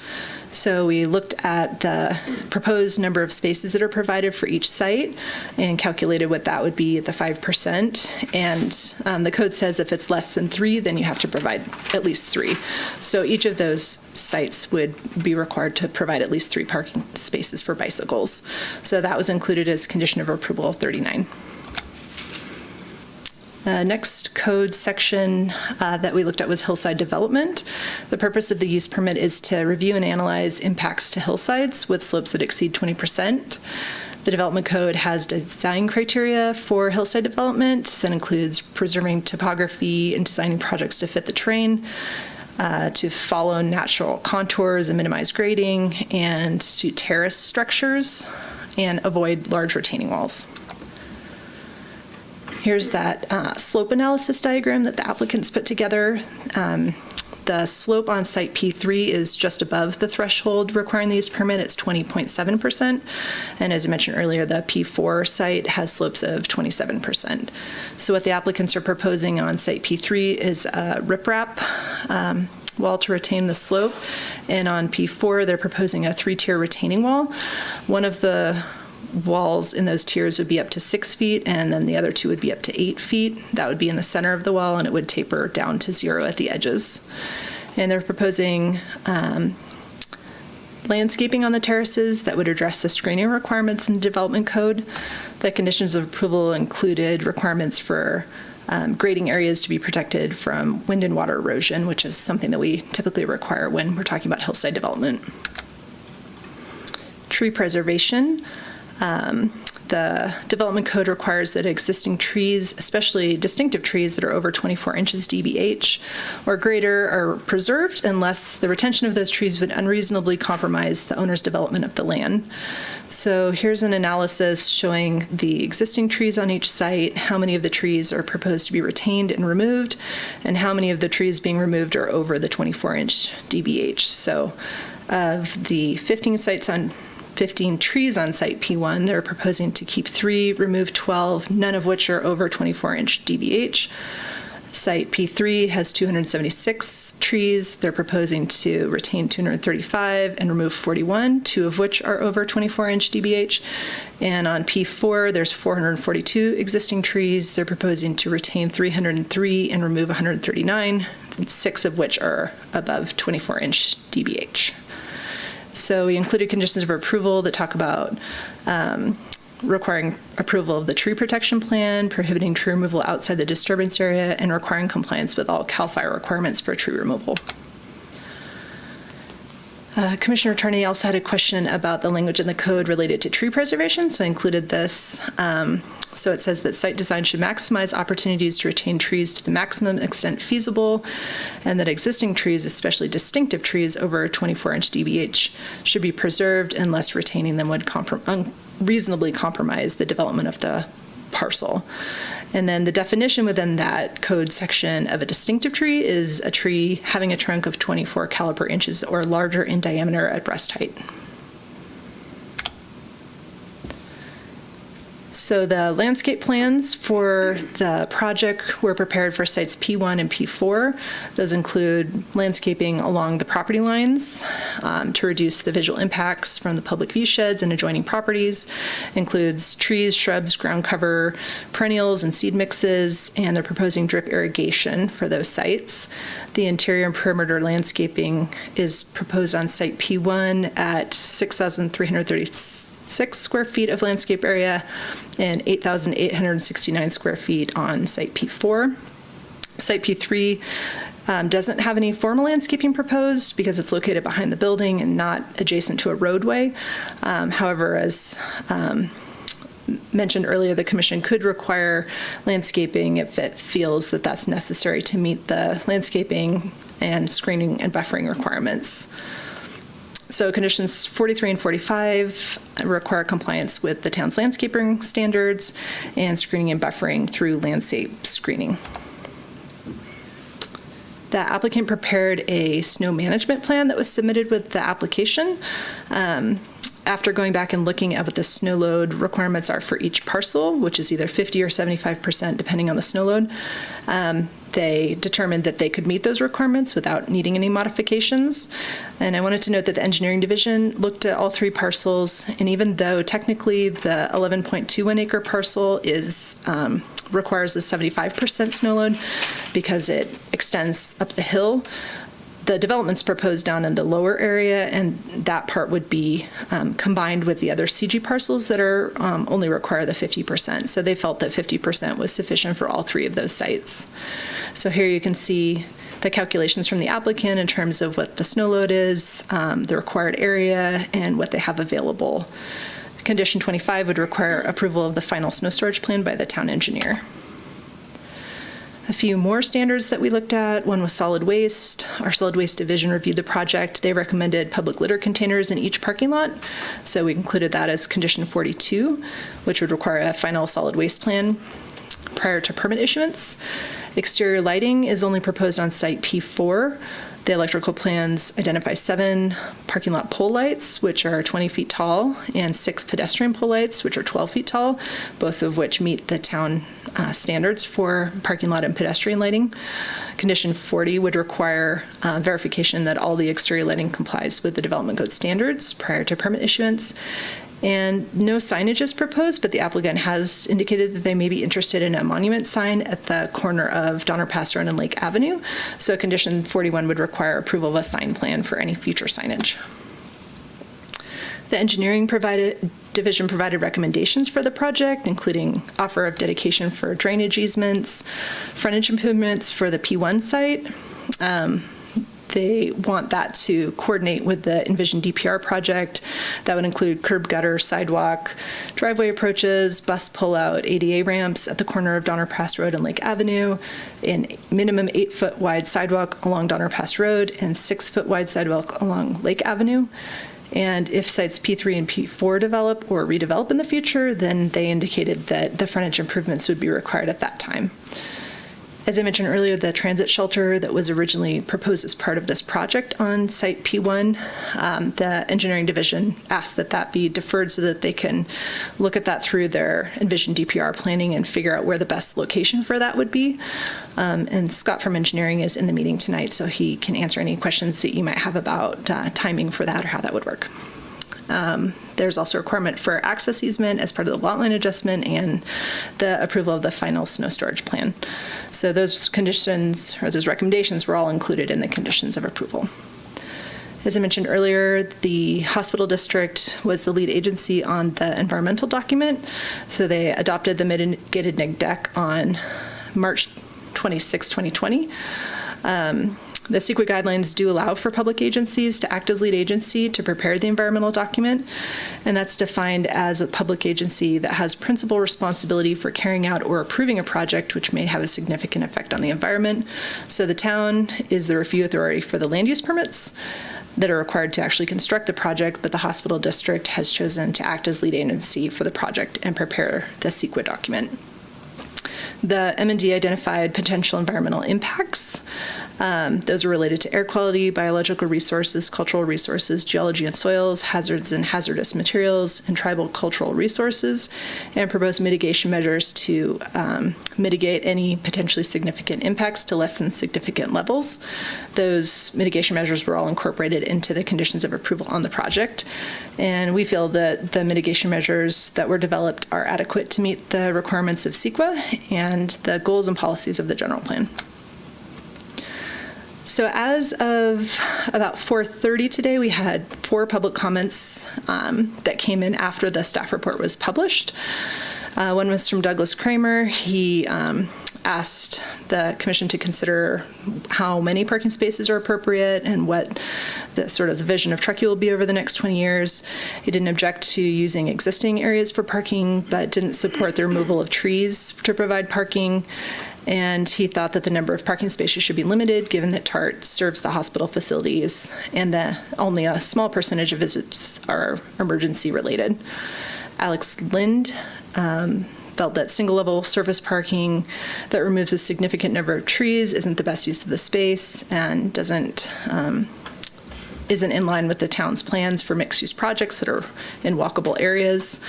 So we looked at the proposed number of spaces that are provided for each site and calculated what that would be at the 5%. And the code says if it's less than 3, then you have to provide at least 3. So each of those sites would be required to provide at least 3 parking spaces for bicycles. So that was included as condition of approval 39. Next code section that we looked at was hillside development. The purpose of the use permit is to review and analyze impacts to hillsides with slopes that exceed 20%. The development code has design criteria for hillside development that includes preserving topography and designing projects to fit the terrain, to follow natural contours and minimize grading, and to terrace structures and avoid large retaining walls. Here's that slope analysis diagram that the applicants put together. The slope on site P3 is just above the threshold requiring the use permit. It's 20.7%. And as I mentioned earlier, the P4 site has slopes of 27%. So what the applicants are proposing on site P3 is a riprap wall to retain the slope. And on P4, they're proposing a 3-tier retaining wall. One of the walls in those tiers would be up to 6 feet, and then the other 2 would be up to 8 feet. That would be in the center of the wall, and it would taper down to 0 at the edges. And they're proposing landscaping on the terraces that would address the screening requirements in the development code. The conditions of approval included requirements for grading areas to be protected from wind and water erosion, which is something that we typically require when we're talking about hillside development. Tree preservation. The development code requires that existing trees, especially distinctive trees that are over 24 inches DBH or greater, are preserved unless the retention of those trees would unreasonably compromise the owner's development of the land. So here's an analysis showing the existing trees on each site, how many of the trees are proposed to be retained and removed, and how many of the trees being removed are over the 24-inch DBH. So of the 15 trees on site P1, they're proposing to keep 3, remove 12, none of which are over 24-inch DBH. Site P3 has 276 trees. They're proposing to retain 235 and remove 41, 2 of which are over 24-inch DBH. And on P4, there's 442 existing trees. They're proposing to retain 303 and remove 139, 6 of which are above 24-inch DBH. So we included conditions of approval that talk about requiring approval of the tree protection plan, prohibiting tree removal outside the disturbance area, and requiring compliance with all CAL FIRE requirements for tree removal. Commissioner Tarney also had a question about the language in the code related to tree preservation, so I included this. So it says that site design should maximize opportunities to retain trees to the maximum extent feasible, and that existing trees, especially distinctive trees over 24-inch DBH, should be preserved unless retaining them would unreasonably compromise the development of the parcel. And then the definition within that code section of a distinctive tree is a tree having a trunk of 24 caliper inches or larger in diameter at breast height. So the landscape plans for the project were prepared for sites P1 and P4. Those include landscaping along the property lines to reduce the visual impacts from the public view sheds and adjoining properties. Includes trees, shrubs, ground cover, perennials, and seed mixes, and they're proposing drip irrigation for those sites. The interior and perimeter landscaping is proposed on site P1 at 6,336 square feet of landscape area and 8,869 square feet on site P4. Site P3 doesn't have any formal landscaping proposed because it's located behind the building and not adjacent to a roadway. However, as mentioned earlier, the commission could require landscaping if it feels that that's necessary to meet the landscaping and screening and buffering requirements. So conditions 43 and 45 require compliance with the town's landscaping standards and screening and buffering through landscape screening. The applicant prepared a snow management plan that was submitted with the application. After going back and looking at what the snow load requirements are for each parcel, which is either 50 or 75% depending on the snow load, they determined that they could meet those requirements without needing any modifications. And I wanted to note that the engineering division looked at all three parcels, and even though technically the 11.21 acre parcel is requires the 75% snow load because it extends up the hill, the development's proposed down in the lower area, and that part would be combined with the other CG parcels that are only require the 50%. So they felt that 50% was sufficient for all three of those sites. So here you can see the calculations from the applicant in terms of what the snow load is, the required area, and what they have available. Condition 25 would require approval of the final snow storage plan by the town engineer. A few more standards that we looked at. One was solid waste. Our solid waste division reviewed the project. They recommended public litter containers in each parking lot. So we included that as condition 42, which would require a final solid waste plan prior to permit issuance. Exterior lighting is only proposed on site P4. The electrical plans identify 7 parking lot pole lights, which are 20 feet tall, and 6 pedestrian pole lights, which are 12 feet tall, both of which meet the town standards for parking lot and pedestrian lighting. Condition 40 would require verification that all the exterior lighting complies with the development code standards prior to permit issuance. And no signage is proposed, but the applicant has indicated that they may be interested in a monument sign at the corner of Donner Pass Road and Lake Avenue. So condition 41 would require approval of a sign plan for any future signage. The engineering division provided recommendations for the project, including offer of dedication for drainage easements, frontage improvements for the P1 site. They want that to coordinate with the envisioned DPR project. That would include curb gutter, sidewalk, driveway approaches, bus pullout, ADA ramps at the corner of Donner Pass Road and Lake Avenue, a minimum 8-foot wide sidewalk along Donner Pass Road, and 6-foot wide sidewalk along Lake Avenue. And if sites P3 and P4 develop or redevelop in the future, then they indicated that the frontage improvements would be required at that time. As I mentioned earlier, the transit shelter that was originally proposed as part of this project on site P1, the engineering division asked that that be deferred so that they can look at that through their envisioned DPR planning and figure out where the best location for that would be. And Scott from engineering is in the meeting tonight, so he can answer any questions that you might have about timing for that or how that would work. There's also a requirement for access easement as part of the lot line adjustment and the approval of the final snow storage plan. So those conditions or those recommendations were all included in the conditions of approval. As I mentioned earlier, the hospital district was the lead agency on the environmental document. So they adopted the mitigated neg deck on March 26, 2020. The CEQA guidelines do allow for public agencies to act as lead agency to prepare the environmental document, and that's defined as a public agency that has principal responsibility for carrying out or approving a project which may have a significant effect on the environment. So the town is the review authority for the land use permits that are required to actually construct the project, but the hospital district has chosen to act as lead agency for the project and prepare the CEQA document. The M&D identified potential environmental impacts Those are related to air quality, biological resources, cultural resources, geology and soils, hazards and hazardous materials, and tribal cultural resources, and propose mitigation measures to mitigate any potentially significant impacts to less than significant levels. Those mitigation measures were all incorporated into the conditions of approval on the project, and we feel that the mitigation measures that were developed are adequate to meet the requirements of CEQA and the goals and policies of the general plan. So as of about 4:30 today, we had 4 public comments that came in after the staff report was published. One was from Douglas Kramer. He asked the commission to consider how many parking spaces are appropriate and what the sort of the vision of Truckee will be over the next 20 years. He didn't object to using existing areas for parking, but didn't support the removal of trees to provide parking. And he thought that the number of parking spaces should be limited, given that TART serves the hospital facilities and that only a small percentage of visits are emergency related. Alex Lind felt that single-level surface parking that removes a significant number of trees isn't the best use of the space and isn't in line with the town's plans for mixed-use projects that are in walkable areas.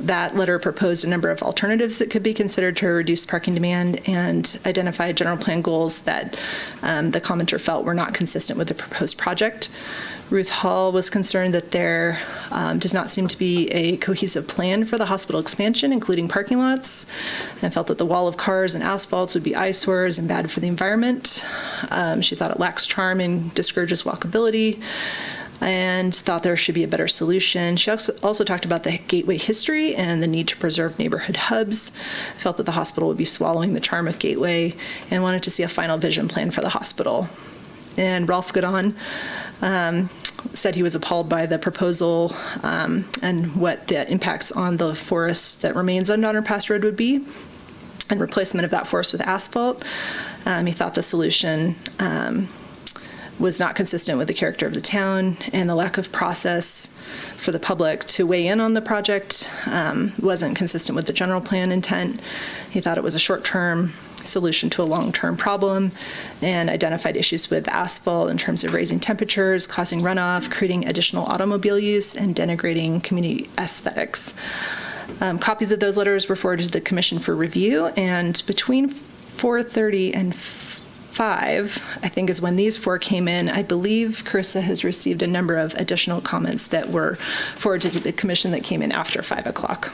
That letter proposed a number of alternatives that could be considered to reduce parking demand and identified general plan goals that the commenter felt were not consistent with the proposed project. Ruth Hall was concerned that there does not seem to be a cohesive plan for the hospital expansion, including parking lots, and felt that the wall of cars and asphalts would be eyesores and bad for the environment. She thought it lacks charm and discourages walkability, and thought there should be a better solution. She also talked about the Gateway history and the need to preserve neighborhood hubs, felt that the hospital would be swallowing the charm of Gateway, and wanted to see a final vision plan for the hospital. And Ralph Goodon said he was appalled by the proposal and what the impacts on the forest that remains on Donner Pass Road would be, and replacement of that forest with asphalt. He thought the solution was not consistent with the character of the town, and the lack of process for the public to weigh in on the project wasn't consistent with the general plan intent. He thought it was a short-term solution to a long-term problem, and identified issues with asphalt in terms of raising temperatures, causing runoff, creating additional automobile use, and denigrating community aesthetics. Copies of those letters were forwarded to the commission for review, and between 4:30 and 5, I think, is when these 4 came in. I believe Carissa has received a number of additional comments that were forwarded to the commission that came in after 5 o'clock.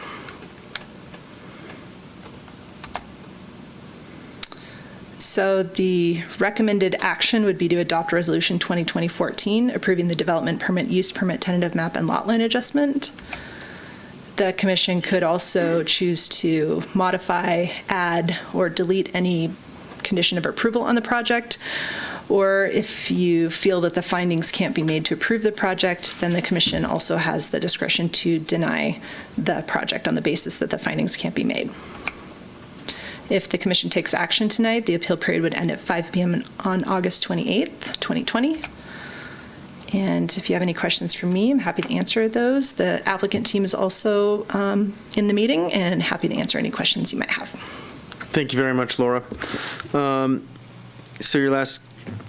So the recommended action would be to adopt Resolution 2020-14, approving the development permit, use permit, tentative map, and lot line adjustment. The commission could also choose to modify, add, or delete any condition of approval on the project, or if you feel that the findings can't be made to approve the project, then the commission also has the discretion to deny the project on the basis that the findings can't be made. If the commission takes action tonight, the appeal period would end at 5 p.m. on August 28th, 2020. And if you have any questions for me, I'm happy to answer those. The applicant team is also in the meeting and happy to answer any questions you might have. Thank you very much, Laura. So your last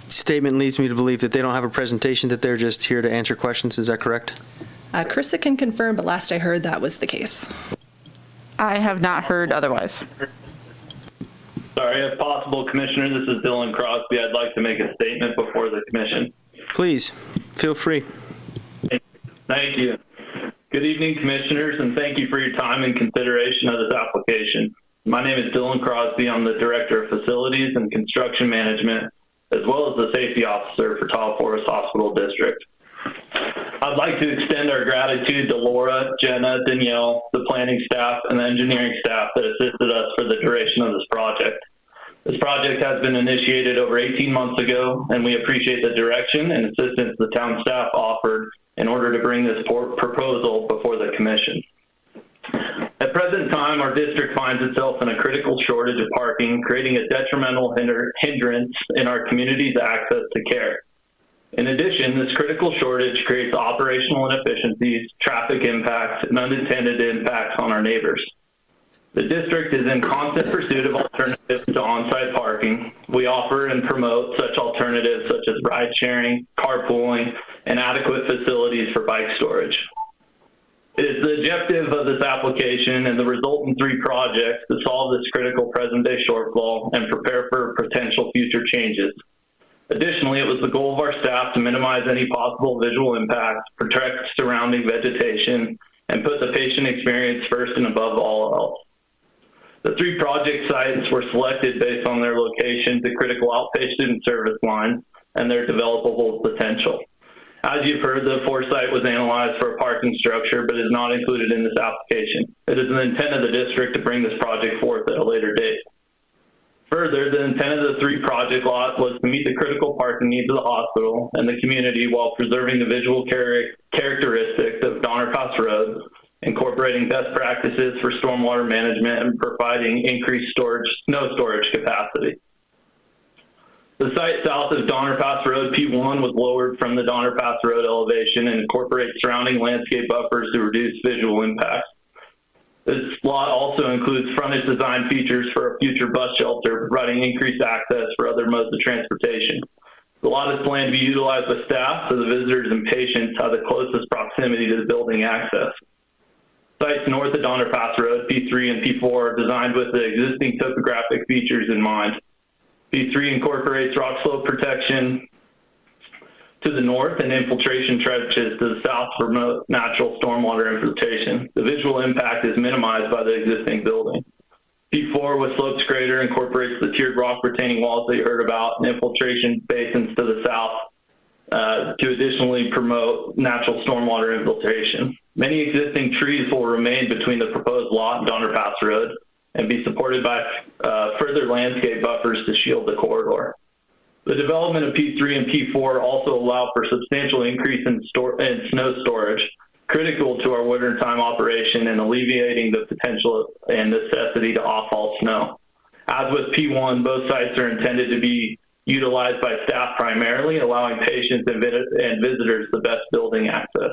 statement leads me to believe that they don't have a presentation, that they're just here to answer questions. Is that correct? Carissa can confirm, but last I heard that was the case. I have not heard otherwise. Sorry, if possible, Commissioner, this is Dylan Crosby. I'd like to make a statement before the commission. Please, feel free. Thank you. Good evening, Commissioners, and thank you for your time and consideration of this application. My name is Dylan Crosby. I'm the Director of Facilities and Construction Management, as well as the Safety Officer for Tahoe Forest Hospital District. I'd like to extend our gratitude to Laura, Jenna, Danielle, the planning staff, and the engineering staff that assisted us for the duration of this project. This project has been initiated over 18 months ago, and we appreciate the direction and assistance the town staff offered in order to bring this proposal before the commission. At present time, our district finds itself in a critical shortage of parking, creating a detrimental hindrance in our community's access to care. In addition, this critical shortage creates operational inefficiencies, traffic impacts, and unintended impacts on our neighbors. The district is in constant pursuit of alternatives to on-site parking. We offer and promote such alternatives such as ride sharing, carpooling, and adequate facilities for bike storage. It is the objective of this application and the resultant 3 projects to solve this critical present-day shortfall and prepare for potential future changes. Additionally, it was the goal of our staff to minimize any possible visual impact, protect surrounding vegetation, and put the patient experience first and above all else. The 3 project sites were selected based on their location to critical outpatient service lines and their developable potential. As you've heard, the 4th site was analyzed for a parking structure, but is not included in this application. It is the intent of the district to bring this project forth at a later date. Further, the intent of the 3 project lots was to meet the critical parking needs of the hospital and the community while preserving the visual characteristics of Donner Pass Road, incorporating best practices for stormwater management, and providing increased snow storage capacity. The site south of Donner Pass Road, P1, was lowered from the Donner Pass Road elevation and incorporates surrounding landscape buffers to reduce visual impacts. This lot also includes frontage design features for a future bus shelter, providing increased access for other modes of transportation. The lot is planned to be utilized by staff, so the visitors and patients have the closest proximity to the building access. Sites north of Donner Pass Road, P3 and P4, are designed with the existing topographic features in mind. P3 incorporates rock slope protection to the north and infiltration trenches to the south to promote natural stormwater infiltration. The visual impact is minimized by the existing building. P4, with slopes greater, incorporates the tiered rock retaining walls that you heard about and infiltration basins to the south to additionally promote natural stormwater infiltration. Many existing trees will remain between the proposed lot and Donner Pass Road and be supported by further landscape buffers to shield the corridor. The development of P3 and P4 also allow for substantial increase in snow storage, critical to our wintertime operation and alleviating the potential and necessity to off-haul snow. As with P1, both sites are intended to be utilized by staff primarily, allowing patients and visitors the best building access.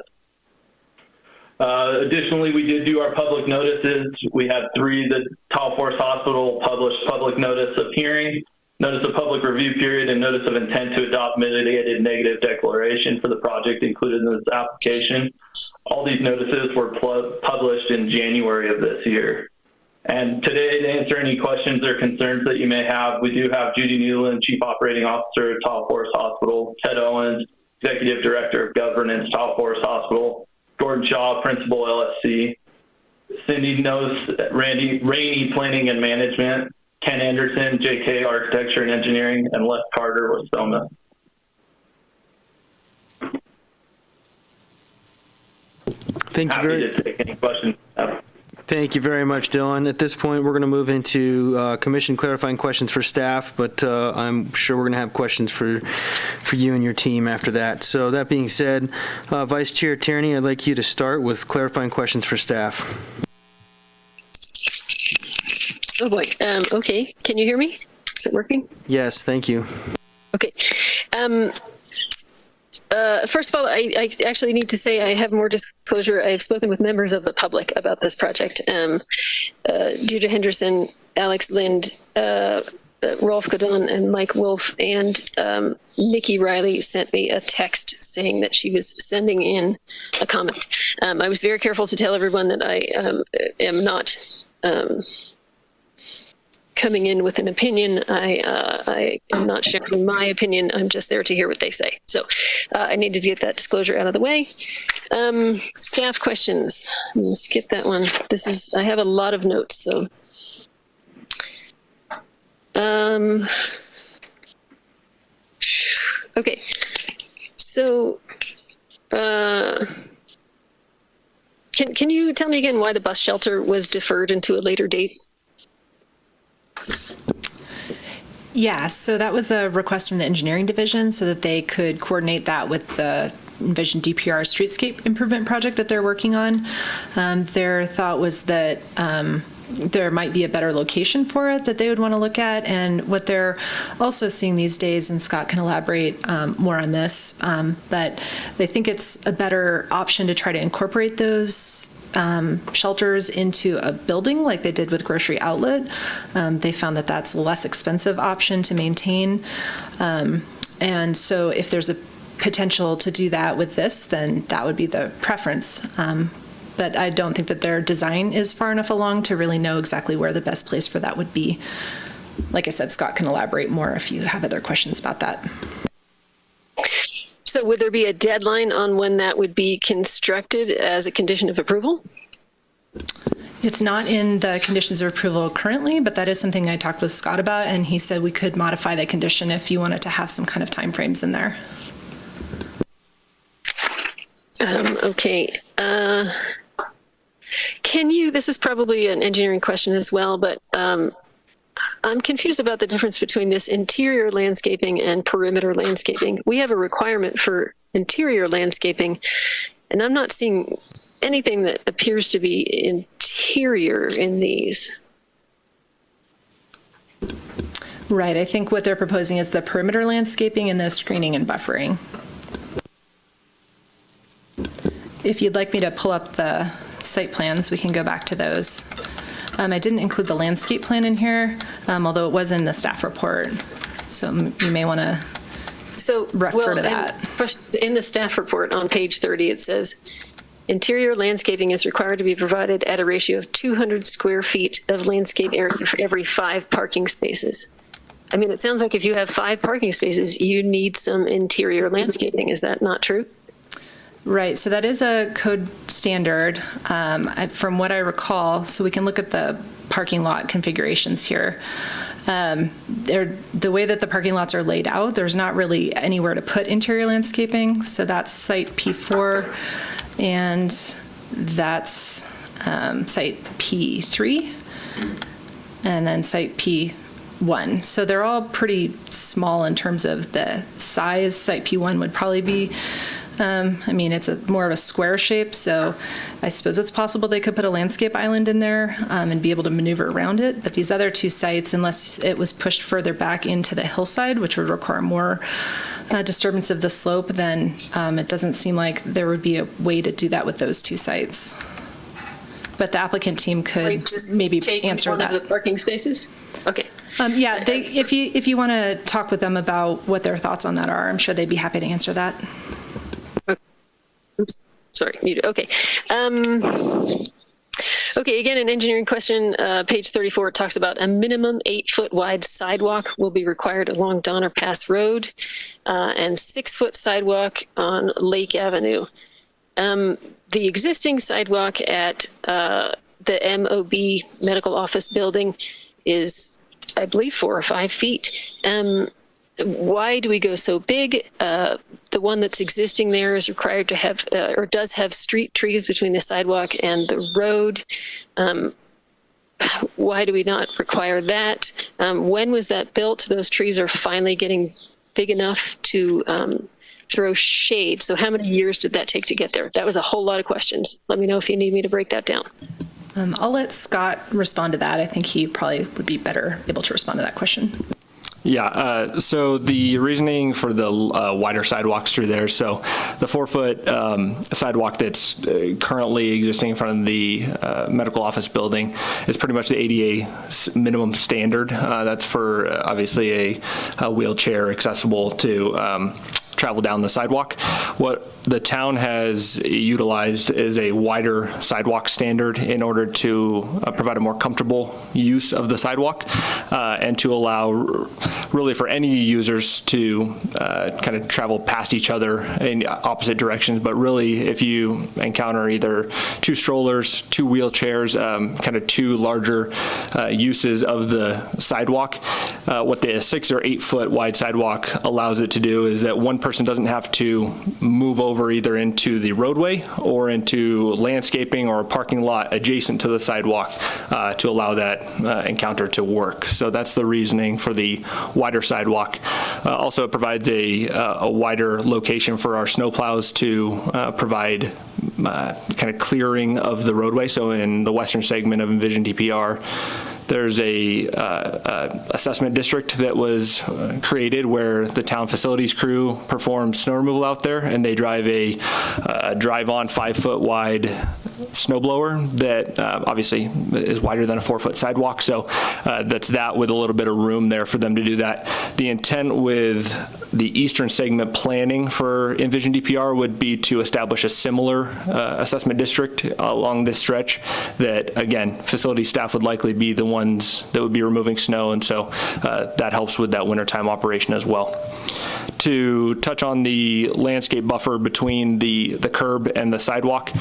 Additionally, we did do our public notices. We had 3. The Tahoe Forest Hospital published public notice of hearing, notice of public review period, and notice of intent to adopt mitigated negative declaration for the project included in this application. All these notices were published in January of this year. And today, to answer any questions or concerns that you may have, we do have Judy Newland, Chief Operating Officer of Tahoe Forest Hospital, Ted Owens, Executive Director of Governance, Tahoe Forest Hospital, Gordon Shaw, Principal, LSC, Cindy Nose, Rainey, Planning and Management, Ken Anderson, JK, Architecture and Engineering, and Les Carter with SOMA. Happy to take any questions. Thank you very much, Dylan. At this point, we're going to move into commission clarifying questions for staff, but I'm sure we're going to have questions for you and your team after that. So that being said, Vice Chair Tierney, I'd like you to start with clarifying questions for staff. Oh boy. Okay. Can you hear me? Is it working? Yes, thank you. Okay. First of all, I actually need to say I have more disclosure. I've spoken with members of the public about this project. Deirdre Henderson, Alex Lind, Rolf Godon, and Mike Wolf, and Nikki Riley sent me a text saying that she was sending in a comment. I was very careful to tell everyone that I am not coming in with an opinion. I am not sharing my opinion. I'm just there to hear what they say. So I needed to get that disclosure out of the way. Staff questions. I'm gonna skip that one. I have a lot of notes, so. Okay. So can you tell me again why the bus shelter was deferred into a later date? Yeah, so that was a request from the engineering division so that they could coordinate that with the Envision DPR streetscape improvement project that they're working on. Their thought was that there might be a better location for it that they would want to look at. And what they're also seeing these days, and Scott can elaborate more on this, but they think it's a better option to try to incorporate those shelters into a building like they did with Grocery Outlet. They found that that's a less expensive option to maintain. And so if there's a potential to do that with this, then that would be the preference. But I don't think that their design is far enough along to really know exactly where the best place for that would be. Like I said, Scott can elaborate more if you have other questions about that. So would there be a deadline on when that would be constructed as a condition of approval? It's not in the conditions of approval currently, but that is something I talked with Scott about, and he said we could modify the condition if you wanted to have some kind of timeframes in there. Okay. This is probably an engineering question as well, but I'm confused about the difference between this interior landscaping and perimeter landscaping. We have a requirement for interior landscaping, and I'm not seeing anything that appears to be interior in these. Right. I think what they're proposing is the perimeter landscaping and the screening and buffering. If you'd like me to pull up the site plans, we can go back to those. I didn't include the landscape plan in here, although it was in the staff report. So you may want to refer to that. In the staff report on page 30, it says, interior landscaping is required to be provided at a ratio of 200 square feet of landscape area for every 5 parking spaces. I mean, it sounds like if you have 5 parking spaces, you need some interior landscaping. Is that not true? Right, so that is a code standard from what I recall. So we can look at the parking lot configurations here. The way that the parking lots are laid out, there's not really anywhere to put interior landscaping. So that's site P4 and that's site P3 and then site P1. So they're all pretty small in terms of the size. Site P1 would probably be it's more of a square shape, so I suppose it's possible they could put a landscape island in there and be able to maneuver around it. But these other 2 sites, unless it was pushed further back into the hillside, which would require more disturbance of the slope, then it doesn't seem like there would be a way to do that with those 2 sites. But the applicant team could maybe answer that. One of the parking spaces? Okay. If you want to talk with them about what their thoughts on that are, I'm sure they'd be happy to answer that. Oops, sorry, muted. Okay. Okay, again, an engineering question. Page 34, it talks about a minimum 8-foot wide sidewalk will be required along Donner Pass Road and 6-foot sidewalk on Lake Avenue. The existing sidewalk at the MOB Medical Office Building is, I believe, 4 or 5 feet. Why do we go so big? The one that's existing there is required to have, or does have street trees between the sidewalk and the road. Why do we not require that? When was that built? Those trees are finally getting big enough to throw shade. So how many years did that take to get there? That was a whole lot of questions. Let me know if you need me to break that down. I'll let Scott respond to that. I think he probably would be better able to respond to that question. Yeah, so the reasoning for the wider sidewalks through there, so the 4-foot sidewalk that's currently existing in front of the medical office building is pretty much the ADA minimum standard. That's for obviously a wheelchair accessible to travel down the sidewalk. What the town has utilized is a wider sidewalk standard in order to provide a more comfortable use of the sidewalk and to allow really for any users to kind of travel past each other in opposite directions. But really, if you encounter either 2 strollers, 2 wheelchairs, kind of 2 larger uses of the sidewalk, what the 6 or 8 foot wide sidewalk allows it to do is that one person doesn't have to move over either into the roadway or into landscaping or a parking lot adjacent to the sidewalk to allow that encounter to work. So that's the reasoning for the wider sidewalk. Also, it provides a wider location for our snowplows to provide kind of clearing of the roadway. So in the western segment of Envision DPR, there's a assessment district that was created where the town facilities crew performs snow removal out there, and they drive a drive-on 5-foot wide snow blower that obviously is wider than a 4-foot sidewalk. So that's that with a little bit of room there for them to do that. The intent with the eastern segment planning for Envision DPR would be to establish a similar assessment district along this stretch that, again, facility staff would likely be the ones that would be removing snow, and so that helps with that wintertime operation as well. To touch on the landscape buffer between the curb and the sidewalk,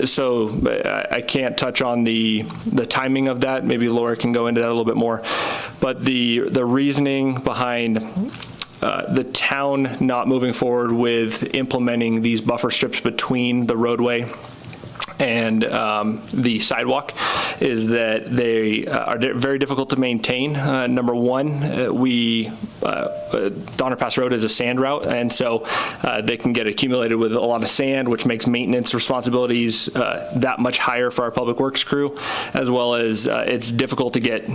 so I can't touch on the timing of that. Maybe Laura can go into that a little bit more. But the reasoning behind the town not moving forward with implementing these buffer strips between the roadway and the sidewalk is that they are very difficult to maintain. Number one, Donner Pass Road is a sand route, and so they can get accumulated with a lot of sand, which makes maintenance responsibilities that much higher for our public works crew, as well as it's difficult to get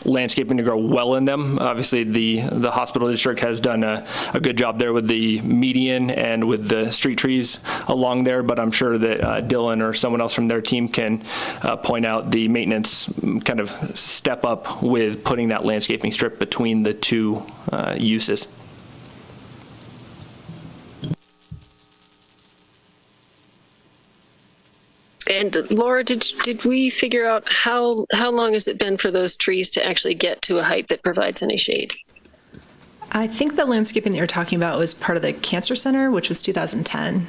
landscaping to grow well in them. Obviously, the hospital district has done a good job there with the median and with the street trees along there, but I'm sure that Dylan or someone else from their team can point out the maintenance kind of step up with putting that landscaping strip between the two uses. And Laura, did we figure out how long has it been for those trees to actually get to a height that provides any shade? I think the landscaping that you're talking about was part of the Cancer Center, which was 2010.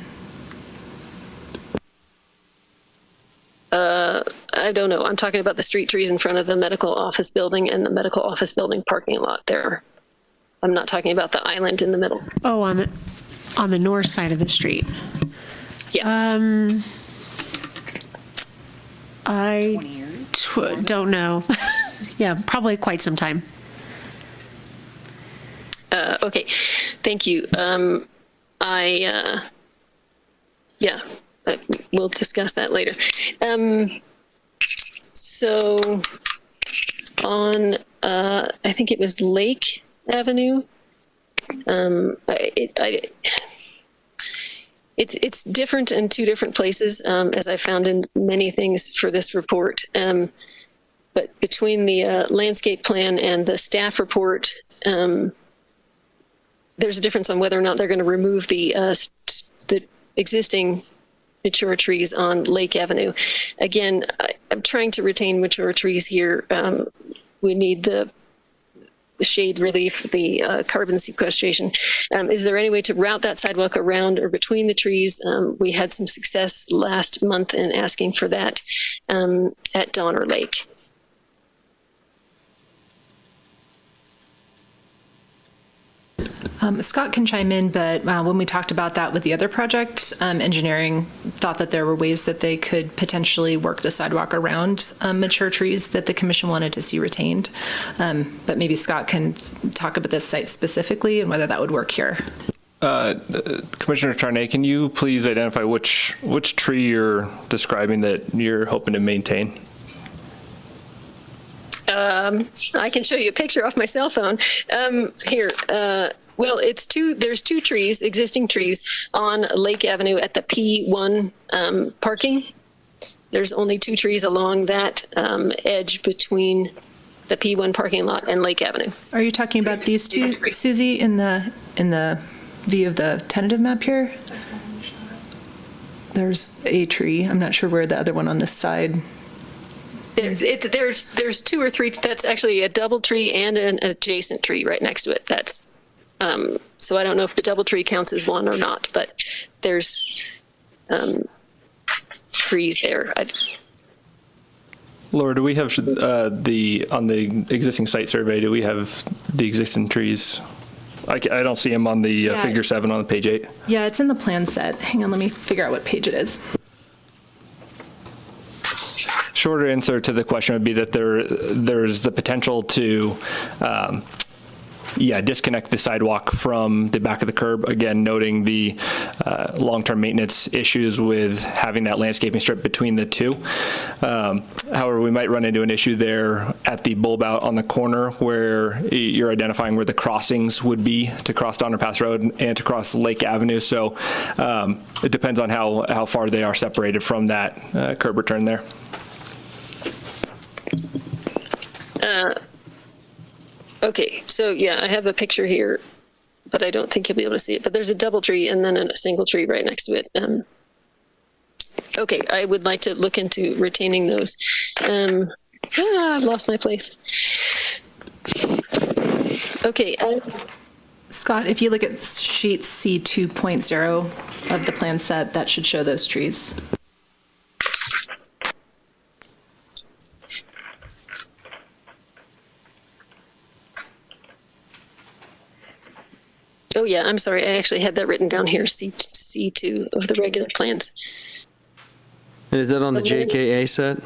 I don't know. I'm talking about the street trees in front of the medical office building and the medical office building parking lot there. I'm not talking about the island in the middle. Oh, on the north side of the street. Yeah. I don't know. Yeah, probably quite some time. Okay, thank you. We'll discuss that later. So on, I think it was Lake Avenue. It's different in two different places, as I found in many things for this report. But between the landscape plan and the staff report, there's a difference on whether or not they're going to remove the existing mature trees on Lake Avenue. Again, I'm trying to retain mature trees here. We need the shade relief, the carbon sequestration. Is there any way to route that sidewalk around or between the trees? We had some success last month in asking for that at Donner Lake. Scott can chime in, but when we talked about that with the other project, engineering thought that there were ways that they could potentially work the sidewalk around mature trees that the commission wanted to see retained. But maybe Scott can talk about this site specifically and whether that would work here. Commissioner Charnay, can you please identify which tree you're describing that you're hoping to maintain? I can show you a picture off my cell phone. Here. Well, there's two trees, existing trees on Lake Avenue at the P1 parking. There's only two trees along that edge between the P1 parking lot and Lake Avenue. Are you talking about these two, Susie, in the view of the tentative map here? There's a tree. I'm not sure where the other one on this side. There's two or three. That's actually a double tree and an adjacent tree right next to it. That's so I don't know if the double tree counts as one or not, but there's trees there. Laura, do we have on the existing site survey? Do we have the existing trees? I don't see them on the figure 7 on page 8. Yeah, it's in the plan set. Hang on, let me figure out what page it is. Shorter answer to the question would be that there's the potential to disconnect the sidewalk from the back of the curb. Again, noting the long-term maintenance issues with having that landscaping strip between the two. However, we might run into an issue there at the bulb out on the corner where you're identifying where the crossings would be to cross Donner Pass Road and to cross Lake Avenue. So it depends on how far they are separated from that curb return there. Okay, so yeah, I have a picture here, but I don't think you'll be able to see it. But there's a double tree and then a single tree right next to it. Okay, I would like to look into retaining those. I've lost my place. Okay. Scott, if you look at sheet C 2.0 of the plan set, that should show those trees. Oh yeah, I'm sorry. I actually had that written down here, C2 of the regular plans. And is that on the JKA set?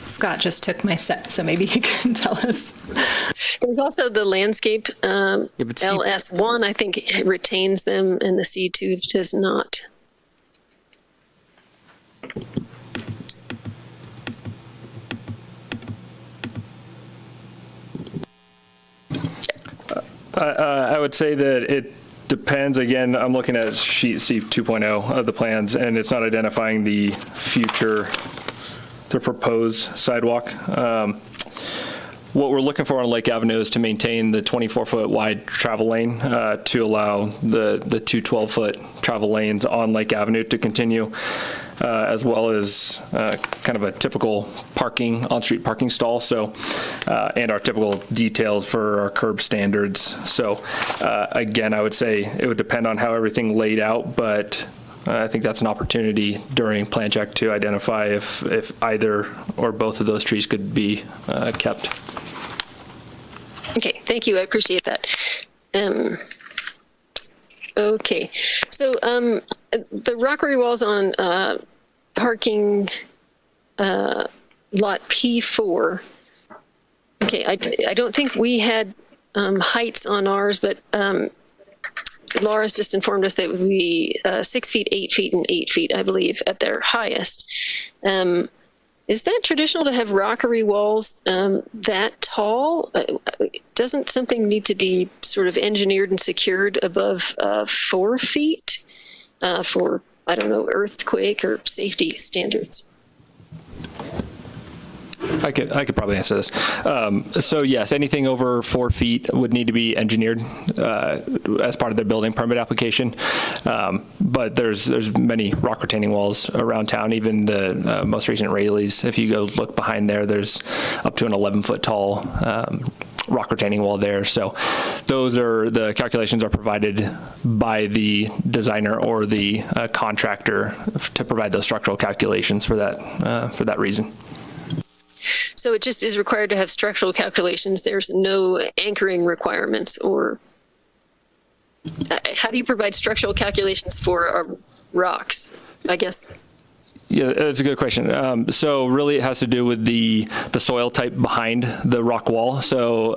Scott just took my set, so maybe he can tell us. There's also the landscape LS1, I think it retains them, and the C2 does not. I would say that it depends. Again, I'm looking at sheet C 2.0 of the plans, and it's not identifying the proposed sidewalk. What we're looking for on Lake Avenue is to maintain the 24-foot wide travel lane to allow the two 12-foot travel lanes on Lake Avenue to continue, as well as kind of a typical parking, on-street parking stall. So, and our typical details for our curb standards. So, again, I would say it would depend on how everything laid out, but I think that's an opportunity during plan check to identify if either or both of those trees could be kept. Okay, thank you. I appreciate that. Okay, so the rockery walls on parking lot P4. Okay, I don't think we had heights on ours, but Laura's just informed us that it would be 6 feet, 8 feet, and 8 feet, I believe, at their highest. Is that traditional to have rockery walls that tall? Doesn't something need to be sort of engineered and secured above 4 feet for, I don't know, earthquake or safety standards? I could probably answer this. So yes, anything over 4 feet would need to be engineered as part of their building permit application. But there's many rock retaining walls around town. Even the most recent Rayleigh's, if you go look behind there, there's up to an 11-foot tall rock retaining wall there. So the calculations are provided by the designer or the contractor to provide those structural calculations for that reason. So it just is required to have structural calculations. There's no anchoring requirements, or how do you provide structural calculations for rocks, I guess? Yeah, that's a good question. So really it has to do with the soil type behind the rock wall. So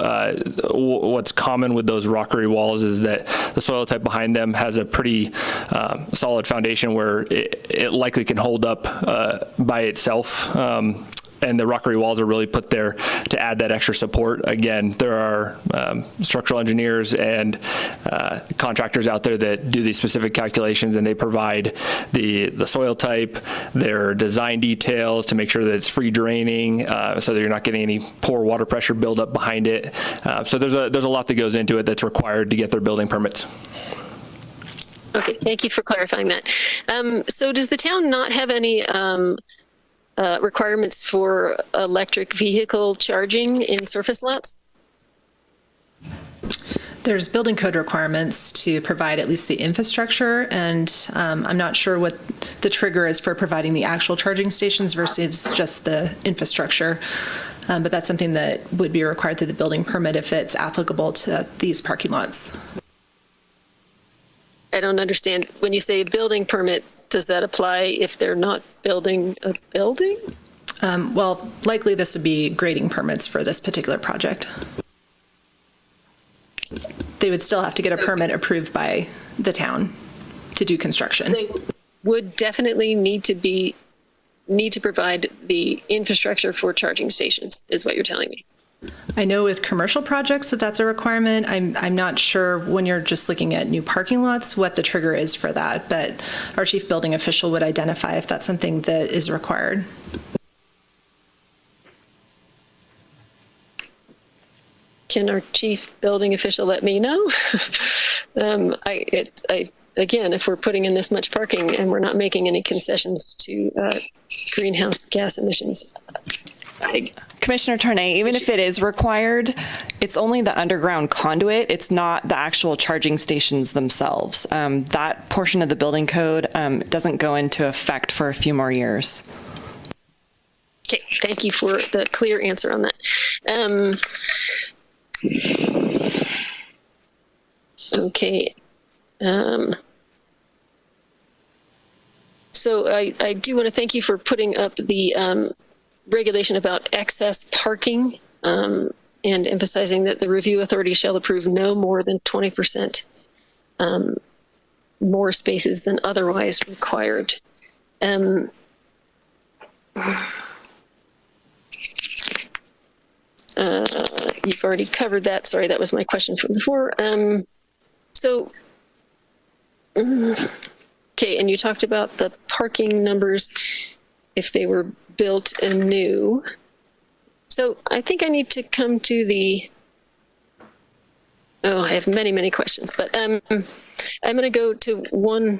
what's common with those rockery walls is that the soil type behind them has a pretty solid foundation where it likely can hold up by itself. And the rockery walls are really put there to add that extra support. Again, there are structural engineers and contractors out there that do these specific calculations, and they provide the soil type, their design details to make sure that it's free draining, so that you're not getting any poor water pressure buildup behind it. So there's a lot that goes into it that's required to get their building permits. Okay, thank you for clarifying that. So does the town not have any requirements for electric vehicle charging in surface lots? There's building code requirements to provide at least the infrastructure, and I'm not sure what the trigger is for providing the actual charging stations versus just the infrastructure. But that's something that would be required through the building permit if it's applicable to these parking lots. I don't understand. When you say building permit, does that apply if they're not building a building? Well, likely this would be grading permits for this particular project. they would still have to get a permit approved by the town to do construction. They would definitely need to provide the infrastructure for charging stations, is what you're telling me. I know with commercial projects that that's a requirement. I'm not sure when you're just looking at new parking lots what the trigger is for that, but our chief building official would identify if that's something that is required. Can our chief building official let me know? Again, if we're putting in this much parking and we're not making any concessions to greenhouse gas emissions. Commissioner Tornay, even if it is required, it's only the underground conduit. It's not the actual charging stations themselves. That portion of the building code doesn't go into effect for a few more years. Okay, thank you for the clear answer on that. Okay. So I do want to thank you for putting up the regulation about excess parking and emphasizing that the review authority shall approve no more than 20% more spaces than otherwise required. You've already covered that. Sorry, that was my question from before. Okay, and you talked about the parking numbers if they were built anew. So I think I need to come to I have many, many questions, but I'm going to go to one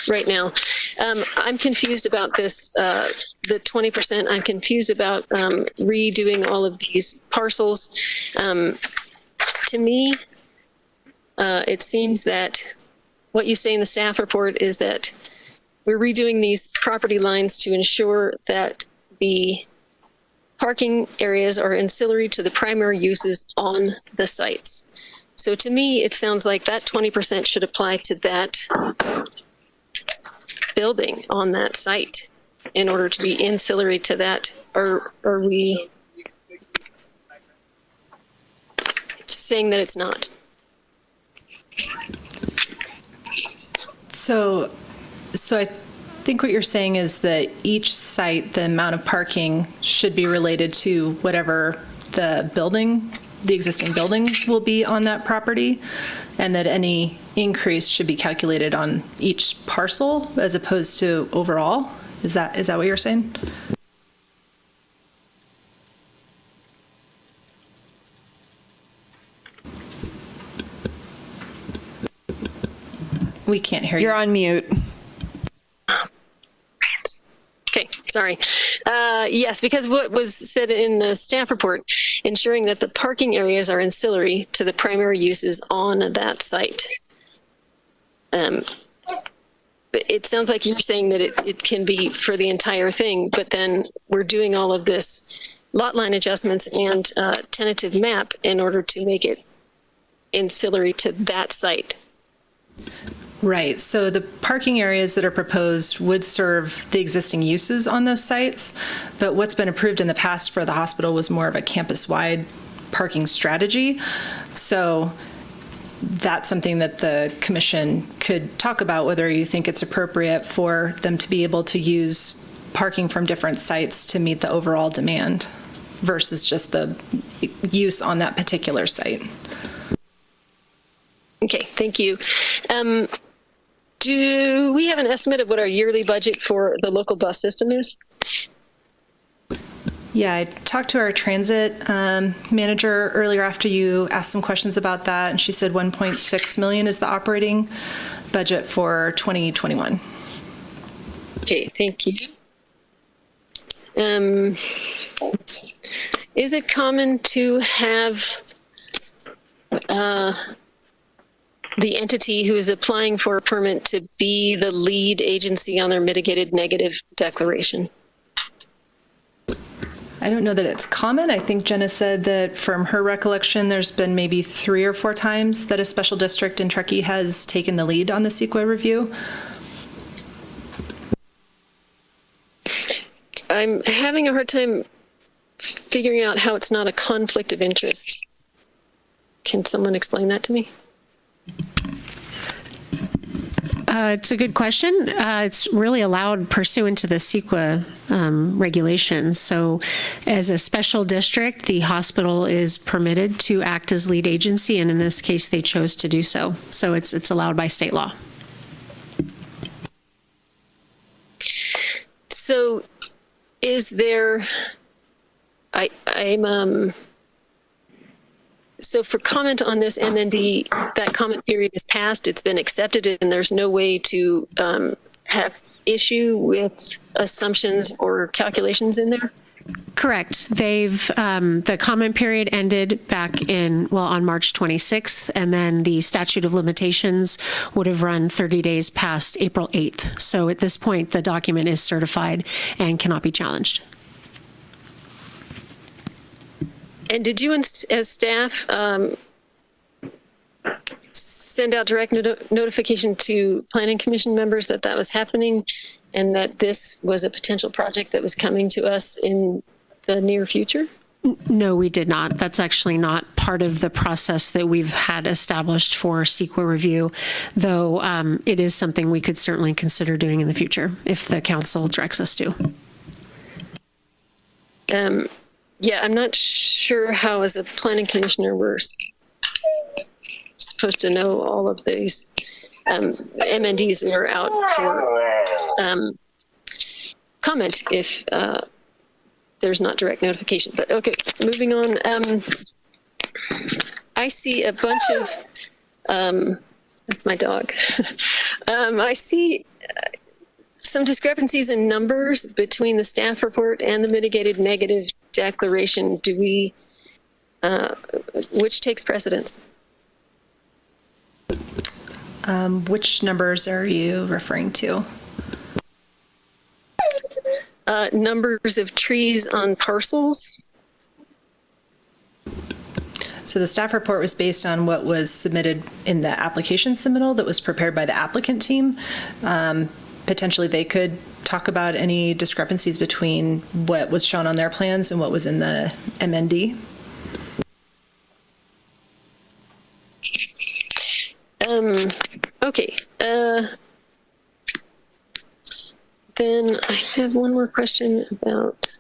right now. I'm confused about this, the 20%. I'm confused about redoing all of these parcels. To me, it seems that what you say in the staff report is that we're redoing these property lines to ensure that the parking areas are ancillary to the primary uses on the sites. So to me, it sounds like that 20% should apply to that building on that site in order to be ancillary to that. Or are we saying that it's not? So I think what you're saying is that each site, the amount of parking should be related to whatever the existing building will be on that property, and that any increase should be calculated on each parcel as opposed to overall? Is that what you're saying? We can't hear you. You're on mute. Okay, sorry. Yes, because what was said in the staff report, ensuring that the parking areas are ancillary to the primary uses on that site. But it sounds like you're saying that it can be for the entire thing, but then we're doing all of this lot line adjustments and tentative map in order to make it ancillary to that site. Right. So the parking areas that are proposed would serve the existing uses on those sites, but what's been approved in the past for the hospital was more of a campus-wide parking strategy. So that's something that the commission could talk about, whether you think it's appropriate for them to be able to use parking from different sites to meet the overall demand versus just the use on that particular site. Okay, thank you. Do we have an estimate of what our yearly budget for the local bus system is? Yeah, I talked to our transit manager earlier after you asked some questions about that, and she said 1.6 million is the operating budget for 2021. Okay, thank you. Is it common to have the entity who is applying for a permit to be the lead agency on their mitigated negative declaration? I don't know that it's common. I think Jenna said that from her recollection, there's been maybe 3 or 4 times that a special district in Truckee has taken the lead on the CEQA review. I'm having a hard time figuring out how it's not a conflict of interest. Can someone explain that to me? It's a good question. It's really allowed pursuant to the CEQA regulations. So as a special district, the hospital is permitted to act as lead agency, and in this case, they chose to do so. So it's allowed by state law. So is there, so for comment on this MND, that comment period is passed, it's been accepted, and there's no way to have issue with assumptions or calculations in there? Correct. The comment period ended back on March 26th, and then the statute of limitations would have run 30 days past April 8th. So at this point, the document is certified and cannot be challenged. And did you, as staff, send out direct notification to Planning Commission members that that was happening and that this was a potential project that was coming to us in the near future? No, we did not. That's actually not part of the process that we've had established for CEQA review, though it is something we could certainly consider doing in the future if the council directs us to. Yeah, I'm not sure how, as a planning commissioner, we're supposed to know all of these MNDs that are out for comment if there's not direct notification. But okay, moving on. I see a bunch of, that's my dog. I see some discrepancies in numbers between the staff report and the mitigated negative declaration. Do we, which takes precedence? Which numbers are you referring to? Numbers of trees on parcels. So the staff report was based on what was submitted in the application submittal that was prepared by the applicant team. Potentially they could talk about any discrepancies between what was shown on their plans and what was in the MND. Okay. Then I have one more question about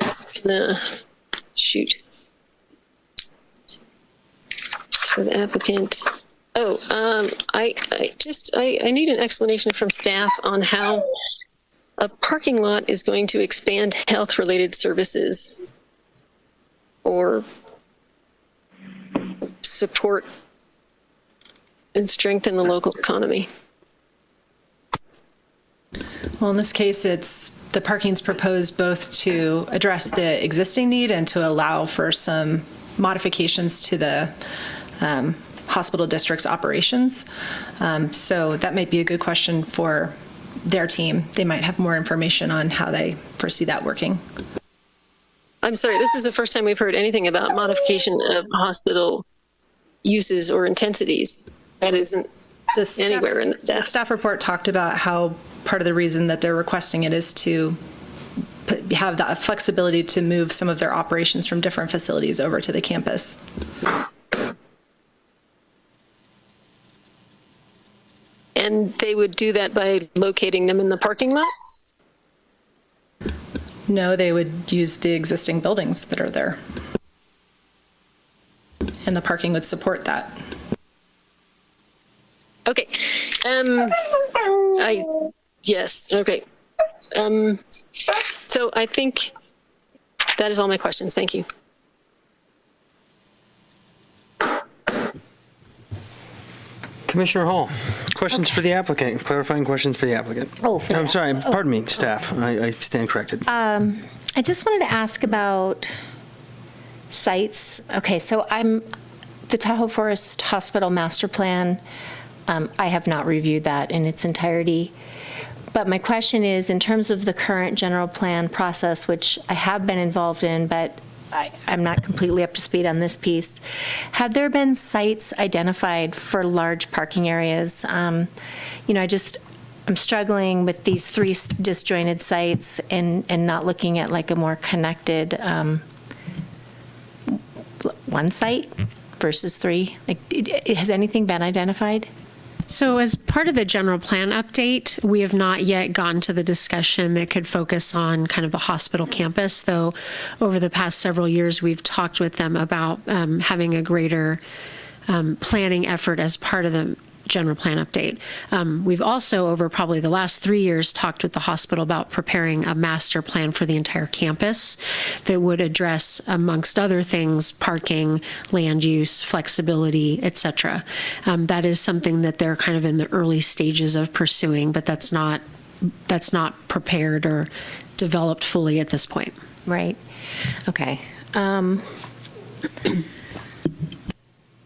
it's gonna shoot. It's for the applicant. Oh, I need an explanation from staff on how a parking lot is going to expand health-related services or support and strengthen the local economy. Well, in this case, the parking's proposed both to address the existing need and to allow for some modifications to the hospital district's operations. So that might be a good question for their team. They might have more information on how they foresee that working. I'm sorry, this is the first time we've heard anything about modification of hospital uses or intensities. That isn't anywhere in that. The staff report talked about how part of the reason that they're requesting it is to have that flexibility to move some of their operations from different facilities over to the campus. And they would do that by locating them in the parking lot? No, they would use the existing buildings that are there. And the parking would support that. Okay. Yes, okay. So I think that is all my questions. Thank you. Commissioner Hall, questions for the applicant, clarifying questions for the applicant. I'm sorry, pardon me, staff. I stand corrected. I just wanted to ask about sites. Okay, so the Tahoe Forest Hospital Master Plan, I have not reviewed that in its entirety. But my question is, in terms of the current general plan process, which I have been involved in, but I'm not completely up to speed on this piece. Have there been sites identified for large parking areas? I'm struggling with these 3 disjointed sites and not looking at like a more connected one site versus 3. Has anything been identified? So as part of the general plan update, we have not yet gotten to the discussion that could focus on kind of the hospital campus, though over the past several years, we've talked with them about having a greater planning effort as part of the general plan update. We've also, over probably the last 3 years, talked with the hospital about preparing a master plan for the entire campus that would address, amongst other things, parking, land use, flexibility, et cetera. That is something that they're kind of in the early stages of pursuing, but that's not prepared or developed fully at this point. Right. Okay.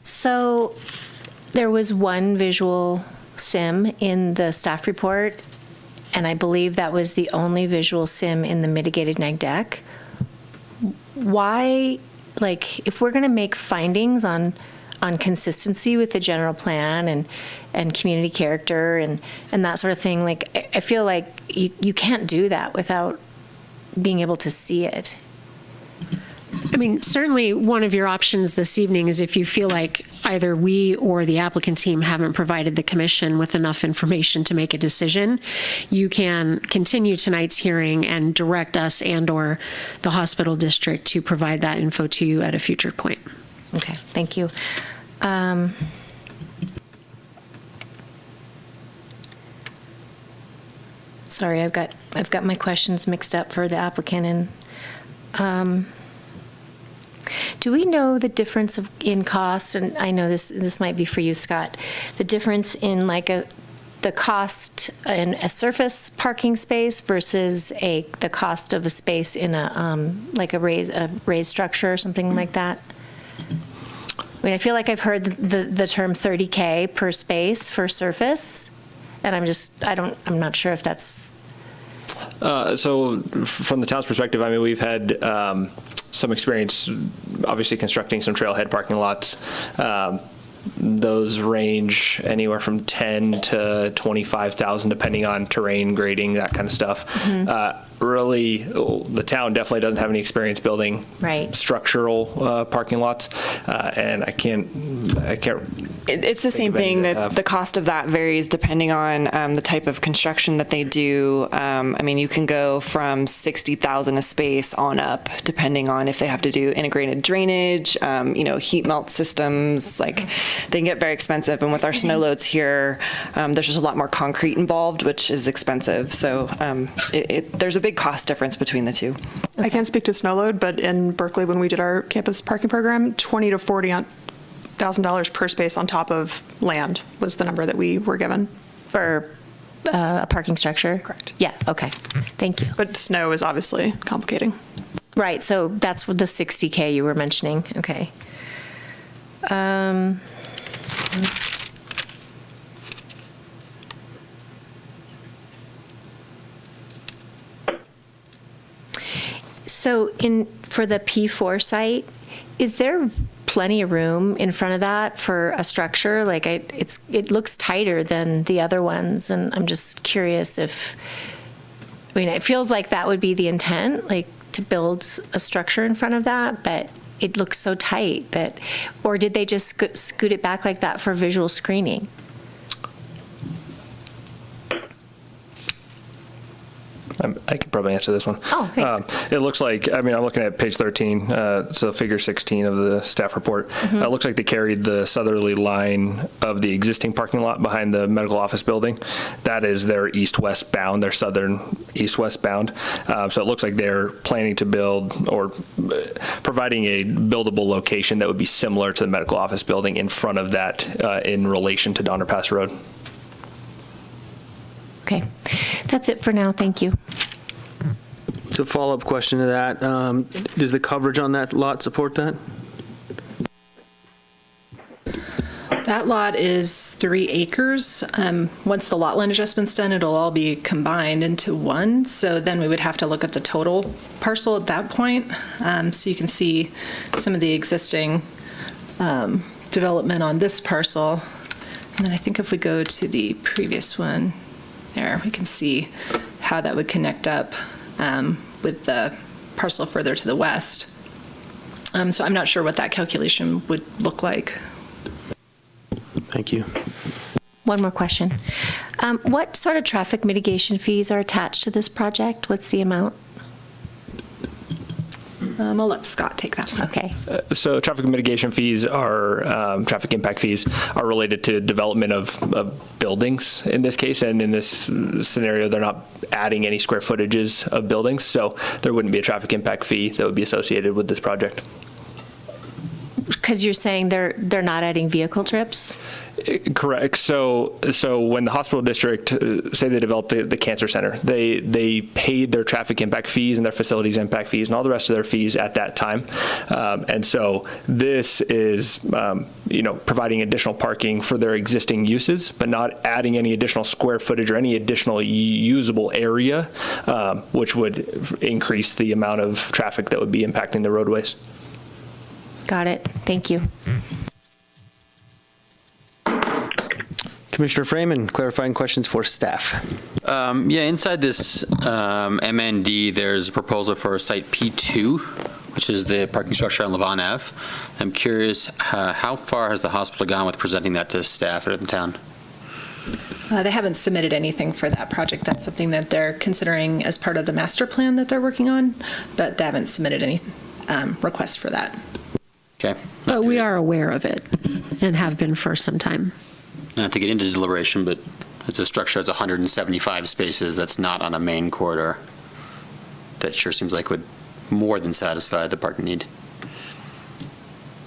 So there was one visual sim in the staff report, and I believe that was the only visual sim in the mitigated neg deck. Why, if we're going to make findings on consistency with the general plan and community character and that sort of thing, I feel like you can't do that without being able to see it. I mean, certainly one of your options this evening is if you feel like either we or the applicant team haven't provided the commission with enough information to make a decision, you can continue tonight's hearing and direct us and/or the hospital district to provide that info to you at a future point. Okay, thank you. Sorry, I've got my questions mixed up for the applicant. And do we know the difference in cost? And I know this might be for you, Scott. The difference in the cost in a surface parking space versus the cost of a space in a raised structure or something like that. I mean, I feel like I've heard the term $30K per space for surface, and I'm not sure if that's. So from the town's perspective, I mean, we've had some experience, obviously constructing some trailhead parking lots. Those range anywhere from 10 to 25,000, depending on terrain, grading, that kind of stuff. Mm-hmm. Really, the town definitely doesn't have any experience building structural parking lots, and I can't. It's the same thing that the cost of that varies depending on the type of construction that they do. I mean, you can go from 60,000 a space on up, depending on if they have to do integrated drainage, heat melt systems. They can get very expensive. And with our snow loads here, there's just a lot more concrete involved, which is expensive. So there's a big cost difference between the two. Okay. I can't speak to snow load, but in Berkeley, when we did our campus parking program, $20,000 to $40,000 per space on top of land was the number that we were given. For a parking structure? Correct. Yeah, okay. Thank you. But snow is obviously complicating. Right, so that's what the 60K you were mentioning. Okay. So for the P4 site, is there plenty of room in front of that for a structure? It looks tighter than the other ones, and I'm just curious it feels like that would be the intent, to build a structure in front of that, but it looks so tight or did they just scoot it back like that for visual screening? I could probably answer this one. Oh, thanks. It looks like, I'm looking at page 13, so figure 16 of the staff report. Mm-hmm. It looks like they carried the southerly line of the existing parking lot behind the medical office building. That is their east-west bound, their southern east-west bound. So it looks like they're planning to build or providing a buildable location that would be similar to the medical office building in front of that in relation to Donner Pass Road. Okay, that's it for now. Thank you. So follow-up question to that, does the coverage on that lot support that? That lot is 3 acres. Once the lot line adjustment's done, it'll all be combined into one. So then we would have to look at the total parcel at that point. So you can see some of the existing development on this parcel. And then I think if we go to the previous one there, we can see how that would connect up with the parcel further to the west. So I'm not sure what that calculation would look like. Thank you. One more question. What sort of traffic mitigation fees are attached to this project? What's the amount? I'll let Scott take that one. Okay. So traffic mitigation fees are, traffic impact fees are related to development of buildings in this case. And in this scenario, they're not adding any square footages of buildings. So there wouldn't be a traffic impact fee that would be associated with this project. Because you're saying they're not adding vehicle trips? Correct. So when the hospital district, say they developed the cancer center, they paid their traffic impact fees and their facilities impact fees and all the rest of their fees at that time. And so this is, providing additional parking for their existing uses, but not adding any additional square footage or any additional usable area, which would increase the amount of traffic that would be impacting the roadways. Got it. Thank you. Commissioner Freeman, clarifying questions for staff. Inside this MND, there's a proposal for site P2, which is the parking structure on Levant Ave. I'm curious, how far has the hospital gone with presenting that to staff at the town? They haven't submitted anything for that project. That's something that they're considering as part of the master plan that they're working on, but they haven't submitted any requests for that. Okay. But we are aware of it and have been for some time. Not to get into deliberation, but it's a structure that's 175 spaces that's not on a main corridor. That sure seems like would more than satisfy the parking need.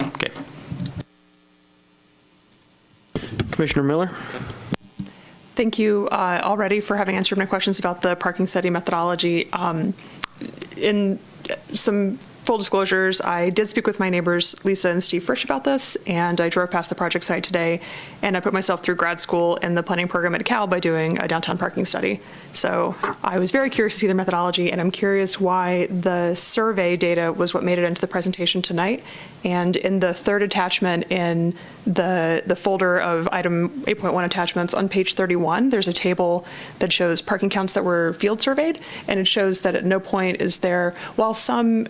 Okay. Commissioner Miller? Thank you already for having answered my questions about the parking study methodology. In some full disclosures, I did speak with my neighbors, Lisa and Steve Frisch, about this, and I drove past the project site today, and I put myself through grad school in the planning program at Cal by doing a downtown parking study. So I was very curious to see the methodology, and I'm curious why the survey data was what made it into the presentation tonight. And in the third attachment in the folder of item 8.1 attachments on page 31, there's a table that shows parking counts that were field surveyed, and it shows that at no point is there, while some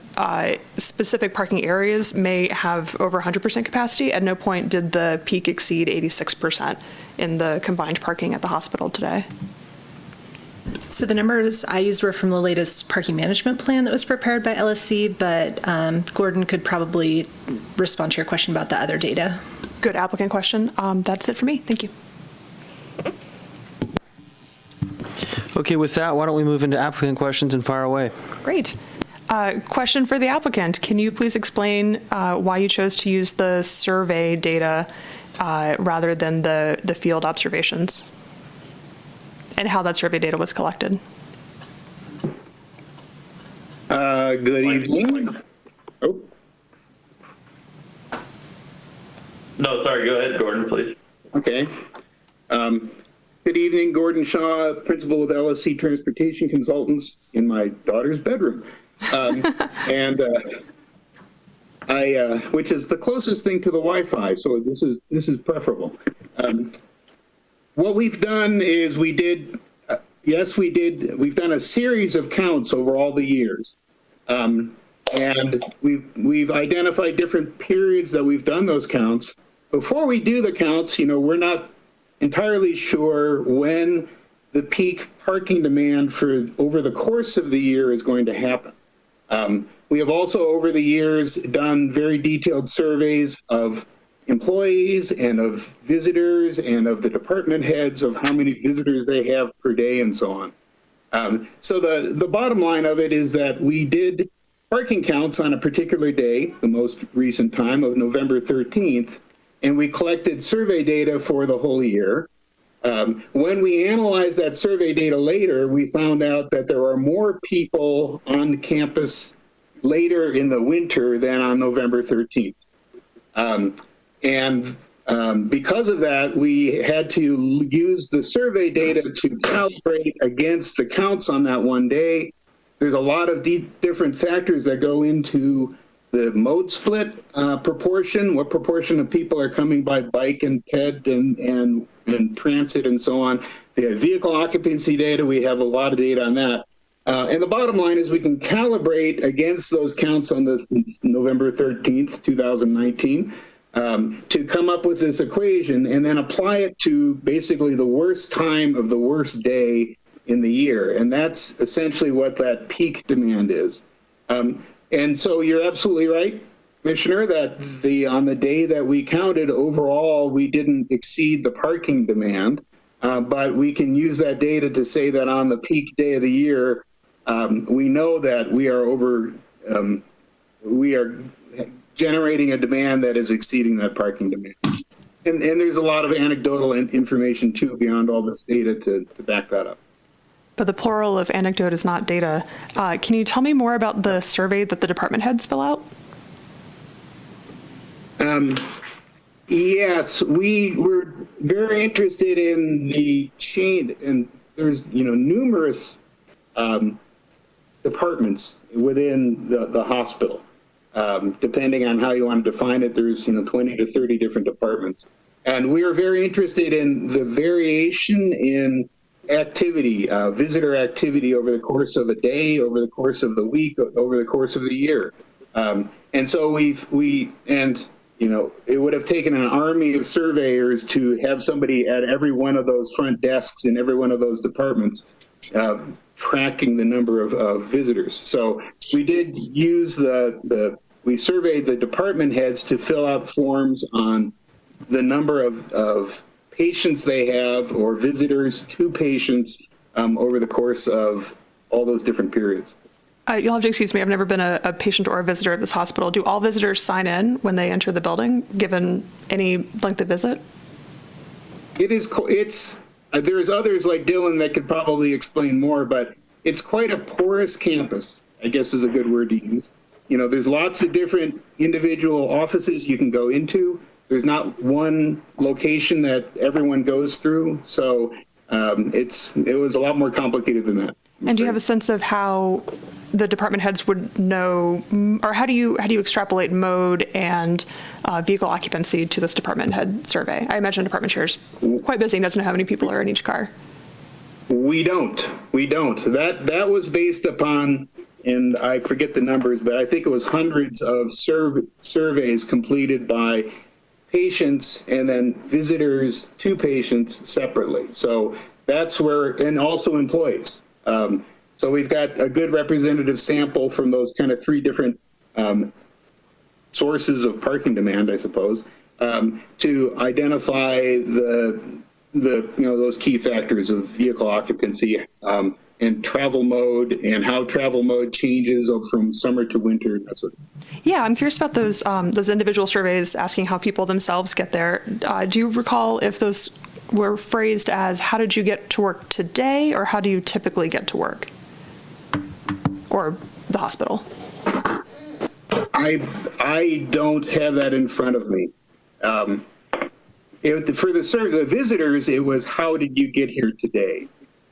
specific parking areas may have over 100% capacity, at no point did the peak exceed 86% in the combined parking at the hospital today. So the numbers I used were from the latest parking management plan that was prepared by LSC, but Gordon could probably respond to your question about the other data. Good applicant question. That's it for me. Thank you. Okay, with that, why don't we move into applicant questions and fire away? Great. Question for the applicant. Can you please explain why you chose to use the survey data rather than the field observations, and how that survey data was collected? Good evening. Oh. No, sorry, go ahead, Gordon, please. Okay. Good evening, Gordon Shaw, principal with LSC Transportation Consultants in my daughter's bedroom. Which is the closest thing to the Wi-Fi, so this is preferable. What we've done is we've done a series of counts over all the years. And we've identified different periods that we've done those counts. Before we do the counts, we're not entirely sure when the peak parking demand for over the course of the year is going to happen. We have also over the years done very detailed surveys of employees and of visitors and of the department heads of how many visitors they have per day and so on. So the bottom line of it is that we did parking counts on a particular day, the most recent time of November 13th, and we collected survey data for the whole year. When we analyzed that survey data later, we found out that there are more people on campus later in the winter than on November 13th. And Because of that, we had to use the survey data to calibrate against the counts on that one day. There's a lot of different factors that go into the mode split proportion, what proportion of people are coming by bike and ped and transit and so on. The vehicle occupancy data, we have a lot of data on that. And the bottom line is we can calibrate against those counts on the November 13th, 2019, to come up with this equation and then apply it to basically the worst time of the worst day in the year. And that's essentially what that peak demand is. And so you're absolutely right, Commissioner, that on the day that we counted, overall, we didn't exceed the parking demand. But we can use that data to say that on the peak day of the year, we know that we are generating a demand that is exceeding that parking demand. And there's a lot of anecdotal information too beyond all this data to back that up. But the plural of anecdote is not data. Can you tell me more about the survey that the department heads fill out? Yes, we were very interested in the chain, and there's numerous departments within the hospital. Depending on how you want to define it, there's 20 to 30 different departments, and we are very interested in the variation in activity, visitor activity over the course of a day, over the course of the week, over the course of the year. And so it would have taken an army of surveyors to have somebody at every one of those front desks in every one of those departments tracking the number of visitors. So we did use we surveyed the department heads to fill out forms on the number of patients they have or visitors to patients over the course of all those different periods. You'll have to excuse me, I've never been a patient or a visitor at this hospital. Do all visitors sign in when they enter the building, given any length of visit? There's others like Dylan that could probably explain more, but it's quite a porous campus, I guess is a good word to use. There's lots of different individual offices you can go into. There's not one location that everyone goes through. So it was a lot more complicated than that. And do you have a sense of how the department heads would know, or how do you extrapolate mode and vehicle occupancy to this department head survey? I imagine department chair is quite busy and doesn't know how many people are in each car. We don't. That was based upon, and I forget the numbers, but I think it was hundreds of surveys completed by patients and then visitors to patients separately. So that's where, and also employees. So we've got a good representative sample from those kind of three different sources of parking demand, I suppose, to identify those key factors of vehicle occupancy and travel mode and how travel mode changes from summer to winter. That sort of thing. Yeah, I'm curious about those individual surveys asking how people themselves get there. Do you recall if those were phrased as how did you get to work today, or how do you typically get to work, or the hospital? I don't have that in front of me. For the visitors, it was how did you get here today?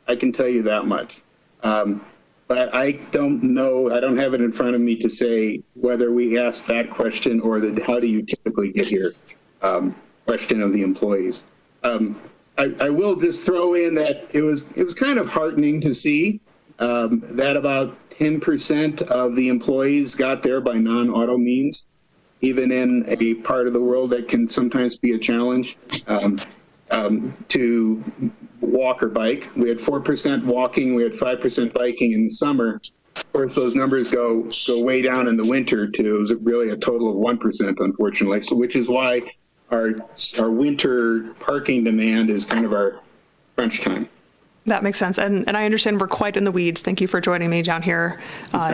I can tell you that much. But I don't know, I don't have it in front of me to say whether we asked that question or the how do you typically get here question of the employees. I will just throw in that it was kind of heartening to see that about 10% of the employees got there by non-auto means, even in a part of the world that can sometimes be a challenge to walk or bike. We had 4% walking, we had 5% biking in the summer. Of course, those numbers go way down in the winter to really a total of 1%, unfortunately. So, which is why our winter parking demand is kind of our crunch time. That makes sense. And I understand we're quite in the weeds. Thank you for joining me down here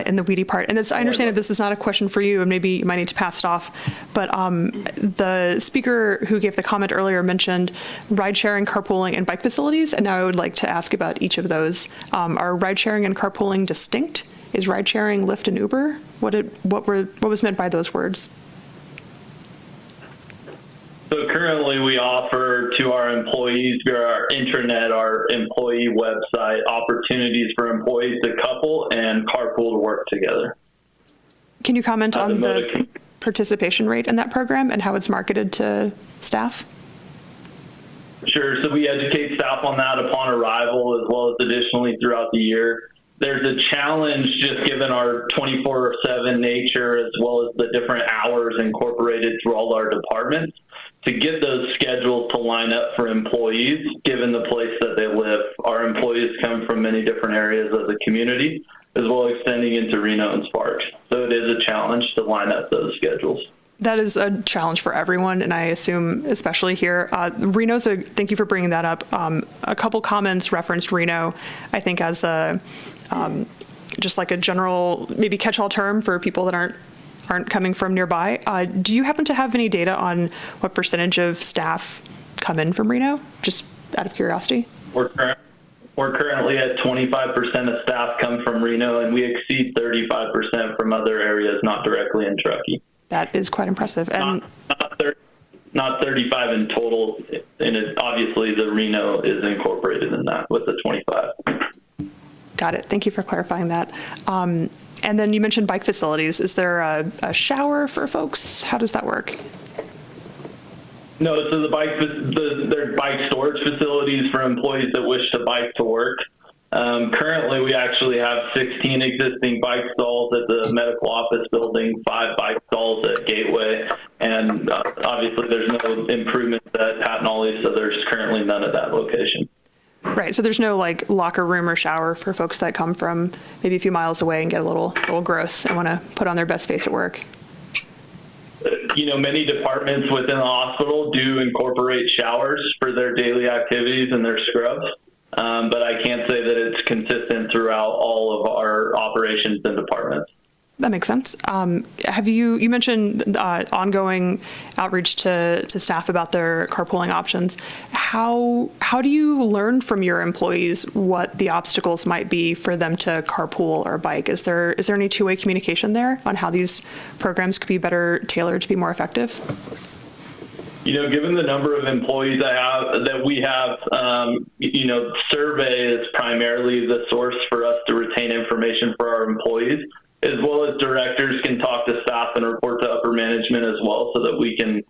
in the weedy part. And I understand that this is not a question for you, and maybe you might need to pass it off. But the speaker who gave the comment earlier mentioned ride sharing, carpooling, and bike facilities. And now I would like to ask about each of those. Are ride sharing and carpooling distinct? Is ride sharing Lyft and Uber? What was meant by those words? So currently we offer to our employees via our intranet, our employee website, opportunities for employees to couple and carpool to work together. Can you comment on the participation rate in that program and how it's marketed to staff? Sure. So we educate staff on that upon arrival, as well as additionally throughout the year. There's a challenge just given our 24/7 nature, as well as the different hours incorporated through all our departments, to get those schedules to line up for employees, given the place that they live. Our employees come from many different areas of the community, as well as extending into Reno and Sparks. So it is a challenge to line up those schedules. That is a challenge for everyone, and I assume especially here. Reno's thank you for bringing that up. A couple comments referenced Reno, I think, as a just like a general maybe catch-all term for people that aren't coming from nearby. Do you happen to have any data on what percentage of staff come in from Reno, just out of curiosity? We're currently at 25% of staff come from Reno, and we exceed 35% from other areas not directly in Truckee. That is quite impressive. And not 35 in total, and obviously the Reno is incorporated in that with the 25. Got it. Thank you for clarifying that. And then you mentioned bike facilities. Is there a shower for folks? How does that work? No, so they're bike storage facilities for employees that wish to bike to work. Currently, we actually have 16 existing bike stalls at the medical office building, 5 bike stalls at Gateway, and obviously there's no improvements at Pat Nolly, so there's currently none at that location. Right, so there's no like locker room or shower for folks that come from maybe a few miles away and get a little gross and want to put on their best face at work. You know, many departments within the hospital do incorporate showers for their daily activities and their scrubs. But I can't say that it's consistent throughout all of our operations and departments. That makes sense. You mentioned ongoing outreach to staff about their carpooling options. How do you learn from your employees what the obstacles might be for them to carpool or bike? Is there any two-way communication there on how these programs could be better tailored to be more effective? You know, given the number of employees that we have, survey is primarily the source for us to retain information for our employees, as well as directors can talk to staff and report to upper management as well, so that we can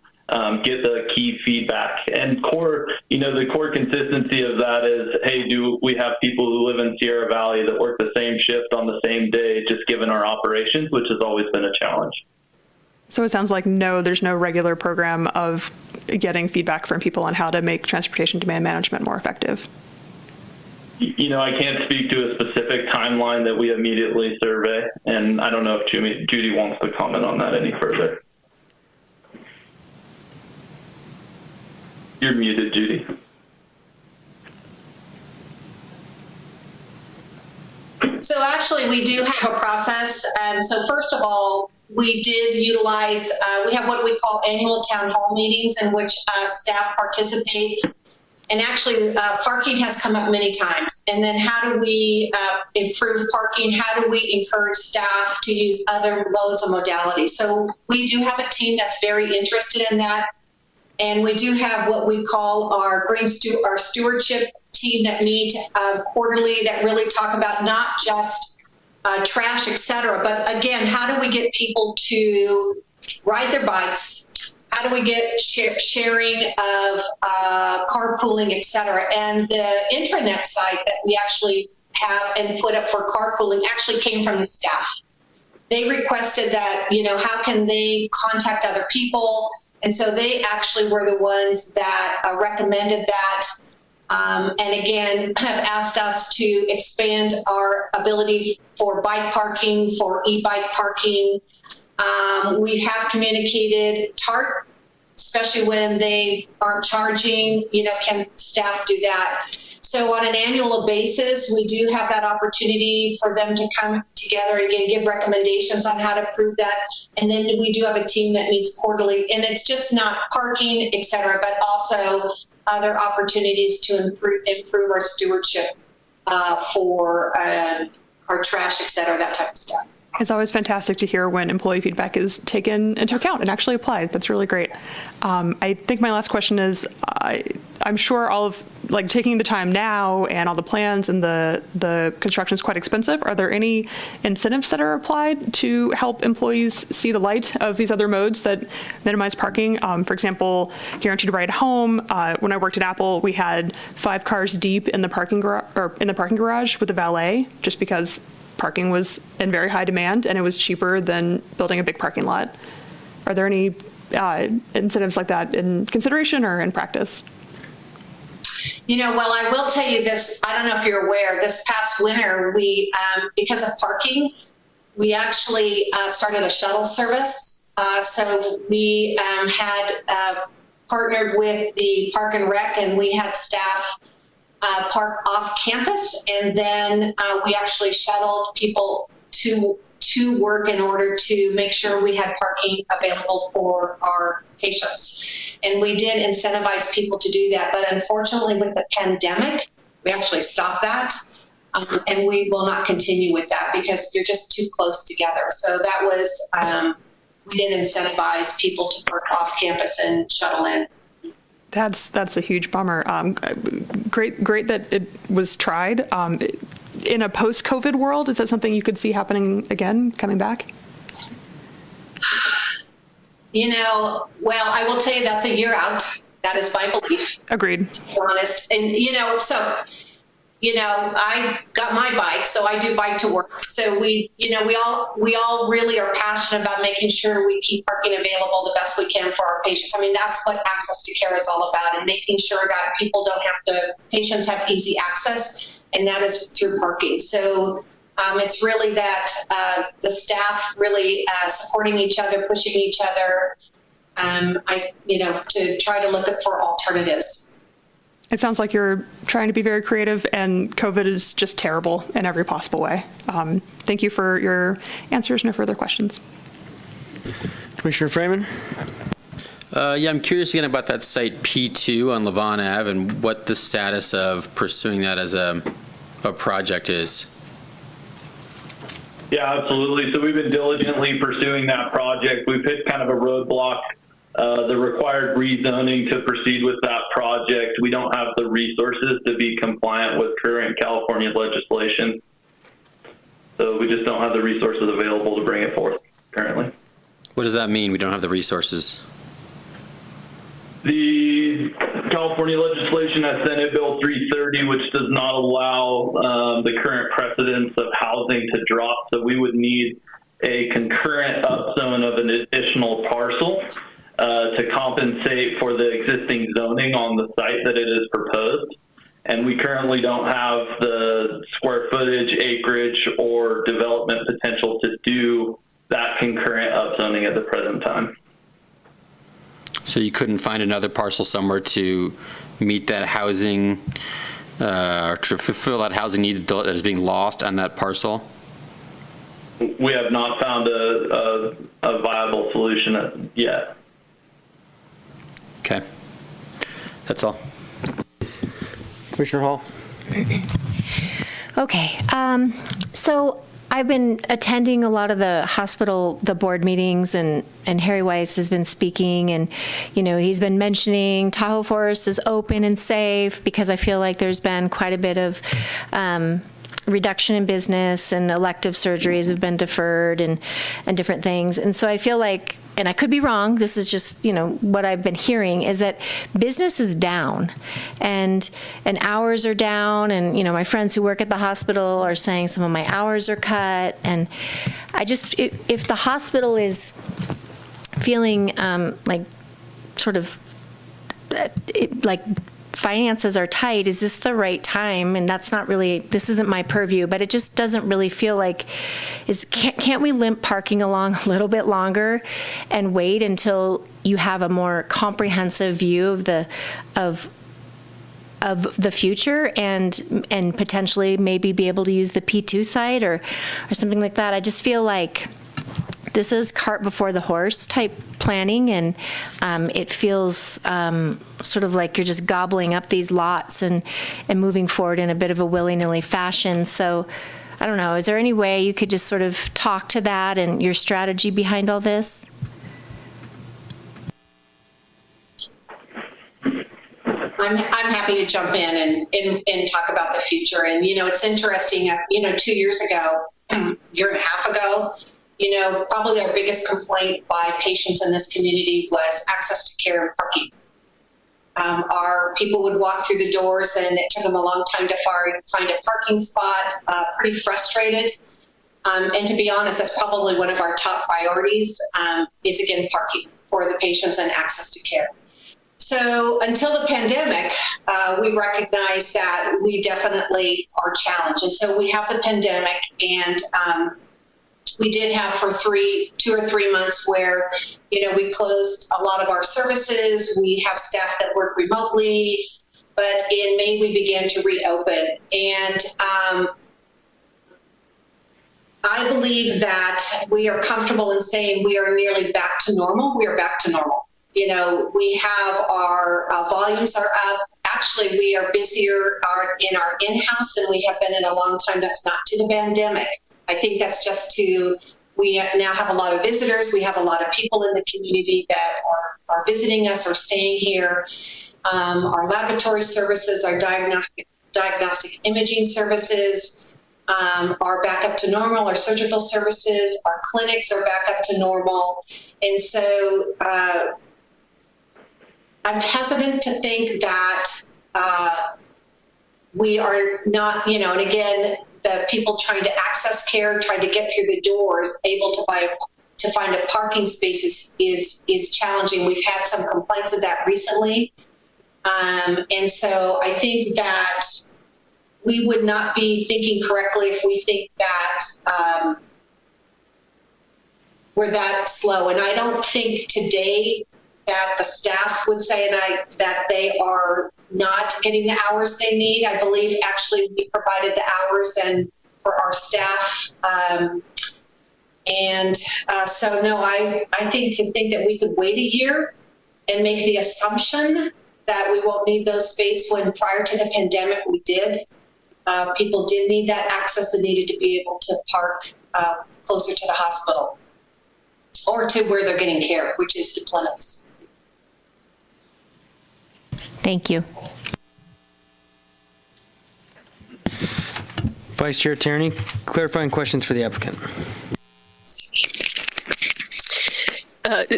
get the key feedback. And the core consistency of that is, hey, do we have people who live in Sierra Valley that work the same shift on the same day, just given our operations, which has always been a challenge. So it sounds like there's no regular program of getting feedback from people on how to make transportation demand management more effective. You know, I can't speak to a specific timeline that we immediately survey, and I don't know if Judy wants to comment on that any further. You're muted, Judy. So actually, we do have a process. So first of all, we did utilize, we have what we call annual town hall meetings in which staff participate. And actually, parking has come up many times. And then how do we improve parking? How do we encourage staff to use other modes of modality? So we do have a team that's very interested in that. And we do have what we call our our stewardship team that meet quarterly, that really talk about not just trash, et cetera, but again, how do we get people to ride their bikes? How do we get sharing of carpooling, et cetera? And the intranet site that we actually have and put up for carpooling actually came from the staff. They requested that, how can they contact other people? And so they actually were the ones that recommended that. And again, have asked us to expand our ability for bike parking, for e-bike parking. We have communicated TART, especially when they aren't charging, can staff do that? So on an annual basis, we do have that opportunity for them to come together and again, give recommendations on how to improve that. And then we do have a team that meets quarterly, and it's just not parking, et cetera, but also other opportunities to improve our stewardship for our trash, et cetera, that type of stuff. It's always fantastic to hear when employee feedback is taken into account and actually applied. That's really great. I think my last question is, I'm sure all of, like, taking the time now and all the plans and the construction is quite expensive. Are there any incentives that are applied to help employees see the light of these other modes that minimize parking? For example, guaranteed ride home. When I worked at Apple, we had 5 cars deep in the parking garage with a valet, just because parking was in very high demand and it was cheaper than building a big parking lot. Are there any incentives like that in consideration or in practice? Well, I will tell you this. I don't know if you're aware, this past winter, we, because of parking, we actually started a shuttle service. So we had partnered with the Park and Rec, and we had staff park off campus, and then we actually shuttled people to work in order to make sure we had parking available for our patients. And we did incentivize people to do that, but unfortunately with the pandemic, we actually stopped that. And we will not continue with that because you're just too close together. So that was, we did incentivize people to park off campus and shuttle in. That's a huge bummer. Great that it was tried. In a post-COVID world, is that something you could see happening again, coming back? Well, I will tell you that's a year out. That is my belief. Agreed. To be honest. And, I got my bike, so I do bike to work. So we all really are passionate about making sure we keep parking available the best we can for our patients. I mean, that's what access to care is all about, and making sure that patients have easy access, and that is through parking. So it's really that the staff really supporting each other, pushing each other, to try to look for alternatives. It sounds like you're trying to be very creative, and COVID is just terrible in every possible way. Thank you for your answers. No further questions. Commissioner Freeman? Yeah, I'm curious again about that site P2 on Levon Ave and what the status of pursuing that as a project is. Yeah, absolutely. So we've been diligently pursuing that project. We've hit kind of a roadblock. The required rezoning to proceed with that project. We don't have the resources to be compliant with current California legislation. So we just don't have the resources available to bring it forth currently. What does that mean, we don't have the resources? The California legislation has Senate Bill 330, which does not allow the current precedence of housing to drop. So we would need a concurrent upzone of an additional parcel to compensate for the existing zoning on the site that it is proposed. And we currently don't have the square footage, acreage, or development potential to do that concurrent upzoning at the present time. So you couldn't find another parcel somewhere to meet that housing, or to fulfill that housing need that is being lost on that parcel? We have not found a viable solution yet. Okay, that's all. Commissioner Hall? Okay, so I've been attending a lot of the board meetings, and Harry Weiss has been speaking, and, he's been mentioning Tahoe Forest is open and safe, because I feel like there's been quite a bit of reduction in business, and elective surgeries have been deferred, and different things. And so I feel like, and I could be wrong, this is just, what I've been hearing, is that business is down, and hours are down, and, my friends who work at the hospital are saying some of my hours are cut, and I just, if the hospital is feeling like sort of like finances are tight, is this the right time? And that's not really, this isn't my purview, but it just doesn't really feel like, can't we limp parking along a little bit longer and wait until you have a more comprehensive view of the future, and potentially maybe be able to use the P2 site or something like that? I just feel like this is cart before the horse type planning, and it feels sort of like you're just gobbling up these lots and moving forward in a bit of a willy-nilly fashion. So I don't know, is there any way you could just sort of talk to that and your strategy behind all this? I'm happy to jump in and talk about the future. And, it's interesting, 2 years ago, year and a half ago, probably our biggest complaint by patients in this community was access to care and parking. Our people would walk through the doors and it took them a long time to find a parking spot, pretty frustrated. And to be honest, that's probably one of our top priorities, is again, parking for the patients and access to care. So until the pandemic, we recognized that we definitely are challenged. And so we have the pandemic, and we did have for 2 or 3 months where, we closed a lot of our services. We have staff that work remotely, but in May we began to reopen. And I believe that we are comfortable in saying we are nearly back to normal. We are back to normal. We have our volumes are up. Actually, we are busier in our in-house than we have been in a long time. That's not to the pandemic. I think that's just we now have a lot of visitors. We have a lot of people in the community that are visiting us or staying here. Our laboratory services, our diagnostic imaging services are back up to normal. Our surgical services, our clinics are back up to normal. And so I'm hesitant to think that we are not, and again, the people trying to access care, trying to get through the doors, able to find a parking space is challenging. We've had some complaints of that recently. And so I think that we would not be thinking correctly if we think that we're that slow. And I don't think today that the staff would say that they are not getting the hours they need. I believe actually we provided the hours and for our staff. So no, I think that we could wait a year and make the assumption that we won't need those spaces when prior to the pandemic we did. People did need that access and needed to be able to park closer to the hospital or to where they're getting care, which is the clinics. Thank you. Vice Chair Tierney, clarifying questions for the applicant.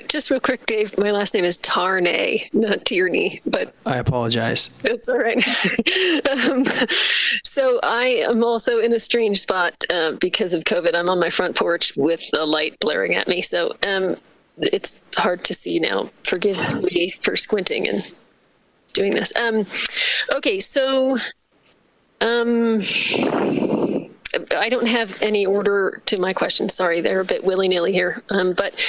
Just real quick, Dave, my last name is Tarnay, not Tierney, but I apologize. that's all right. So I am also in a strange spot because of COVID. I'm on my front porch with the light blaring at me. So it's hard to see now. Forgive me for squinting and doing this. Okay, so I don't have any order to my questions. Sorry, they're a bit willy-nilly here. But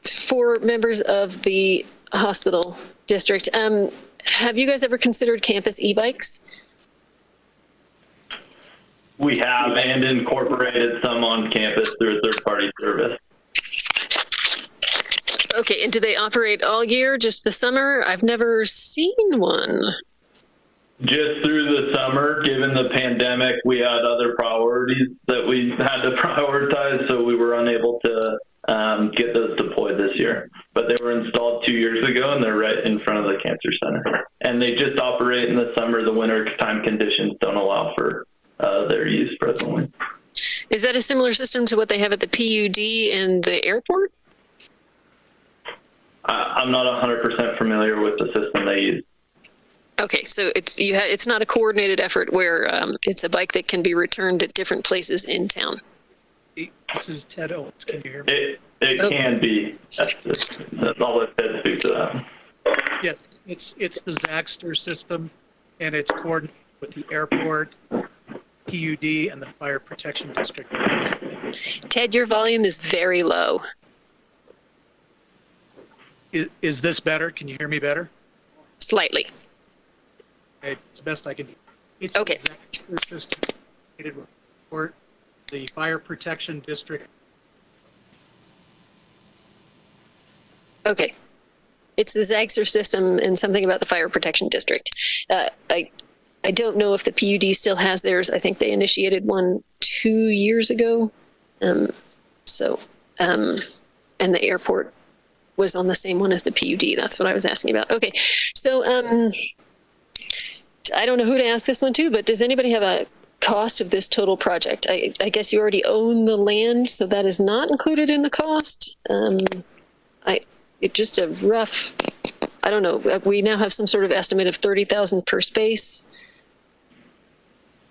for members of the hospital district, have you guys ever considered campus e-bikes? We have, and incorporated some on campus through a third-party service. Okay, and do they operate all year, just the summer? I've never seen one. Just through the summer, given the pandemic, we had other priorities that we had to prioritize, so we were unable to get those deployed this year. But they were installed 2 years ago, and they're right in front of the cancer center. And they just operate in the summer. The winter time conditions don't allow for their use presently. Is that a similar system to what they have at the PUD and the airport? I'm not 100% familiar with the system they use. Okay, so it's not a coordinated effort where it's a bike that can be returned at different places in town. This is Ted Owens. Can you hear me? It can be. I'll let Ted speak to that. Yes, it's the Zaxter system, and it's coordinated with the airport, PUD, and the Fire Protection District. Ted, your volume is very low. Is this better? Can you hear me better? Slightly. Okay, it's the best I can do. It's okay. The Zaxter system, report, the Fire Protection District. Okay. It's the Zaxter system and something about the Fire Protection District. I don't know if the PUD still has theirs. I think they initiated one 2 years ago. And the airport was on the same one as the PUD. That's what I was asking about. Okay, so I don't know who to ask this one to, but does anybody have a cost of this total project? I guess you already own the land, so that is not included in the cost. Just a rough, I don't know. We now have some sort of estimate of $30,000 per space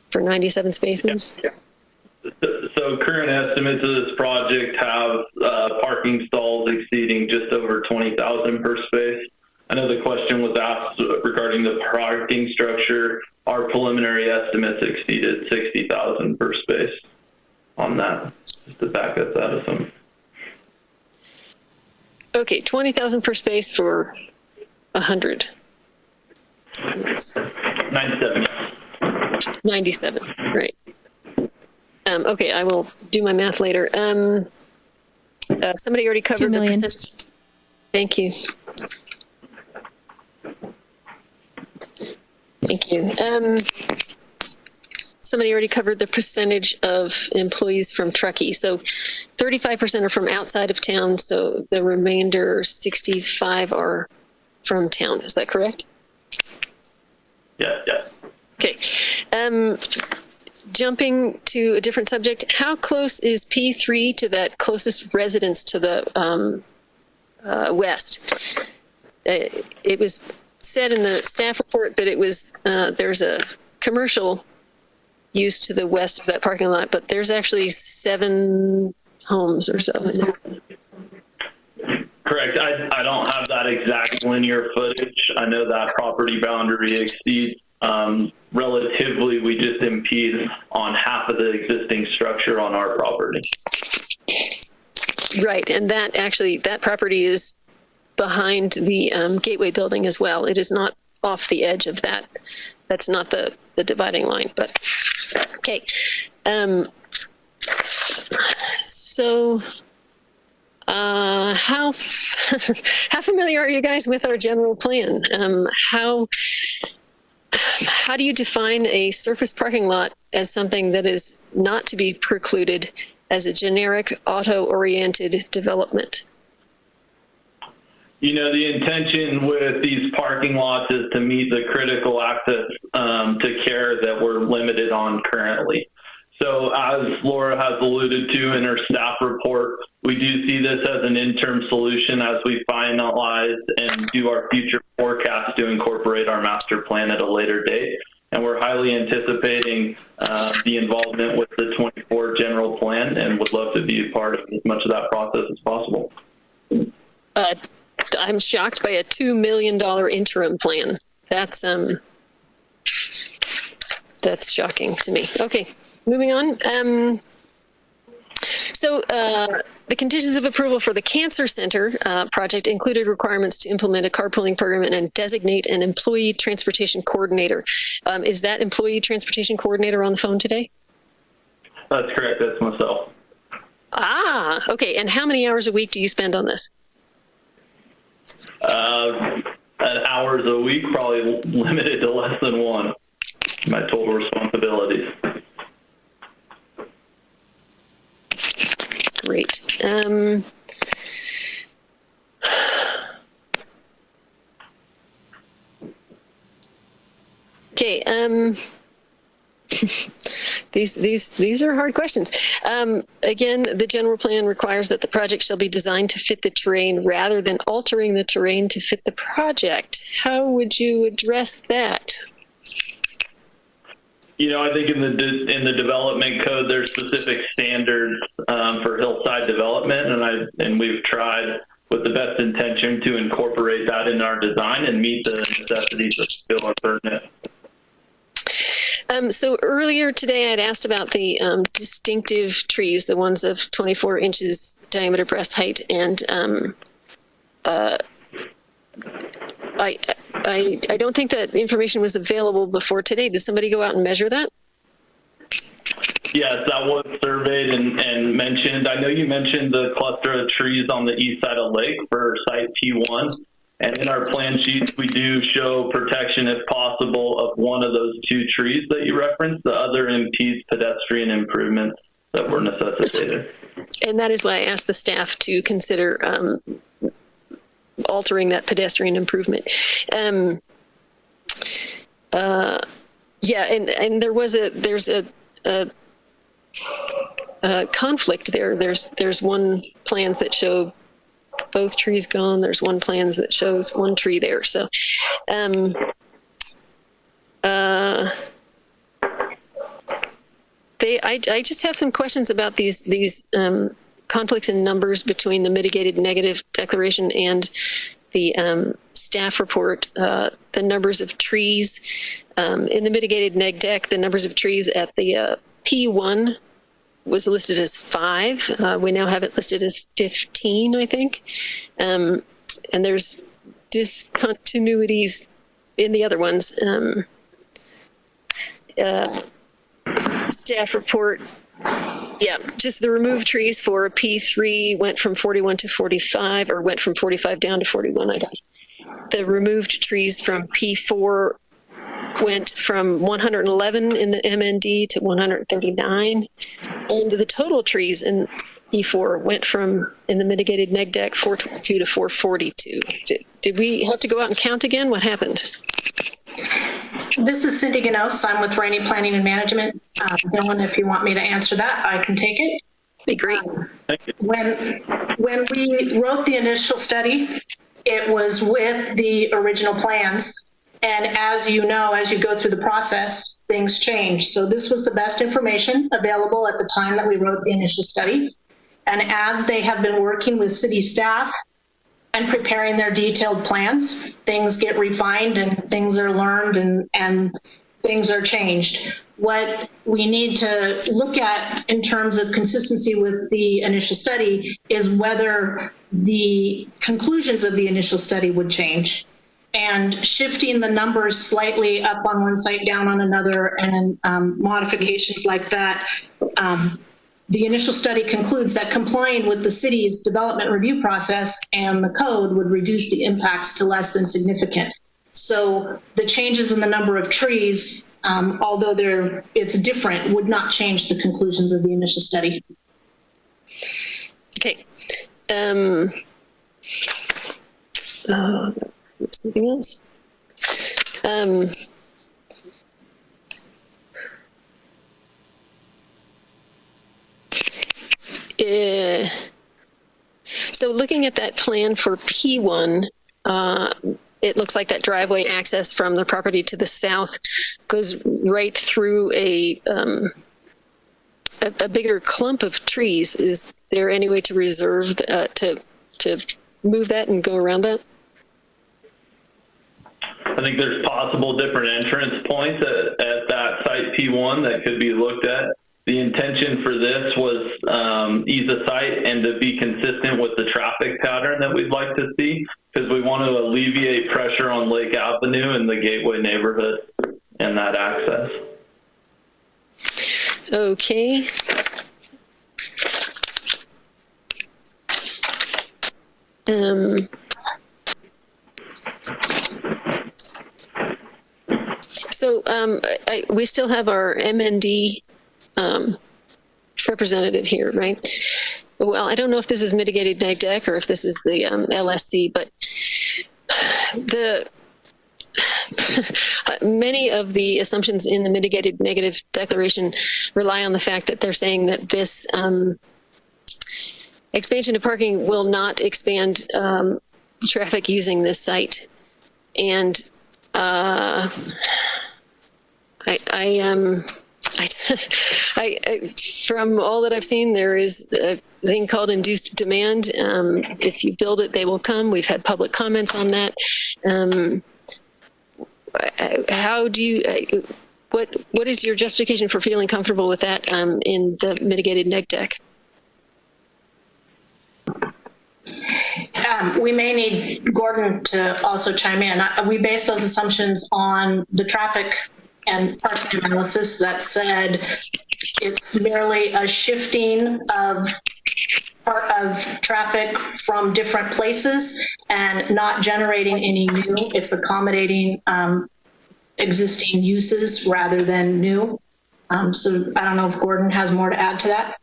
for 97 spaces. Yeah. So current estimates of this project have parking stalls exceeding just over 20,000 per space. I know the question was asked regarding the parking structure. Our preliminary estimates exceeded 60,000 per space on that, just to back us out of some. Okay, 20,000 per space for 100. 97. 97, right. Okay, I will do my math later. Somebody already covered 2 million. the percentage. Thank you. Thank you. Somebody already covered the percentage of employees from Truckee. So 35% are from outside of town, so the remainder 65 are from town. Is that correct? Yeah. Okay. Jumping to a different subject, how close is P3 to that closest residence to the west? It was said in the staff report that it was there's a commercial use to the west of that parking lot, but there's actually 7 homes or so in there. Correct. I don't have that exact linear footage. I know that property boundary exceeds relatively. We just impede on half of the existing structure on our property. Right, and that property is behind the Gateway building as well. It is not off the edge of that. That's not the dividing line, but okay. So how familiar are you guys with our general plan? How do you define a surface parking lot as something that is not to be precluded as a generic auto-oriented development? You know, the intention with these parking lots is to meet the critical access to care that we're limited on currently. So as Laura has alluded to in her staff report, we do see this as an interim solution as we finalize and do our future forecast to incorporate our master plan at a later date. And we're highly anticipating the involvement with the 24 general plan and would love to be a part of as much of that process as possible. I'm shocked by a $2 million interim plan. That's shocking to me. Okay, moving on. So the conditions of approval for the Cancer Center project included requirements to implement a carpooling program and designate an employee transportation coordinator. Is that employee transportation coordinator on the phone today? That's correct. That's myself. Ah, okay. And how many hours a week do you spend on this? Hours a week, probably limited to less than 1. My total responsibilities. Great. Okay. These are hard questions. Again, the general plan requires that the project shall be designed to fit the terrain rather than altering the terrain to fit the project. How would you address that? You know, I think in the development code, there's specific standards for hillside development, and we've tried with the best intention to incorporate that in our design and meet the necessities of fill and permit. So earlier today, I had asked about the distinctive trees, the ones of 24 inches diameter breast height, and I don't think that information was available before today. Did somebody go out and measure that? Yes, that was surveyed and mentioned. I know you mentioned the cluster of trees on the east side of Lake for site P1. And in our plan sheets, we do show protection, if possible, of one of those 2 trees that you referenced. The other impedes pedestrian improvements that were necessitated. And that is why I asked the staff to consider altering that pedestrian improvement. Yeah, and there's a conflict there. There's one plans that show both trees gone. There's one plans that shows one tree there. So, I just have some questions about these conflicts in numbers between the mitigated negative declaration and the staff report. The numbers of trees in the mitigated neg deck, the numbers of trees at the P1 was listed as 5. We now have it listed as 15, I think. And there's discontinuities in the other ones. Staff report, yeah, just the removed trees for P3 went from 41 to 45, or went from 45 down to 41, I guess. The removed trees from P4 went from 111 in the MND to 139. And the total trees in E4 went from, in the mitigated neg deck, 422 to 442. Did we have to go out and count again? What happened? This is Cindy Ganos. I'm with Rainey Planning and Management. Dylan, if you want me to answer that, I can take it. Be great. When we wrote the initial study, it was with the original plans. And as you know, as you go through the process, things change. So this was the best information available at the time that we wrote the initial study. And as they have been working with city staff and preparing their detailed plans, things get refined and things are learned and things are changed. What we need to look at in terms of consistency with the initial study is whether the conclusions of the initial study would change. And shifting the numbers slightly up on one site, down on another, and modifications like that. The initial study concludes that complying with the city's development review process and the code would reduce the impacts to less than significant. So the changes in the number of trees, although it's different, would not change the conclusions of the initial study. Okay. Something else. So looking at that plan for P1, it looks like that driveway access from the property to the south goes right through a bigger clump of trees. Is there any way to reserve to move that and go around that? I think there's possible different entrance points at that site P1 that could be looked at. The intention for this was ease of sight and to be consistent with the traffic pattern that we'd like to see, because we want to alleviate pressure on Lake Avenue and the Gateway neighborhood and that access. Okay. So we still have our MND representative here, right? Well, I don't know if this is mitigated neg deck or if this is the LSC, but many of the assumptions in the mitigated negative declaration rely on the fact that they're saying that this expansion of parking will not expand traffic using this site. And from all that I've seen, there is a thing called induced demand. If you build it, they will come. We've had public comments on that. How do you, what is your justification for feeling comfortable with that in the mitigated neg deck? We may need Gordon to also chime in. We base those assumptions on the traffic and parking analysis that said it's merely a shifting of traffic from different places and not generating any new. It's accommodating existing uses rather than new. So I don't know if Gordon has more to add to that.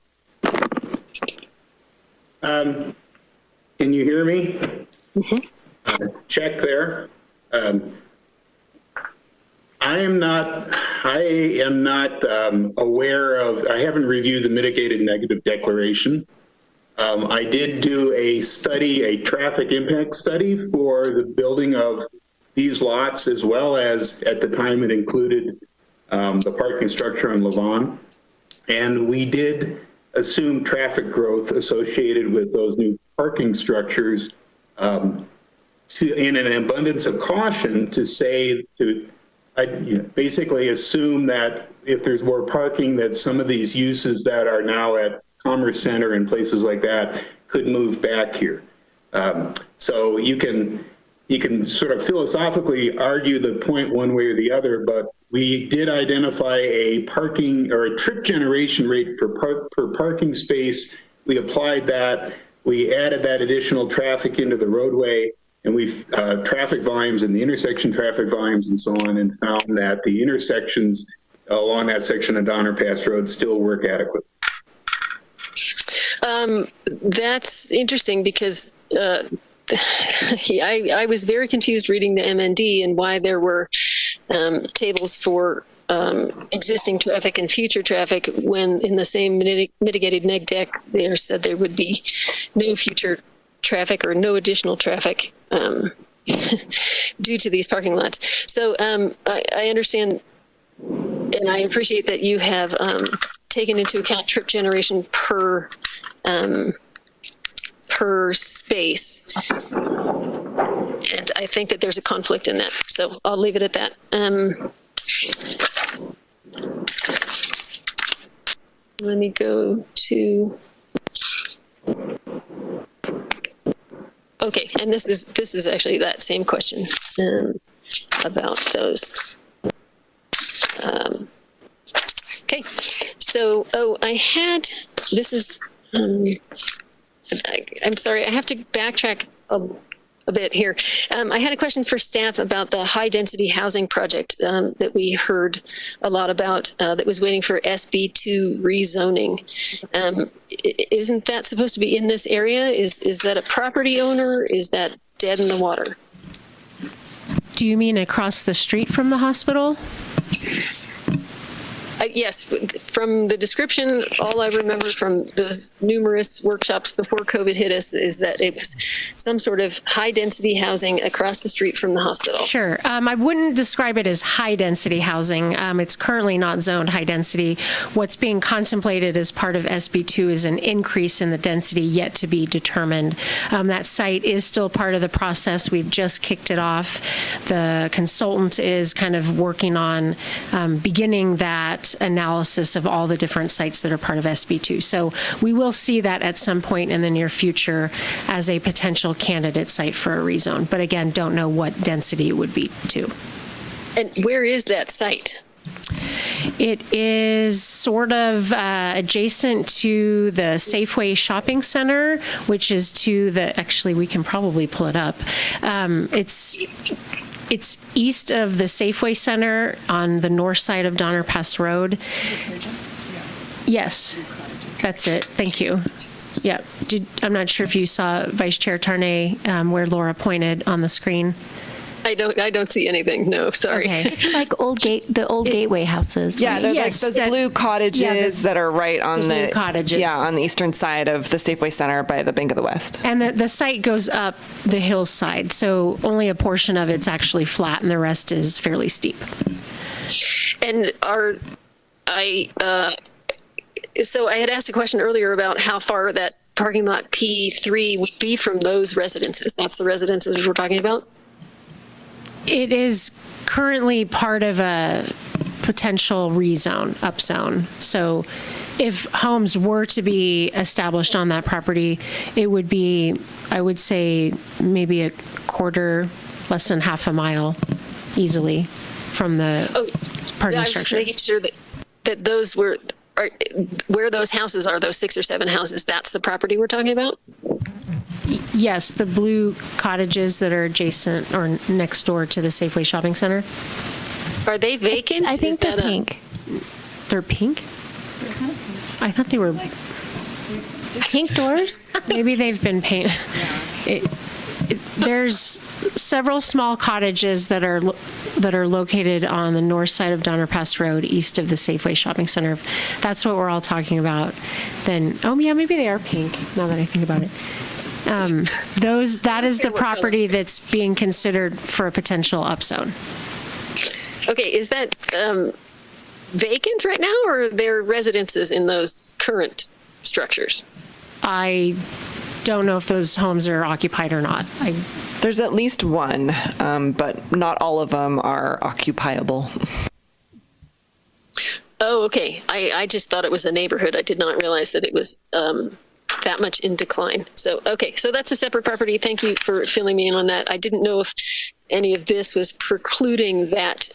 Can you hear me? Check there. I am not aware of, I haven't reviewed the mitigated negative declaration. I did do a study, a traffic impact study for the building of these lots, as well as at the time it included the parking structure on Levon. And we did assume traffic growth associated with those new parking structures in an abundance of caution to say I basically assume that if there's more parking, that some of these uses that are now at Commerce Center and places like that could move back here. So you can sort of philosophically argue the point one way or the other, but we did identify a parking or a trip generation rate per parking space. We applied that. We added that additional traffic into the roadway, and we've traffic volumes and the intersection traffic volumes and so on, and found that the intersections along that section of Donner Pass Road still work adequately. That's interesting because I was very confused reading the MND and why there were tables for existing traffic and future traffic when in the same mitigated neg deck there said there would be no future traffic or no additional traffic due to these parking lots. So I understand and I appreciate that you have taken into account trip generation per space. And I think that there's a conflict in that. So I'll leave it at that. Let me go to, okay, and this is actually that same question about those. Okay, so I had, this is, I'm sorry, I have to backtrack a bit here. I had a question for staff about the high density housing project that we heard a lot about that was waiting for SB2 rezoning. Isn't that supposed to be in this area? Is that a property owner? Is that dead in the water? Do you mean across the street from the hospital? Yes, from the description, all I remember from those numerous workshops before COVID hit us is that it was some sort of high-density housing across the street from the hospital. Sure. I wouldn't describe it as high-density housing. It's currently not zoned high-density. What's being contemplated as part of SB2 is an increase in the density yet to be determined. That site is still part of the process. We've just kicked it off. The consultant is kind of working on beginning that analysis of all the different sites that are part of SB2. So we will see that at some point in the near future as a potential candidate site for a rezone. But again, don't know what density it would be to. And where is that site? It is sort of adjacent to the Safeway Shopping Center, which is to the, actually, we can probably pull it up. It's east of the Safeway Center on the north side of Donner Pass Road. Yes, that's it. Thank you. Yeah, I'm not sure if you saw Vice Chair Tarnay where Laura pointed on the screen. I don't see anything. No, sorry. Okay. It's like the old gateway houses. Yeah, right? they're like those blue cottages that are right on the blue cottages. Yeah, on the eastern side of the Safeway Center by the Bank of the West. And the site goes up the hillside, so only a portion of it's actually flat, and the rest is fairly steep. And so I had asked a question earlier about how far that parking lot P3 would be from those residences. That's the residences we're talking about? It is currently part of a potential rezone, upzone. So if homes were to be established on that property, it would be, I would say, maybe a quarter, less than half a mile easily from the parking structure. I was just making sure that those were, where those houses are, those 6 or 7 houses, that's the property we're talking about? Yes, the blue cottages that are adjacent or next door to the Safeway Shopping Center. Are they vacant? I think they're pink. They're pink? I thought they were pink doors. Maybe they've been painted. There's several small cottages that are located on the north side of Donner Pass Road, east of the Safeway Shopping Center. If that's what we're all talking about, then, oh yeah, maybe they are pink, now that I think about it. That is the property that's being considered for a potential upzone. Okay, is that vacant right now, or are there residences in those current structures? I don't know if those homes are occupied or not. There's at least one, but not all of them are occupiable. Oh, okay. I just thought it was a neighborhood. I did not realize that it was that much in decline. So, okay, so that's a separate property. Thank you for filling me in on that. I didn't know if any of this was precluding that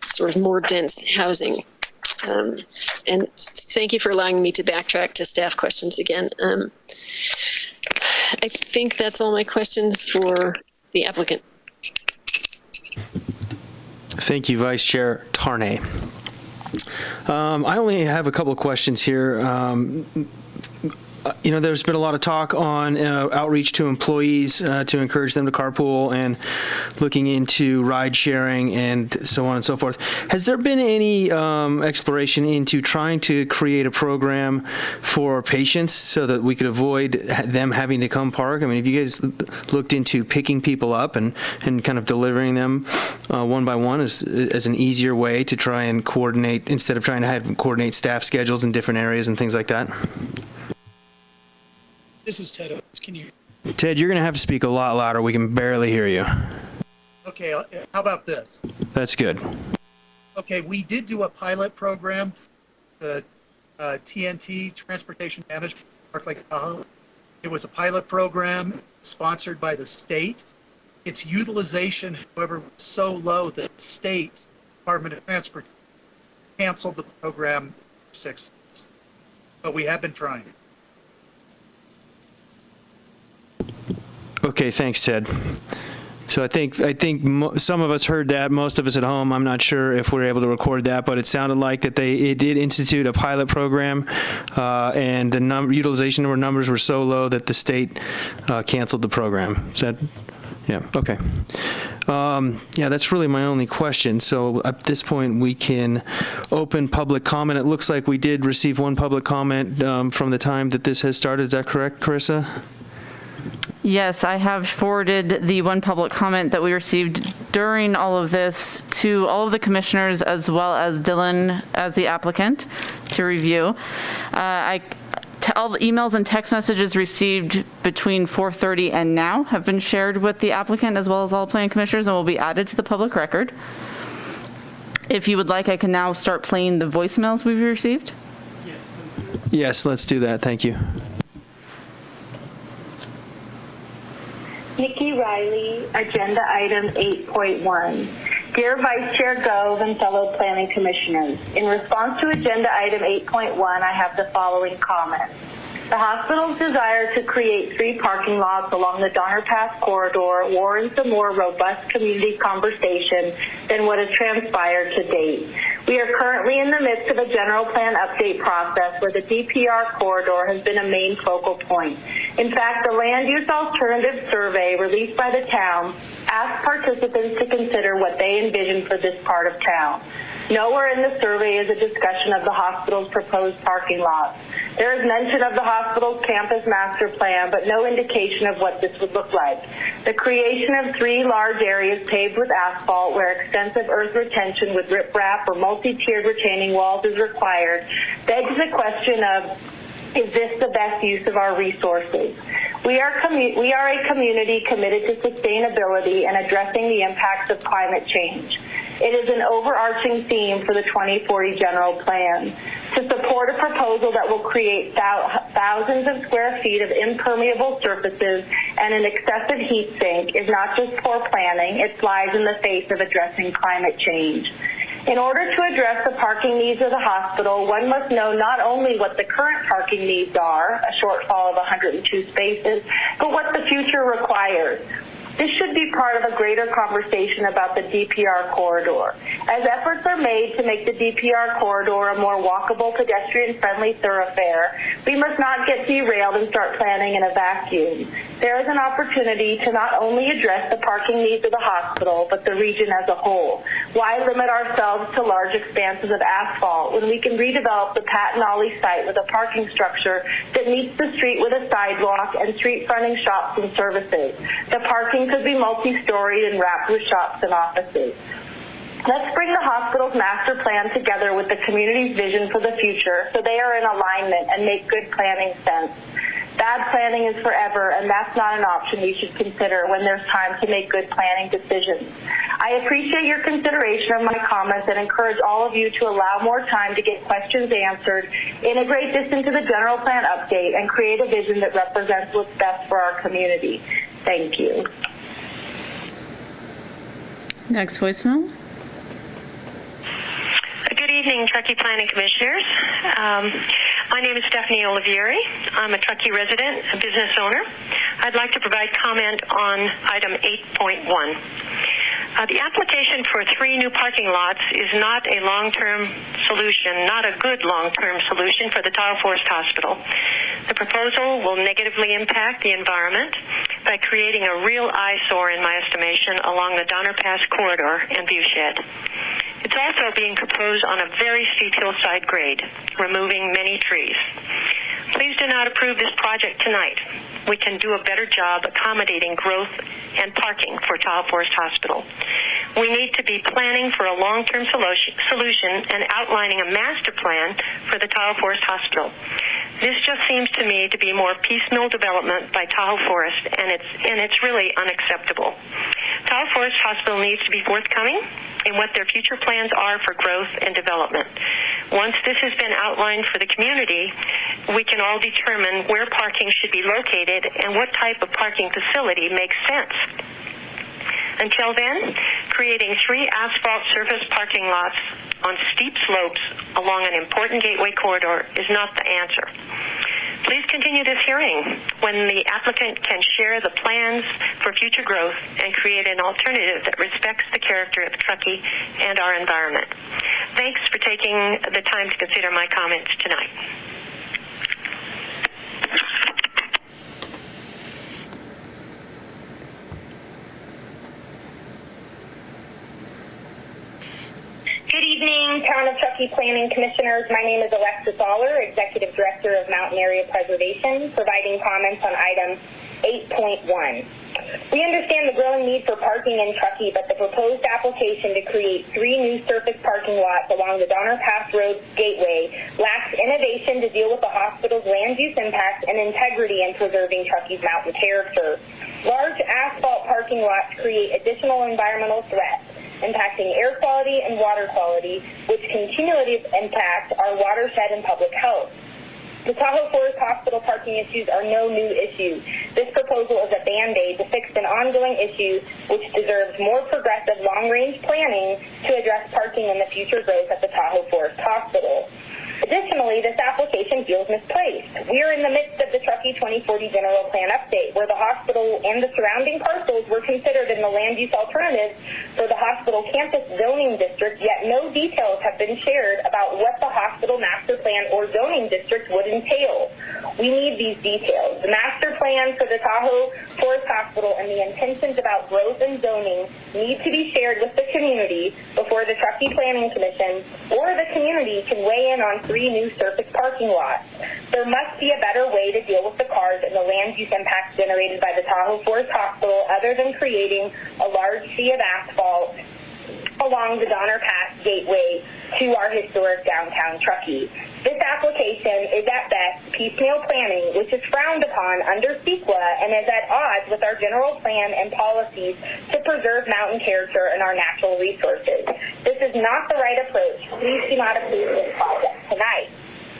sort of more dense housing. And thank you for allowing me to backtrack to staff questions again. I think that's all my questions for the applicant. Thank you, Vice Chair Tarnay. I only have a couple of questions here. There's been a lot of talk on outreach to employees to encourage them to carpool and looking into ride sharing and so on and so forth. Has there been any exploration into trying to create a program for patients so that we could avoid them having to come park? I mean, have you guys looked into picking people up and kind of delivering them one by one as an easier way to try and coordinate, instead of trying to coordinate staff schedules in different areas and things like that? This is Ted Owens. Can you? Ted, you're going to have to speak a lot louder. We can barely hear you. Okay, how about this? That's good. Okay, we did do a pilot program, the TNT, Transportation Management, North Lake Tahoe. It was a pilot program sponsored by the state. Its utilization, however, was so low that the state Department of Transportation canceled the program for 6 months. But we have been trying. Okay, thanks, Ted. So I think some of us heard that, most of us at home. I'm not sure if we're able to record that, but it sounded like that it did institute a pilot program, and the utilization numbers were so low that the state canceled the program. Is that? Yeah. Okay. Yeah, that's really my only question. So at this point, we can open public comment. It looks like we did receive one public comment from the time that this has started. Is that correct, Carissa? Yes, I have forwarded the one public comment that we received during all of this to all of the commissioners, as well as Dylan as the applicant, to review. All the emails and text messages received between 4:30 and now have been shared with the applicant, as well as all planning commissioners, and will be added to the public record. If you would like, I can now start playing the voicemails we've received. Yes, let's do that. Thank you. Nikki Riley, Agenda Item 8.1. Dear Vice Chair Gove and fellow Planning Commissioners, in response to Agenda Item 8.1, I have the following comments. The hospital's desire to create 3 parking lots along the Donner Pass corridor warrants a more robust community conversation than what has transpired to date. We are currently in the midst of a general plan update process where the DPR corridor has been a main focal point. In fact, the Land Use Alternative Survey released by the town asked participants to consider what they envision for this part of town. Nowhere in the survey is a discussion of the hospital's proposed parking lots. There is mention of the hospital's campus master plan, but no indication of what this would look like. The creation of 3 large areas paved with asphalt where extensive earth retention with riprap or multi-tiered retaining walls is required begs the question of, is this the best use of our resources? We are a community committed to sustainability and addressing the impacts of climate change. It is an overarching theme for the 2040 General Plan. To support a proposal that will create thousands of square feet of impermeable surfaces and an excessive heat sink is not just poor planning, it flies in the face of addressing climate change. In order to address the parking needs of the hospital, one must know not only what the current parking needs are, a shortfall of 102 spaces, but what the future requires. This should be part of a greater conversation about the DPR corridor. As efforts are made to make the DPR corridor a more walkable, pedestrian-friendly thoroughfare, we must not get derailed and start planning in a vacuum. There is an opportunity to not only address the parking needs of the hospital, but the region as a whole. Why limit ourselves to large expanses of asphalt when we can redevelop the Patton Ollie site with a parking structure that meets the street with a sidewalk and street-fronting shops and services? The parking could be multi-storied and wrapped with shops and offices. Let's bring the hospital's master plan together with the community's vision for the future so they are in alignment and make good planning sense. Bad planning is forever, and that's not an option we should consider when there's time to make good planning decisions. I appreciate your consideration of my comments and encourage all of you to allow more time to get questions answered, integrate this into the general plan update, and create a vision that represents what's best for our community. Thank you. Next voicemail. Good evening, Truckee Planning Commissioners. My name is Stephanie Olivieri. I'm a Truckee resident, a business owner. I'd like to provide comment on item 8.1. The application for 3 new parking lots is not a long-term solution, not a good long-term solution for the Tahoe Forest Hospital. The proposal will negatively impact the environment by creating a real eyesore, in my estimation, along the Donner Pass corridor and viewshed. It's also being proposed on a very steep hillside grade, removing many trees. Please do not approve this project tonight. We can do a better job accommodating growth and parking for Tahoe Forest Hospital. We need to be planning for a long-term solution and outlining a master plan for the Tahoe Forest Hospital. This just seems to me to be more piecemeal development by Tahoe Forest, and it's really unacceptable. Tahoe Forest Hospital needs to be forthcoming in what their future plans are for growth and development. Once this has been outlined for the community, we can all determine where parking should be located and what type of parking facility makes sense. Until then, creating 3 asphalt surface parking lots on steep slopes along an important gateway corridor is not the answer. Please continue this hearing when the applicant can share the plans for future growth and create an alternative that respects the character of Truckee and our environment. Thanks for taking the time to consider my comments tonight. Good evening, Town of Truckee Planning Commissioners. My name is Alexis Aller, Executive Director of Mountain Area Preservation, providing comments on item 8.1. We understand the growing need for parking in Truckee, but the proposed application to create 3 new surface parking lots along the Donner Pass Road Gateway lacks innovation to deal with the hospital's land use impacts and integrity in preserving Truckee's mountain character. Large asphalt parking lots create additional environmental threats, impacting air quality and water quality, which continually impact our watershed and public health. The Tahoe Forest Hospital parking issues are no new issue. This proposal is a Band-Aid to fix an ongoing issue which deserves more progressive long-range planning to address parking in the future growth at the Tahoe Forest Hospital. Additionally, this application feels misplaced. We are in the midst of the Truckee 2040 General Plan Update, where the hospital and the surrounding parcels were considered in the land use alternatives for the hospital campus zoning district, yet no details have been shared about what the hospital master plan or zoning district would entail. We need these details. The master plan for the Tahoe Forest Hospital and the intentions about growth and zoning need to be shared with the community before the Truckee Planning Commission or the community can weigh in on 3 new surface parking lots. There must be a better way to deal with the cars and the land use impacts generated by the Tahoe Forest Hospital other than creating a large sea of asphalt along the Donner Pass Gateway to our historic downtown Truckee. This application is at best piecemeal planning, which is frowned upon under CEQA and is at odds with our general plan and policies to preserve mountain character and our natural resources. This is not the right approach. Please do not approve this project tonight.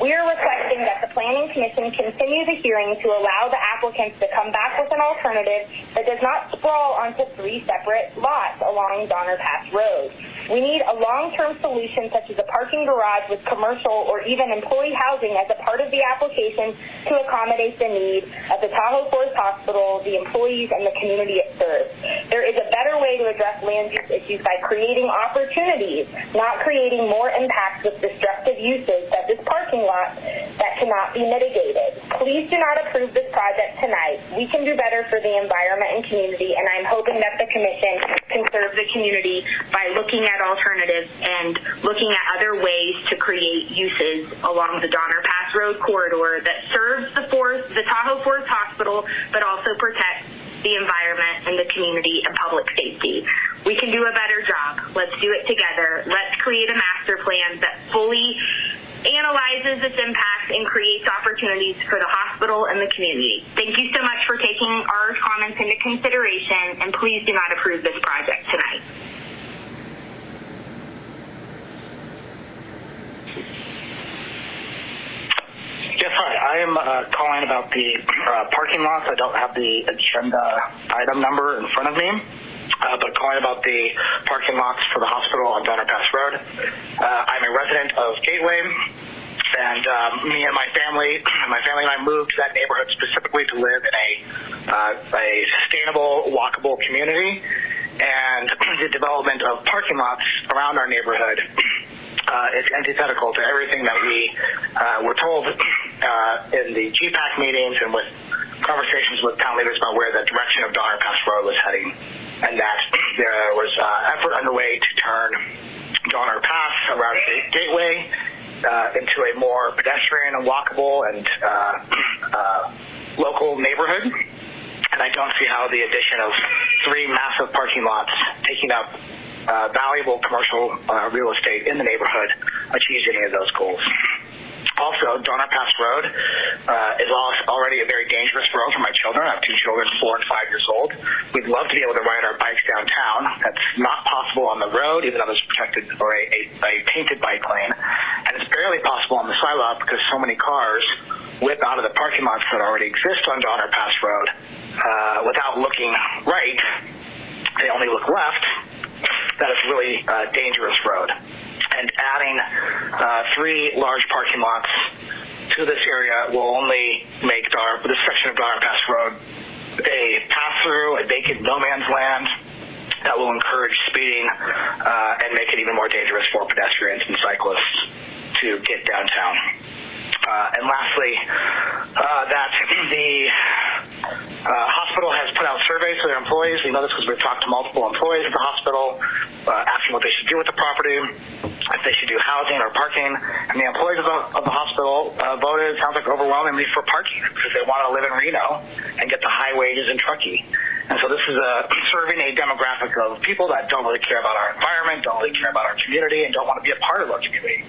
We are requesting that the Planning Commission continue the hearing to allow the applicants to come back with an alternative that does not sprawl onto 3 separate lots along Donner Pass Road. We need a long-term solution such as a parking garage with commercial or even employee housing as a part of the application to accommodate the need of the Tahoe Forest Hospital, the employees, and the community it serves. There is a better way to address land use issues by creating opportunities, not creating more impacts with destructive uses such as parking lots that cannot be mitigated. Please do not approve this project tonight. We can do better for the environment and community, and I'm hoping that the Commission can serve the community by looking at alternatives and looking at other ways to create uses along the Donner Pass Road corridor that serves the Tahoe Forest Hospital, but also protects the environment and the community and public safety. We can do a better job. Let's do it together. Let's create a master plan that fully analyzes its impacts and creates opportunities for the hospital and the community. Thank you so much for taking our comments into consideration, and please do not approve this project tonight. Yes, hi. I am calling about the parking lots. I don't have the agenda item number in front of me, but calling about the parking lots for the hospital on Donner Pass Road. I'm a resident of Gateway, and me and my family and I moved to that neighborhood specifically to live in a sustainable, walkable community, and the development of parking lots around our neighborhood is antithetical to everything that we were told in the GPAC meetings and with conversations with town leaders about where the direction of Donner Pass Road was heading, and that there was effort underway to turn Donner Pass around Gateway into a more pedestrian and walkable and local neighborhood. And I don't see how the addition of 3 massive parking lots taking up valuable commercial real estate in the neighborhood achieves any of those goals. Also, Donner Pass Road is already a very dangerous road for my children. I have 2 children, 4 and 5 years old. We'd love to be able to ride our bikes downtown. That's not possible on the road, even though there's protected or a painted bike lane. And it's barely possible on the sidewalk because so many cars whip out of the parking lots that already exist on Donner Pass Road without looking right. They only look left. That is really a dangerous road. And adding 3 large parking lots to this area will only make this section of Donner Pass Road a pass-through, a vacant no man's land that will encourage speeding and make it even more dangerous for pedestrians and cyclists to get downtown. And lastly, that the hospital has put out surveys to their employees. We know this because we've talked to multiple employees at the hospital, asking what they should do with the property, if they should do housing or parking. And the employees of the hospital voted, sounds like overwhelmingly, for parking because they want to live in Reno and get the high wages in Truckee. And so this is serving a demographic of people that don't really care about our environment, don't really care about our community, and don't want to be a part of our community.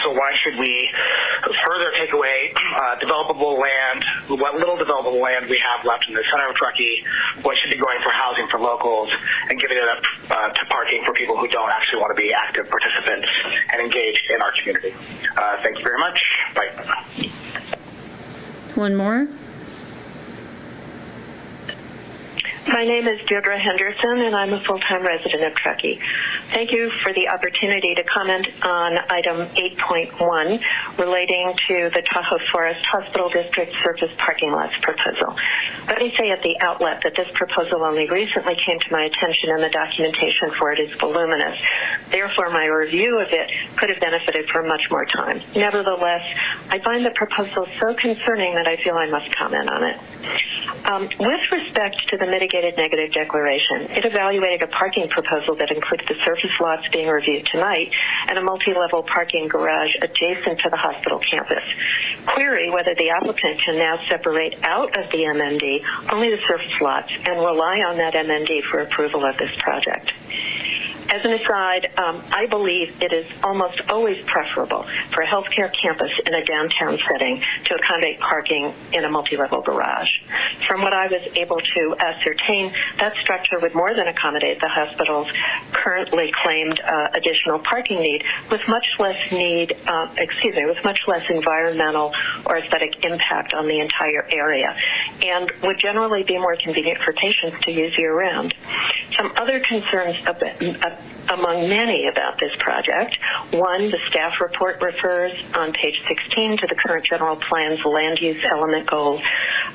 So why should we further take away developable land, what little developable land we have left in the center of Truckee, what should be going for housing for locals, and giving it up to parking for people who don't actually want to be active participants and engaged in our community. Thank you very much. Bye. One more. My name is Deirdre Henderson, and I'm a full-time resident of Truckee. Thank you for the opportunity to comment on item 8.1 relating to the Tahoe Forest Hospital District surface parking lots proposal. Let me say at the outlet that this proposal only recently came to my attention, and the documentation for it is voluminous. Therefore, my review of it could have benefited from much more time. Nevertheless, I find the proposal so concerning that I feel I must comment on it. With respect to the mitigated negative declaration, it evaluated a parking proposal that included the surface lots being reviewed tonight and a multi-level parking garage adjacent to the hospital campus. Query whether the applicant can now separate out of the MMD only the surface lots and rely on that MMD for approval of this project. As an aside, I believe it is almost always preferable for a healthcare campus in a downtown setting to accommodate parking in a multi-level garage. From what I was able to ascertain, that structure would more than accommodate the hospital's currently claimed additional parking need, with much less with much less environmental or aesthetic impact on the entire area, and would generally be more convenient for patients to use year-round. Some other concerns among many about this project. One, the staff report refers on page 16 to the current general plan's land use element goal,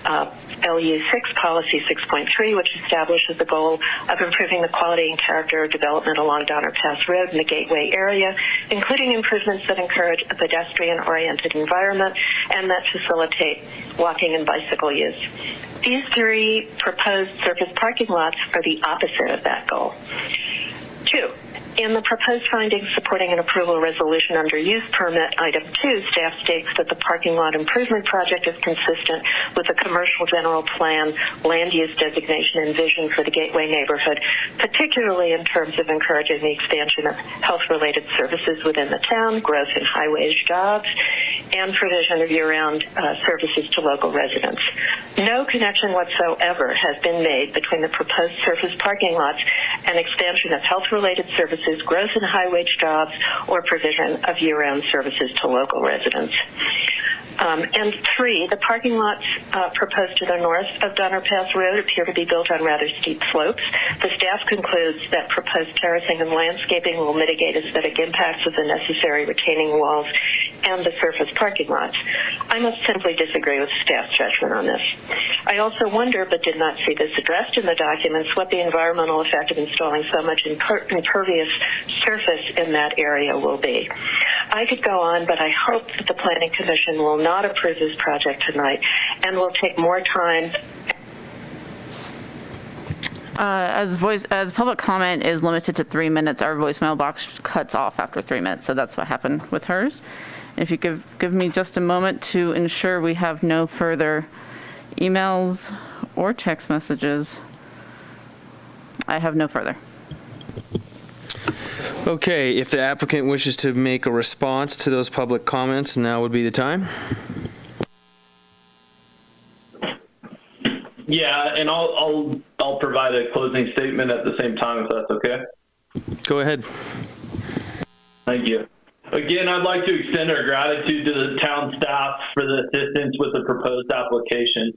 LU6 policy 6.3, which establishes the goal of improving the quality and character of development along Donner Pass Road in the Gateway area, including improvements that encourage a pedestrian-oriented environment and that facilitate walking and bicycle use. These three proposed surface parking lots are the opposite of that goal. 2. In the proposed findings supporting an approval resolution under use permit, item 2, staff states that the parking lot improvement project is consistent with the commercial general plan land use designation and vision for the Gateway neighborhood, particularly in terms of encouraging the expansion of health-related services within the town, growth in high-wage jobs, and provision of year-round services to local residents. No connection whatsoever has been made between the proposed surface parking lots and expansion of health-related services, growth in high-wage jobs, or provision of year-round services to local residents. And 3, the parking lots proposed to the north of Donner Pass Road appear to be built on rather steep slopes. The staff concludes that proposed terracing and landscaping will mitigate aesthetic impacts of the necessary retaining walls and the surface parking lots. I must simply disagree with staff's judgment on this. I also wonder, but did not see this addressed in the documents, what the environmental effect of installing so much impervious surface in that area will be. I could go on, but I hope that the Planning Commission will not approve this project tonight and will take more time. As public comment is limited to 3 minutes, our voicemail box cuts off after 3 minutes, so that's what happened with hers. If you could give me just a moment to ensure we have no further emails or text messages. I have no further. Okay, if the applicant wishes to make a response to those public comments, now would be the time. Yeah, and I'll provide a closing statement at the same time, if that's okay. Go ahead. Thank you. Again, I'd like to extend our gratitude to the town staff for the assistance with the proposed application.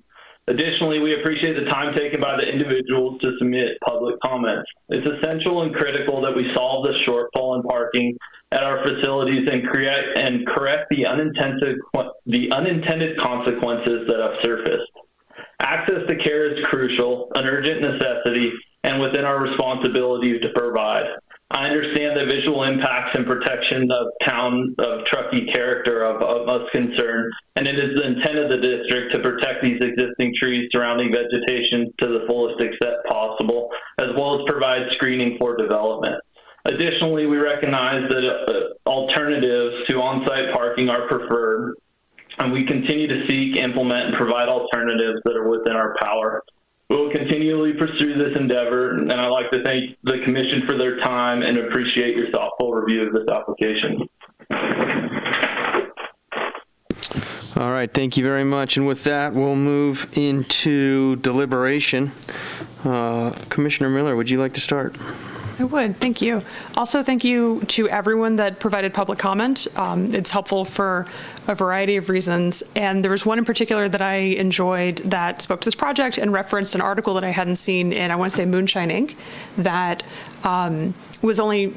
Additionally, we appreciate the time taken by the individuals to submit public comments. It's essential and critical that we solve the shortfall in parking at our facilities and correct the unintended consequences that have surfaced. Access to care is crucial, an urgent necessity, and within our responsibilities to provide. I understand the visual impacts and protection of Truckee character of utmost concern, and it is the intent of the district to protect these existing trees surrounding vegetation to the fullest extent possible, as well as provide screening for development. Additionally, we recognize that alternatives to on-site parking are preferred, and we continue to seek, implement, and provide alternatives that are within our power. We will continually pursue this endeavor, and I'd like to thank the Commission for their time and appreciate your thoughtful review of this application. All right, thank you very much. And with that, we'll move into deliberation. Commissioner Miller, would you like to start? I would, thank you. Also, thank you to everyone that provided public comment. It's helpful for a variety of reasons. And there was one in particular that I enjoyed that spoke to this project and referenced an article that I hadn't seen in, I want to say, Moonshine Inc., that was only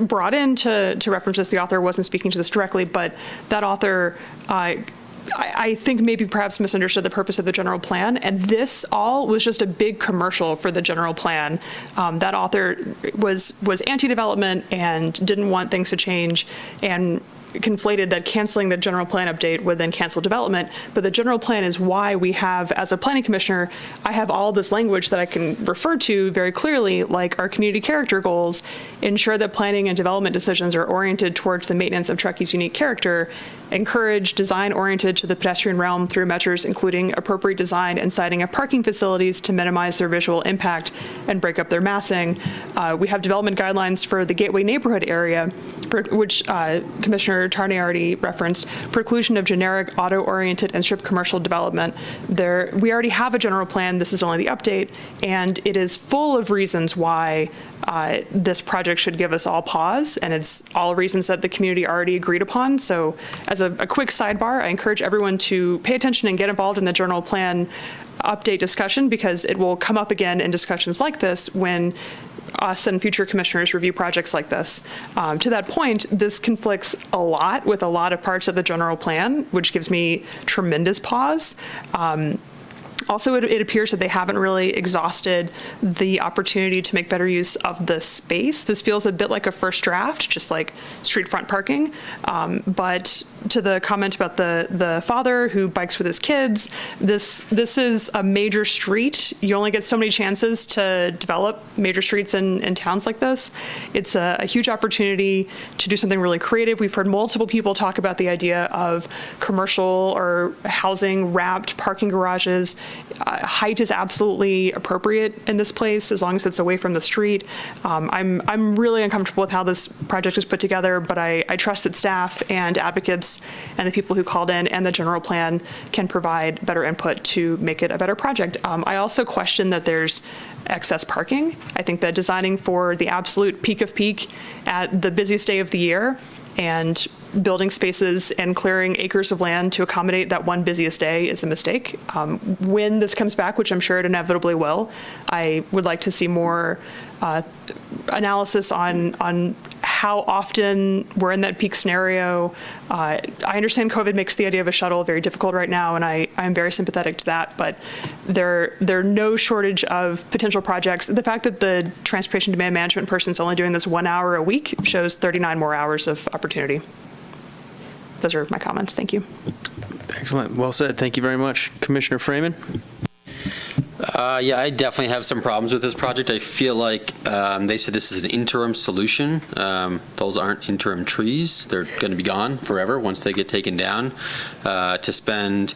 brought in to reference this. The author wasn't speaking to this directly, but that author I think maybe perhaps misunderstood the purpose of the general plan, and this all was just a big commercial for the general plan. That author was anti-development and didn't want things to change, and conflated that canceling the general plan update would then cancel development, but the general plan is why we have, as a planning commissioner, I have all this language that I can refer to very clearly, like our community character goals, ensure that planning and development decisions are oriented towards the maintenance of Truckee's unique character, encourage design oriented to the pedestrian realm through measures including appropriate design and siting of parking facilities to minimize their visual impact and break up their massing. We have development guidelines for the Gateway neighborhood area, which Commissioner Tarnay already referenced, preclusion of generic auto-oriented and strip commercial development. We already have a general plan, this is only the update, and it is full of reasons why this project should give us all pause, and it's all reasons that the community already agreed upon. So as a quick sidebar, I encourage everyone to pay attention and get involved in the general plan update discussion, because it will come up again in discussions like this when us and future commissioners review projects like this. To that point, this conflicts a lot with a lot of parts of the general plan, which gives me tremendous pause. Also, it appears that they haven't really exhausted the opportunity to make better use of the space. This feels a bit like a first draft, just like street front parking. But to the comment about the father who bikes with his kids, this is a major street. You only get so many chances to develop major streets in towns like this. It's a huge opportunity to do something really creative. We've heard multiple people talk about the idea of commercial or housing wrapped parking garages. Height is absolutely appropriate in this place as long as it's away from the street. I'm really uncomfortable with how this project is put together, but I trust that staff and advocates and the people who called in and the general plan can provide better input to make it a better project. I also question that there's excess parking. I think that designing for the absolute peak of peak at the busiest day of the year and building spaces and clearing acres of land to accommodate that one busiest day is a mistake. When this comes back, which I'm sure it inevitably will, I would like to see more analysis on how often we're in that peak scenario. I understand COVID makes the idea of a shuttle very difficult right now, and I'm very sympathetic to that, but there are no shortage of potential projects. The fact that the transportation demand management person is only doing this 1 hour a week shows 39 more hours of opportunity. Those are my comments. Thank you. Excellent. Well said. Thank you very much. Commissioner Freeman? Yeah, I definitely have some problems with this project. I feel like they said this is an interim solution. Those aren't interim trees. They're going to be gone forever once they get taken down. To spend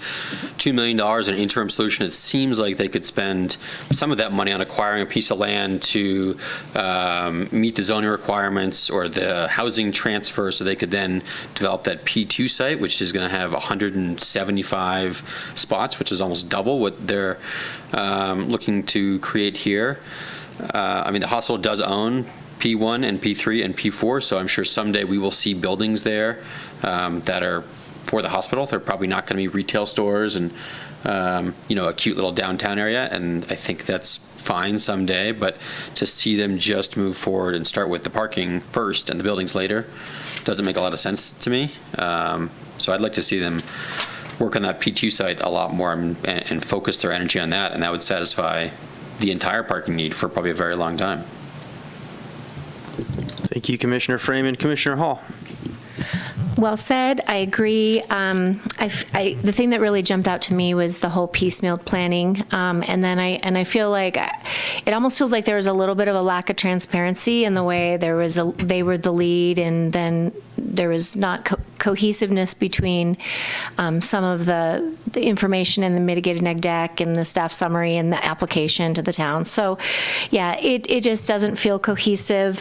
$2 million in an interim solution, it seems like they could spend some of that money on acquiring a piece of land to meet the zoning requirements or the housing transfer, so they could then develop that P2 site, which is going to have 175 spots, which is almost double what they're looking to create here. I mean, the hospital does own P1 and P3 and P4, so I'm sure someday we will see buildings there that are for the hospital. They're probably not going to be retail stores and a cute little downtown area, and I think that's fine someday, but to see them just move forward and start with the parking first and the buildings later doesn't make a lot of sense to me. So I'd like to see them work on that P2 site a lot more and focus their energy on that, and that would satisfy the entire parking need for probably a very long time. Thank you, Commissioner Freeman. Commissioner Hall? Well said. I agree. The thing that really jumped out to me was the whole piecemeal planning, and then I feel like it almost feels like there was a little bit of a lack of transparency in the way they were the lead, and then there was not cohesiveness between some of the information in the mitigated neg deck and the staff summary and the application to the town. So, yeah, it just doesn't feel cohesive.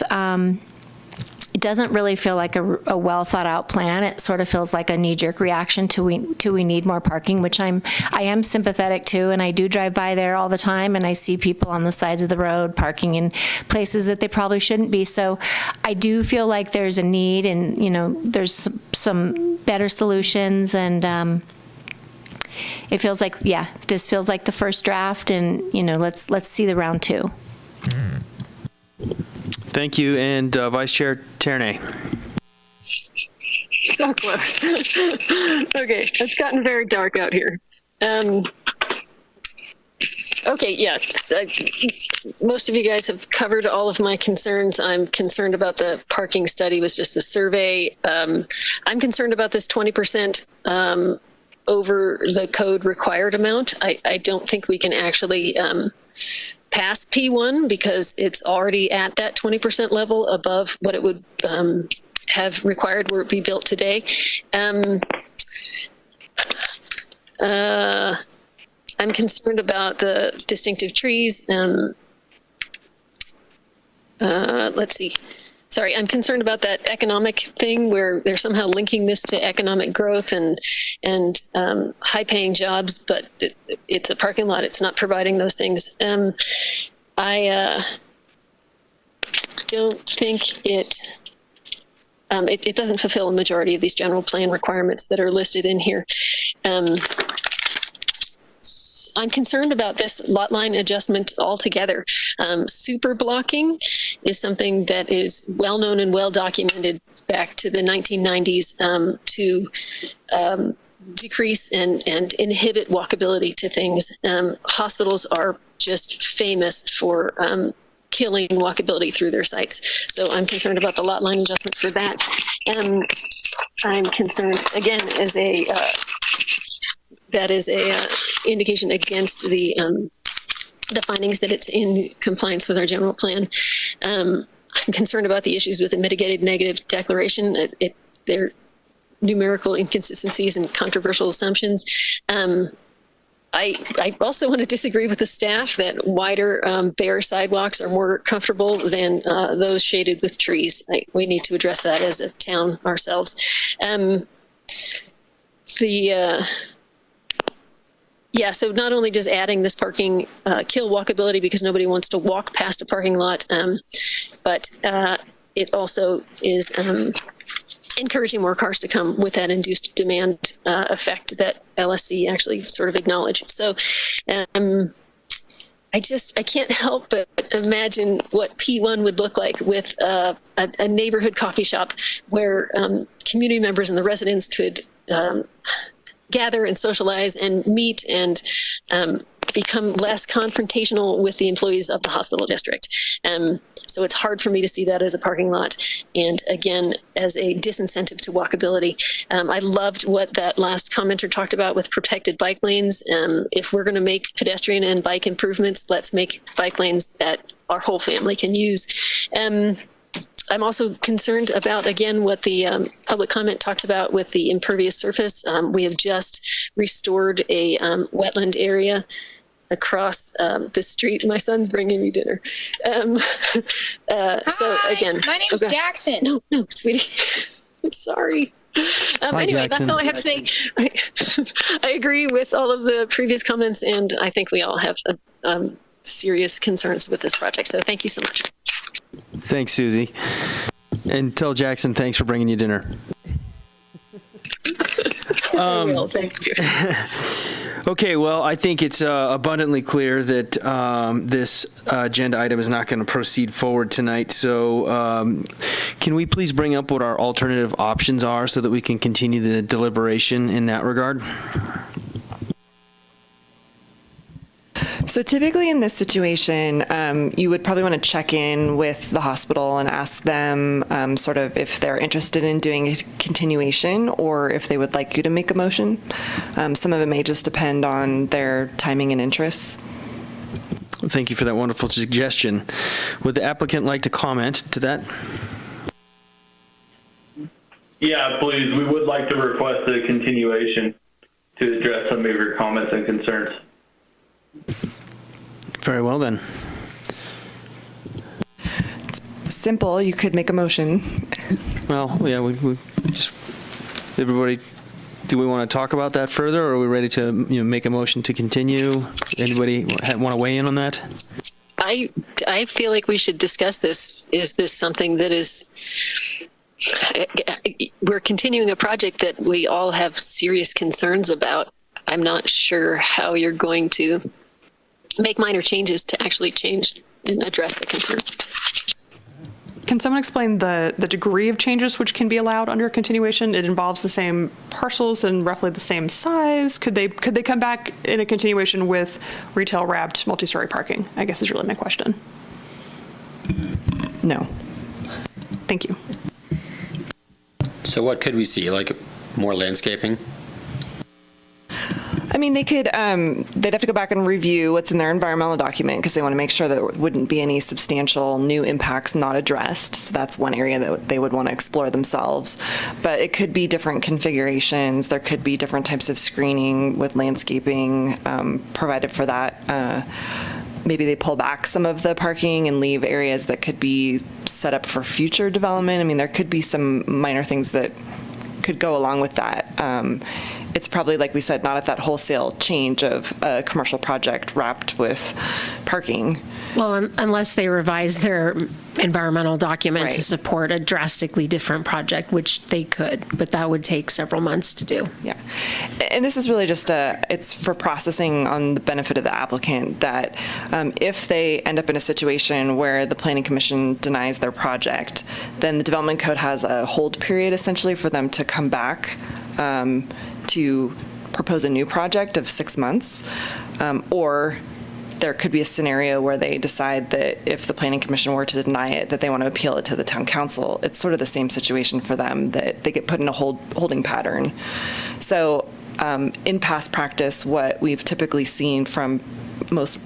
It doesn't really feel like a well thought out plan. It sort of feels like a knee-jerk reaction to we need more parking, which I am sympathetic to, and I do drive by there all the time, and I see people on the sides of the road parking in places that they probably shouldn't be. So I do feel like there's a need, and there's some better solutions, and it feels like, this feels like the first draft, and let's see the round two. Thank you, and Vice Chair Tierney. So close. Okay, it's gotten very dark out here. Okay, yes. Most of you guys have covered all of my concerns. I'm concerned about the parking study was just a survey. I'm concerned about this 20% over the code required amount. I don't think we can actually pass P1 because it's already at that 20% level above what it would have required were it be built today. I'm concerned about the distinctive trees. Let's see. Sorry, I'm concerned about that economic thing where they're somehow linking this to economic growth and high-paying jobs, but it's a parking lot. It's not providing those things. I don't think it doesn't fulfill a majority of these general plan requirements that are listed in here. I'm concerned about this lot line adjustment altogether. Super blocking is something that is well known and well documented back to the 1990s to decrease and inhibit walkability to things. Hospitals are just famous for killing walkability through their sites. So I'm concerned about the lot line adjustment for that. I'm concerned, again, that is a indication against the findings that it's in compliance with our general plan. I'm concerned about the issues with the mitigated negative declaration. There are numerical inconsistencies and controversial assumptions. I also want to disagree with the staff that wider bare sidewalks are more comfortable than those shaded with trees. We need to address that as a town ourselves. Yeah, so not only does adding this parking kill walkability because nobody wants to walk past a parking lot, but it also is encouraging more cars to come with that induced demand effect that LSC actually sort of acknowledged. So I can't help but imagine what P1 would look like with a neighborhood coffee shop where community members and the residents could gather and socialize and meet and become less confrontational with the employees of the hospital district. So it's hard for me to see that as a parking lot. And again, as a disincentive to walkability. I loved what that last commenter talked about with protected bike lanes. If we're going to make pedestrian and bike improvements, let's make bike lanes that our whole family can use. I'm also concerned about, again, what the public comment talked about with the impervious surface. We have just restored a wetland area across the street. My son's bringing me dinner. So again, my name's Jackson. No, sweetie. I'm sorry. Anyway, Jackson. That's all I have to say. I agree with all of the previous comments, and I think we all have serious concerns with this project. So thank you so much. Thanks, Susie. And tell Jackson thanks for bringing you dinner. I will, thank you. Okay, well, I think it's abundantly clear that this agenda item is not going to proceed forward tonight. So can we please bring up what our alternative options are so that we can continue the deliberation in that regard? So typically in this situation, you would probably want to check in with the hospital and ask them sort of if they're interested in doing a continuation or if they would like you to make a motion. Some of it may just depend on their timing and interests. Thank you for that wonderful suggestion. Would the applicant like to comment to that? Yeah, please. We would like to request a continuation to address some of your comments and concerns. Very well, then. It's simple. You could make a motion. Well, yeah, we just, everybody, do we want to talk about that further, or are we ready to make a motion to continue? Anybody want to weigh in on that? I feel like we should discuss this. Is this something that is, we're continuing a project that we all have serious concerns about. I'm not sure how you're going to make minor changes to actually change and address the concerns. Can someone explain the degree of changes which can be allowed under continuation? It involves the same parcels and roughly the same size. Could they come back in a continuation with retail wrapped multi-story parking? I guess is really my question. No. Thank you. So what could we see? Like more landscaping? I mean, they could, they'd have to go back and review what's in their environmental document because they want to make sure that there wouldn't be any substantial new impacts not addressed. So that's one area that they would want to explore themselves. But it could be different configurations. There could be different types of screening with landscaping provided for that. Maybe they pull back some of the parking and leave areas that could be set up for future development. I mean, there could be some minor things that could go along with that. It's probably, like we said, not at that wholesale change of a commercial project wrapped with parking. Well, unless they revise their environmental document to support a drastically different project, which they could, but that would take several months to do. Yeah. And this is really just it's for processing on the benefit of the applicant that if they end up in a situation where the Planning Commission denies their project, then the Development Code has a hold period essentially for them to come back to propose a new project of 6 months, or there could be a scenario where they decide that if the Planning Commission were to deny it, that they want to appeal it to the Town Council. It's sort of the same situation for them, that they get put in a holding pattern. So in past practice, what we've typically seen from most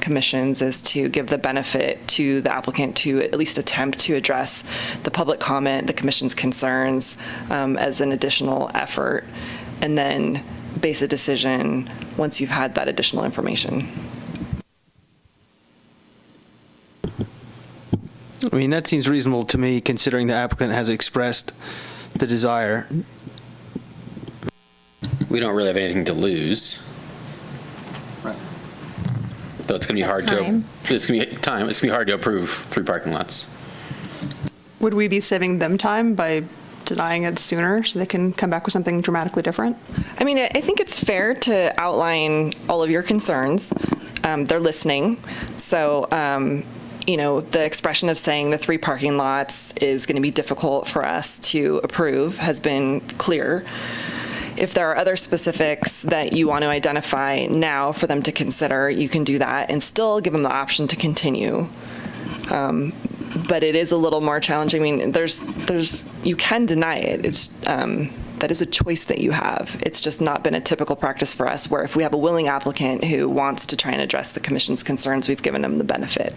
commissions is to give the benefit to the applicant to at least attempt to address the public comment, the commission's concerns as an additional effort, and then base a decision once you've had that additional information. I mean, that seems reasonable to me, considering the applicant has expressed the desire. We don't really have anything to lose. Right. Though it's going to be hard to. It's going to be time. It's going to be hard to approve 3 parking lots. Would we be saving them time by denying it sooner so they can come back with something dramatically different? I mean, I think it's fair to outline all of your concerns. They're listening. So, you know, the expression of saying the 3 parking lots is going to be difficult for us to approve has been clear. If there are other specifics that you want to identify now for them to consider, you can do that and still give them the option to continue. But it is a little more challenging. I mean, you can deny it. It's that is a choice that you have. It's just not been a typical practice for us, where if we have a willing applicant who wants to try and address the commission's concerns, we've given them the benefit.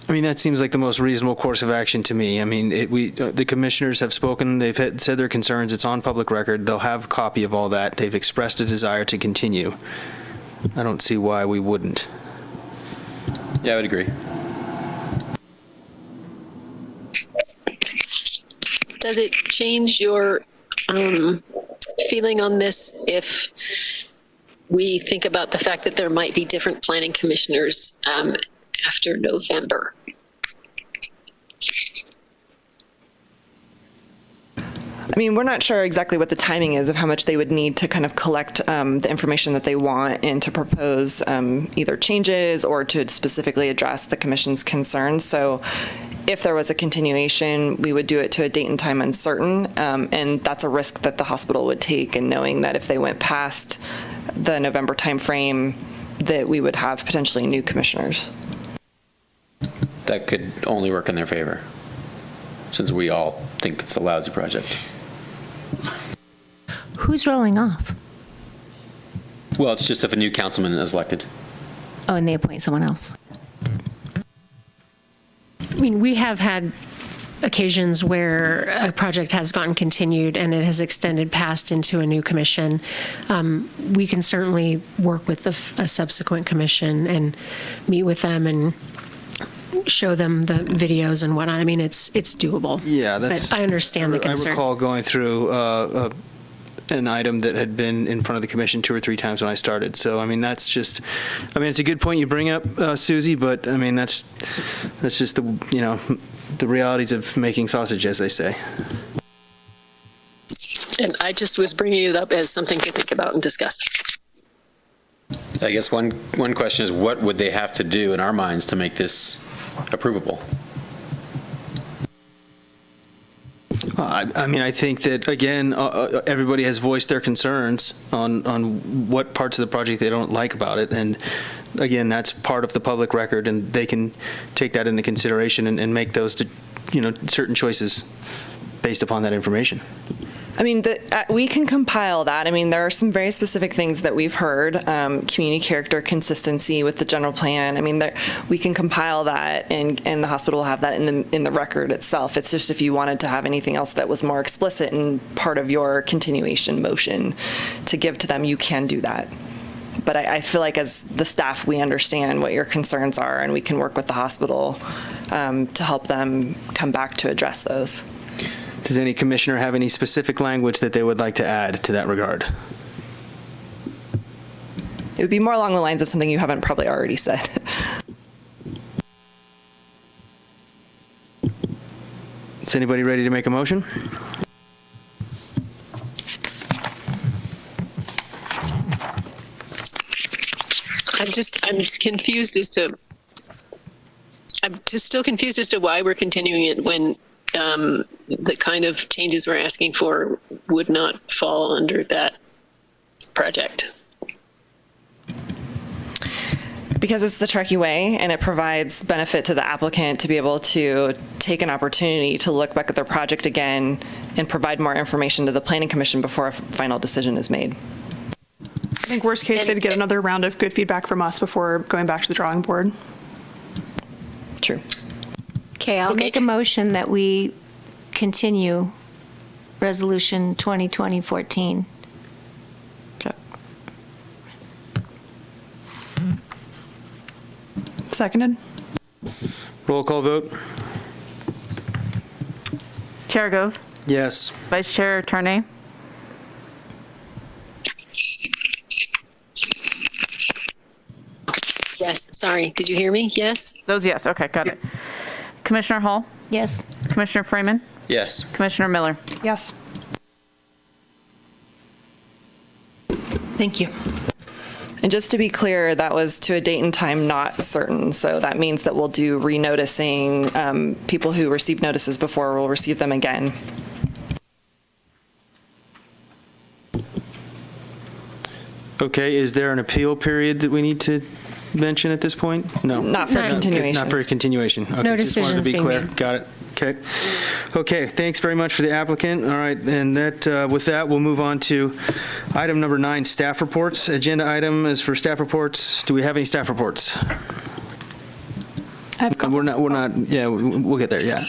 I mean, that seems like the most reasonable course of action to me. I mean, the commissioners have spoken, they've said their concerns, it's on public record, they'll have a copy of all that, they've expressed a desire to continue. I don't see why we wouldn't. Yeah, I would agree. Does it change your feeling on this if we think about the fact that there might be different planning commissioners after November? I mean, we're not sure exactly what the timing is of how much they would need to kind of collect the information that they want and to propose either changes or to specifically address the commission's concerns. So if there was a continuation, we would do it to a date and time uncertain, and that's a risk that the hospital would take, and knowing that if they went past the November timeframe, that we would have potentially new commissioners. That could only work in their favor, since we all think it's a lousy project. Who's rolling off? Well, it's just if a new councilman is elected. Oh, and they appoint someone else. I mean, we have had occasions where a project has gotten continued and it has extended past into a new commission. We can certainly work with a subsequent commission and meet with them and show them the videos and whatnot. I mean, it's doable. Yeah, but I understand the concern. I recall going through an item that had been in front of the commission 2 or 3 times when I started. So, I mean, that's just, I mean, it's a good point you bring up, Susie, but I mean, that's just the realities of making sausage, as they say. And I just was bringing it up as something to think about and discuss. I guess one question is, what would they have to do in our minds to make this approvable. I mean, I think that, again, everybody has voiced their concerns on what parts of the project they don't like about it. And again, that's part of the public record, and they can take that into consideration and make those, certain choices based upon that information. I mean, we can compile that. I mean, there are some very specific things that we've heard, community character consistency with the general plan. I mean, we can compile that, and the hospital will have that in the record itself. It's just if you wanted to have anything else that was more explicit and part of your continuation motion to give to them, you can do that. But I feel like as the staff, we understand what your concerns are, and we can work with the hospital to help them come back to address those. Does any commissioner have any specific language that they would like to add to that regard? It would be more along the lines of something you haven't probably already said. Is anybody ready to make a motion? I'm confused as to, I'm just still confused as to why we're continuing it when the kind of changes we're asking for would not fall under that project. Because it's the Truckee way, and it provides benefit to the applicant to be able to take an opportunity to look back at their project again and provide more information to the Planning Commission before a final decision is made. I think worst case, they'd get another round of good feedback from us before going back to the drawing board. True. Okay, I'll make a motion that we continue Resolution 2020-14. Seconded. Roll call vote. Chair Gove? Yes. Vice Chair Tarnay? Yes, sorry, did you hear me? Yes? Those yes, okay, got it. Commissioner Hall? Yes. Commissioner Freeman? Yes. Commissioner Miller? Yes. Thank you. And just to be clear, that was to a date and time not certain. So that means that we'll do renoticing. People who received notices before will receive them again. Okay, is there an appeal period that we need to mention at this point? No. Not for continuation. Not for continuation. Okay, No just wanted to decisions be being clear. made. Got it. Okay. Okay, thanks very much for the applicant. All right, and with that, we'll move on to item number 9, staff reports. Agenda item is for staff reports. Do we have any staff reports? We're not, yeah, we'll get there, yeah.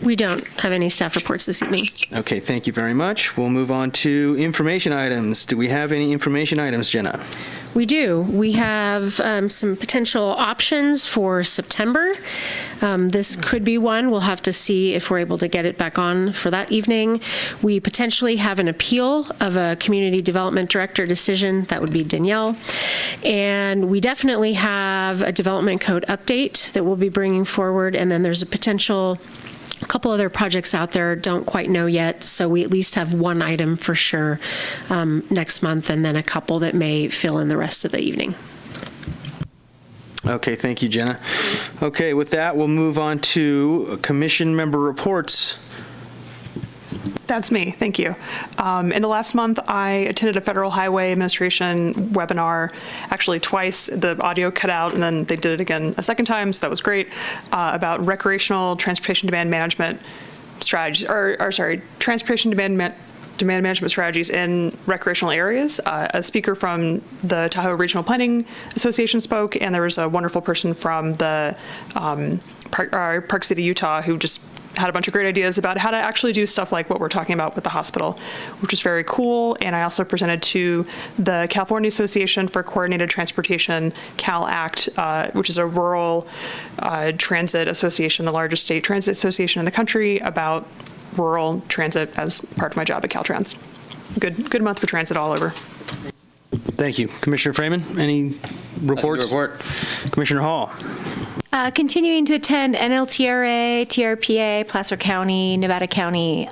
We don't have any staff reports this evening. Okay, thank you very much. We'll move on to information items. Do we have any information items, Jenna? We do. We have some potential options for September. This could be one. We'll have to see if we're able to get it back on for that evening. We potentially have an appeal of a community development director decision. That would be Danielle. And we definitely have a development code update that we'll be bringing forward. And then there's a couple other projects out there, don't quite know yet, so we at least have one item for sure next month, and then a couple that may fill in the rest of the evening. Okay, thank you, Jenna. Okay, with that, we'll move on to commission member reports. That's me. Thank you. In the last month, I attended a Federal Highway Administration webinar, actually twice. The audio cut out, and then they did it again a second time, so that was great, about recreational transportation demand management strategies, transportation demand management strategies in recreational areas. A speaker from the Tahoe Regional Planning Association spoke, and there was a wonderful person from the Park City, Utah, who just had a bunch of great ideas about how to actually do stuff like what we're talking about with the hospital, which was very cool. And I also presented to the California Association for Coordinated Transportation, CalACT, which is a rural transit association, the largest state transit association in the country, about rural transit as part of my job at Caltrans. Good month for transit all over. Thank you. Commissioner Freeman, any reports? Commissioner Hall. Continuing to attend NLTRA, TRPA, Placer County, Nevada County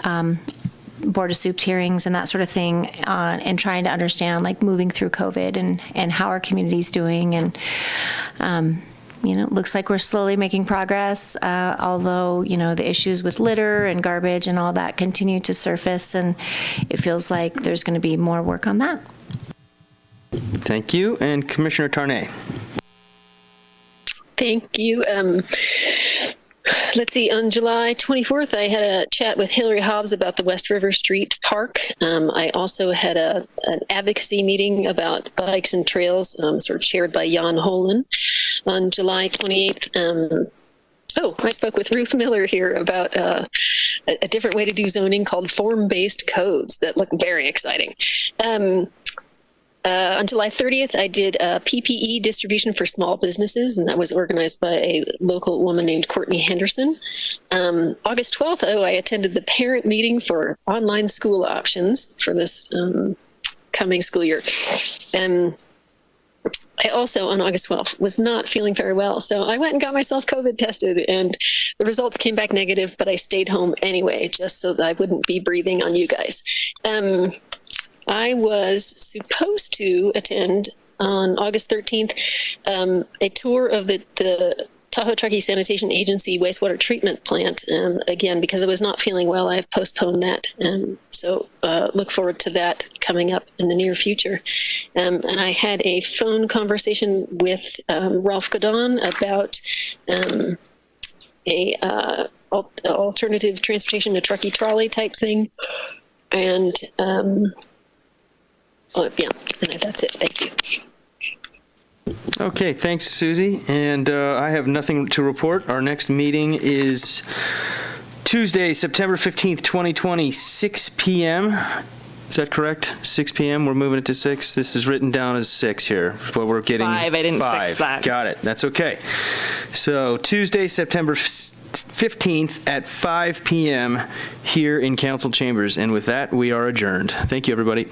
Board of Soups hearings and that sort of thing, and trying to understand, like, moving through COVID and how our community's doing. And looks like we're slowly making progress, although, the issues with litter and garbage and all that continue to surface, and it feels like there's going to be more work on that. Thank you. And Commissioner Tarnay. Thank you. Let's see, on July 24th, I had a chat with Hillary Hobbs about the West River Street Park. I also had an advocacy meeting about bikes and trails, sort of chaired by Jan Holen. On July 28th, I spoke with Ruth Miller here about a different way to do zoning called form-based codes that look very exciting. On July 30th, I did a PPE distribution for small businesses, and that was organized by a local woman named Courtney Henderson. August 12th, I attended the parent meeting for online school options for this coming school year. I also, on August 12th, was not feeling very well, so I went and got myself COVID tested, and the results came back negative, but I stayed home anyway, just so that I wouldn't be breathing on you guys. I was supposed to attend on August 13th a tour of the Tahoe Truckee Sanitation Agency wastewater treatment plant. Again, because I was not feeling well, I've postponed that. So look forward to that coming up in the near future. And I had a phone conversation with Ralph Godon about a alternative transportation to Truckee trolley type thing. And that's it. Thank you. Okay, thanks, Susie. And I have nothing to report. Our next meeting is Tuesday, September 15th, 2020, 6 p.m. Is that correct? 6 p.m.? We're moving it to 6? This is written down as 6 here, but we're getting 5. I didn't 5. fix that. Got it. That's okay. So Tuesday, September 15th at 5 p.m. here in council chambers. And with that, we are adjourned. Thank you, everybody.